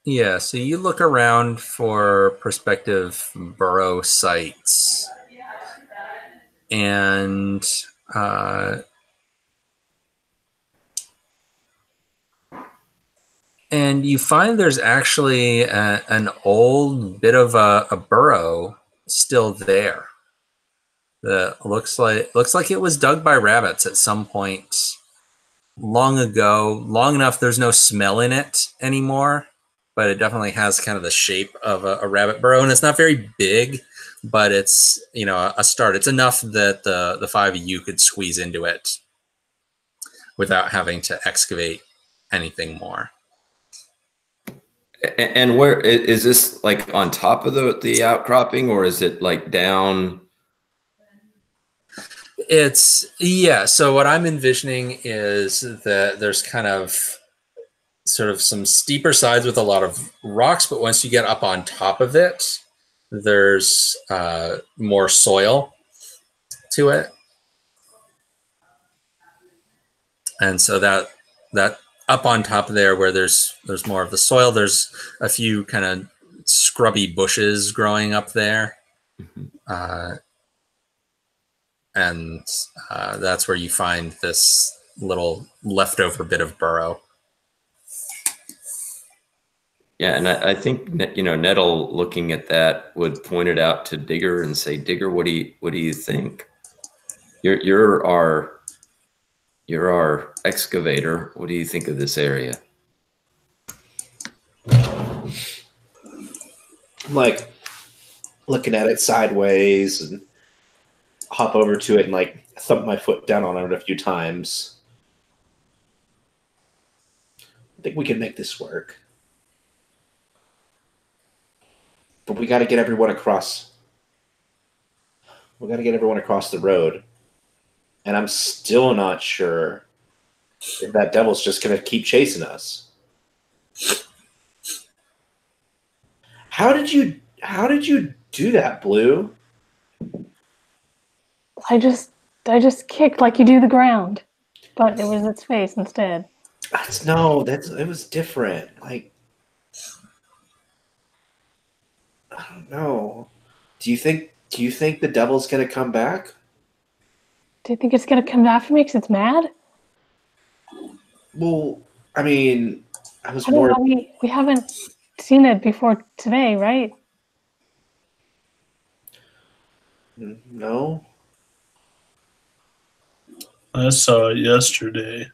Speaker 1: yeah, so you look around for prospective burrow sites, and you find there's actually an old bit of a burrow still there that looks like it was dug by rabbits at some point long ago, long enough there's no smell in it anymore, but it definitely has kind of the shape of a rabbit burrow, and it's not very big, but it's a start. It's enough that the 5 of you could squeeze into it without having to excavate anything more.
Speaker 2: And where is this, like on top of the outcropping, or is it like down?
Speaker 1: So what I'm envisioning is that there's kind of sort of some steeper sides with a lot of rocks, but once you get up on top of it, there's more soil to it. And so that up on top there where there's more of the soil, there's a few kind of scrubby bushes growing up there. And that's where you find this little leftover bit of burrow.
Speaker 2: Yeah, and I think Nettle, looking at that, would point it out to Digger and say, "Digger, what do you think? You're our excavator. What do you think of this area?"
Speaker 5: I'm like looking at it sideways and hop over to it and like thump my foot down on it a few times. I think we can make this work. But we got to get everyone across. We got to get everyone across the road. And I'm still not sure if that devil's just going to keep chasing us. How did you do that, Blue?
Speaker 4: I just kicked like you do the ground, but it was its face instead.
Speaker 5: It was different. Like, I don't know. Do you think the devil's gonna come back?
Speaker 4: Do you think it's gonna come after me because it's mad?
Speaker 5: Well, I mean, I was
Speaker 4: I don't
Speaker 5: more.
Speaker 4: know, we haven't seen it before today, right?
Speaker 5: No.
Speaker 3: I saw it yesterday.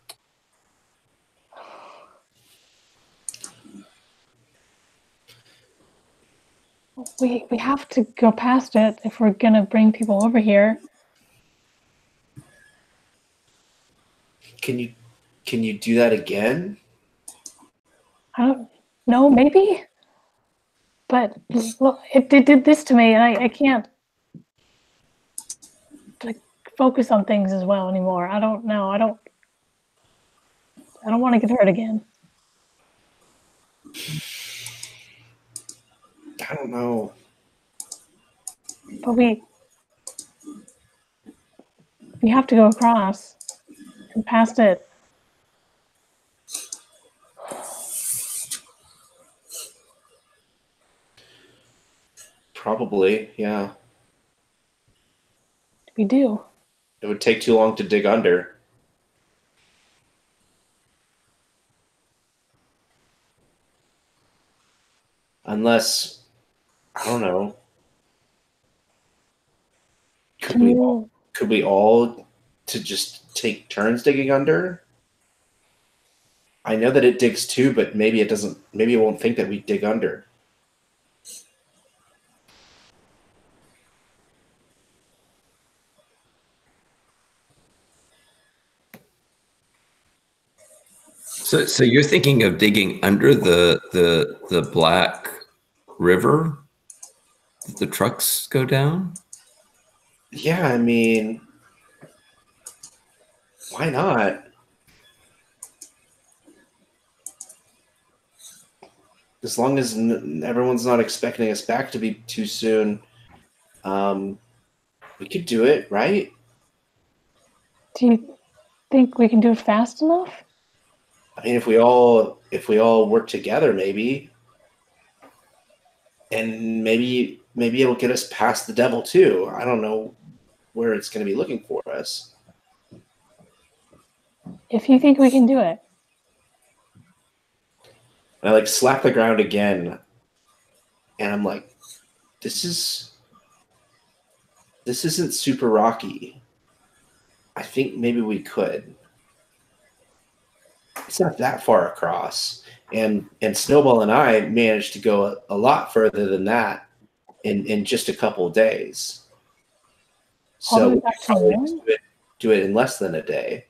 Speaker 4: We have to go past it if we're gonna bring people over here.
Speaker 5: Can you do that again?
Speaker 4: I don't know, maybe? But look, it did this to me, and I can't like focus on things as well anymore. I don't know. I don't want to get hurt again.
Speaker 5: I don't know.
Speaker 4: But we have to go across and past it.
Speaker 5: Probably, yeah.
Speaker 4: We do.
Speaker 5: It would take too long to dig under. Unless, I don't know. Could we all to just take turns digging under? I know that it digs too, but maybe it doesn't. Maybe it won't think that we dig under.
Speaker 2: So you're thinking of digging under the Black River that the trucks go down?
Speaker 5: Yeah, I mean, why not? As long as everyone's not expecting us back to be too soon, we could do it, right?
Speaker 4: Do you think we can do it fast enough?
Speaker 5: I mean, if we all work together, maybe, and maybe it'll get us past the devil too. I don't know where it's going to be looking for us.
Speaker 4: If you think we can do it.
Speaker 5: And I like slap the ground again, and I'm like, this isn't super rocky. I think maybe we could. It's not that far across. And Snowball and I managed to go a lot further than that in just a couple of days. So we probably do it in less than a day.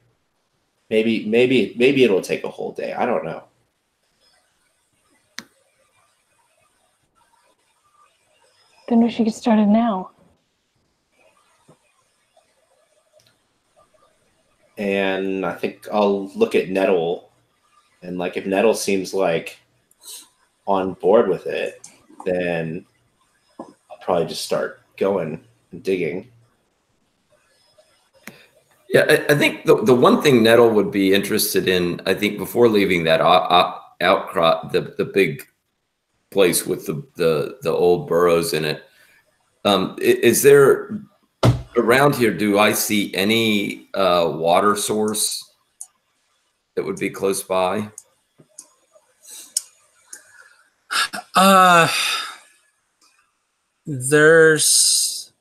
Speaker 5: Maybe it'll take a whole day. I don't know.
Speaker 4: Then we should get started now.
Speaker 5: And I think I'll look at Nettle, and like if Nettle seems like on board with it, then I'll probably just start going and digging.
Speaker 2: Yeah, I think the one thing Nettle would be interested in, I think, before leaving that outcrop, the big place with the old burrows in it, is there around here? Do I see any water source that would be close by?
Speaker 1: There's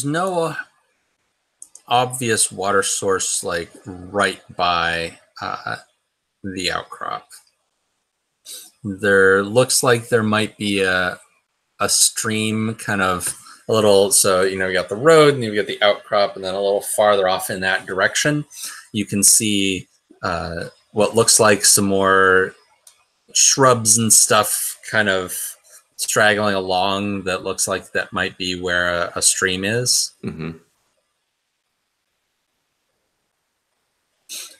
Speaker 1: no obvious water source like right by the outcrop. There looks like there might be a stream kind of a little, so you got the road and you got the outcrop, and then a little farther off in that direction you can see what looks like some more shrubs and stuff kind of straggling along that looks like that might be where a stream is.
Speaker 2: Mm-hmm.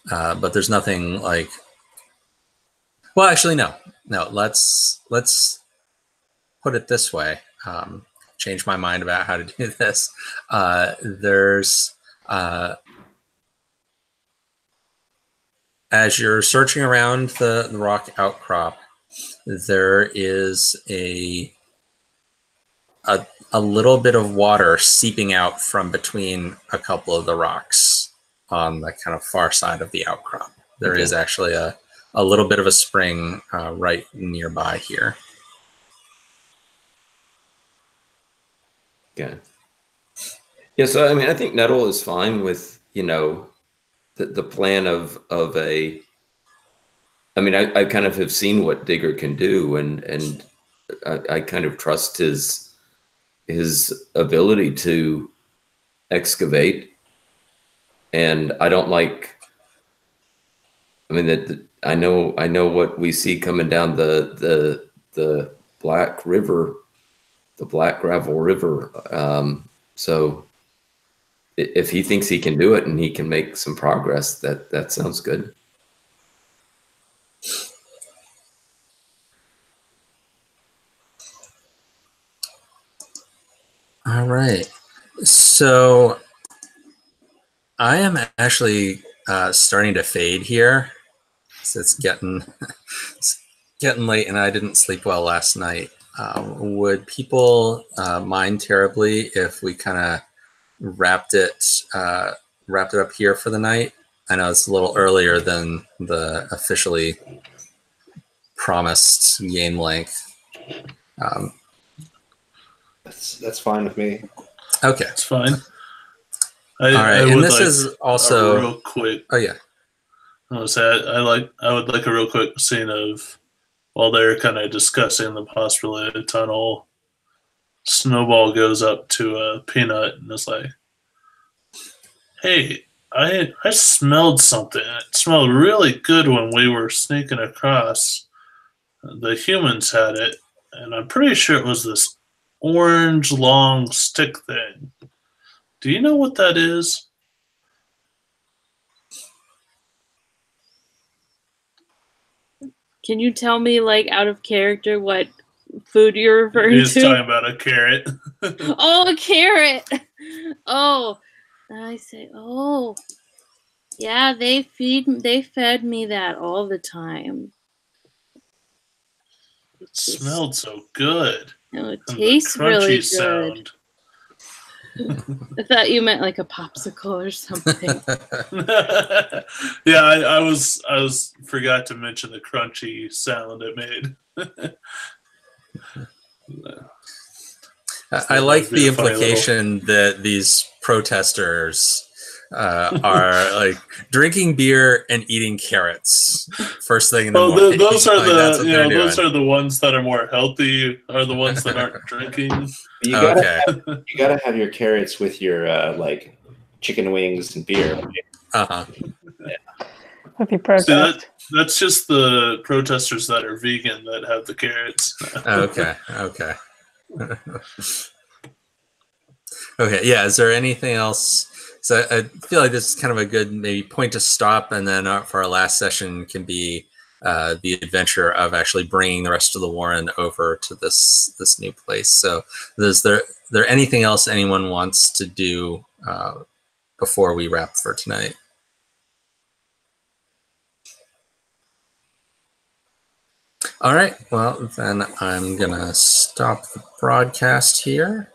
Speaker 1: But there's nothing like, well, actually, no, let's put it this way. Change my mind about how to do this. There's as you're searching around the rock outcrop, there is a little bit of water seeping out from between a couple of the rocks on the kind of far side of the outcrop. There is actually a little bit of a spring right nearby here.
Speaker 2: Okay. Yeah, so I mean, I think Nettle is fine with, the plan of a. I mean, I kind of have seen what Digger can do, and I kind of trust his ability to excavate. and I don't like. I mean that I know what we see coming down the Black River, the Black Gravel River. So if he thinks he can do it and he can make some progress, that sounds good.
Speaker 1: All right. So I am actually starting to fade here. So it's getting late, and I didn't sleep well last night. Would people mind terribly if we kind of wrapped it up here for the night? I know it's a little earlier than the officially promised game length.
Speaker 5: That's fine with me.
Speaker 1: Okay,
Speaker 3: It's fine.
Speaker 1: all right.
Speaker 3: I
Speaker 1: And
Speaker 3: would
Speaker 1: this
Speaker 3: like
Speaker 1: is also
Speaker 3: real quick.
Speaker 1: Oh yeah.
Speaker 3: I would like a real quick scene of while they're kind of discussing the possibility of a tunnel. Snowball goes up to Peanut and is like, "Hey, I smelled something. It smelled really good when we were sneaking across. The humans had it, and I'm pretty sure it was this orange long stick thing. Do you know what that is?"
Speaker 6: Can you tell me, like, out of character, what food you're referring
Speaker 3: He's
Speaker 6: to?
Speaker 3: talking about a carrot.
Speaker 6: Oh, a carrot. Oh, I say, oh, yeah, they fed me that all the time.
Speaker 3: It smelled so good.
Speaker 6: No, it
Speaker 3: And
Speaker 6: tastes
Speaker 3: the crunchy
Speaker 6: really good.
Speaker 3: sound.
Speaker 6: I thought you meant like a popsicle or something.
Speaker 3: Yeah, I was forgot to mention the crunchy sound it made.
Speaker 1: I like the implication that these protesters are like drinking beer and eating carrots first thing in the morning.
Speaker 3: Those are
Speaker 1: Like,
Speaker 3: those are the ones that are more healthy, are the ones that aren't drinking.
Speaker 5: You gotta have your carrots with your like chicken wings and beer.
Speaker 1: Uh-huh.
Speaker 4: If you protest.
Speaker 3: See, that's just the protesters that are vegan that have the carrots.
Speaker 1: Okay. Okay, yeah, is there anything else? So I feel like this is kind of a good maybe point to stop, and then for our last session can be the adventure of actually bringing the rest of the Warren over to this new place. So is there anything else anyone wants to do before we wrap for tonight? All right, well, then I'm going to stop the broadcast here.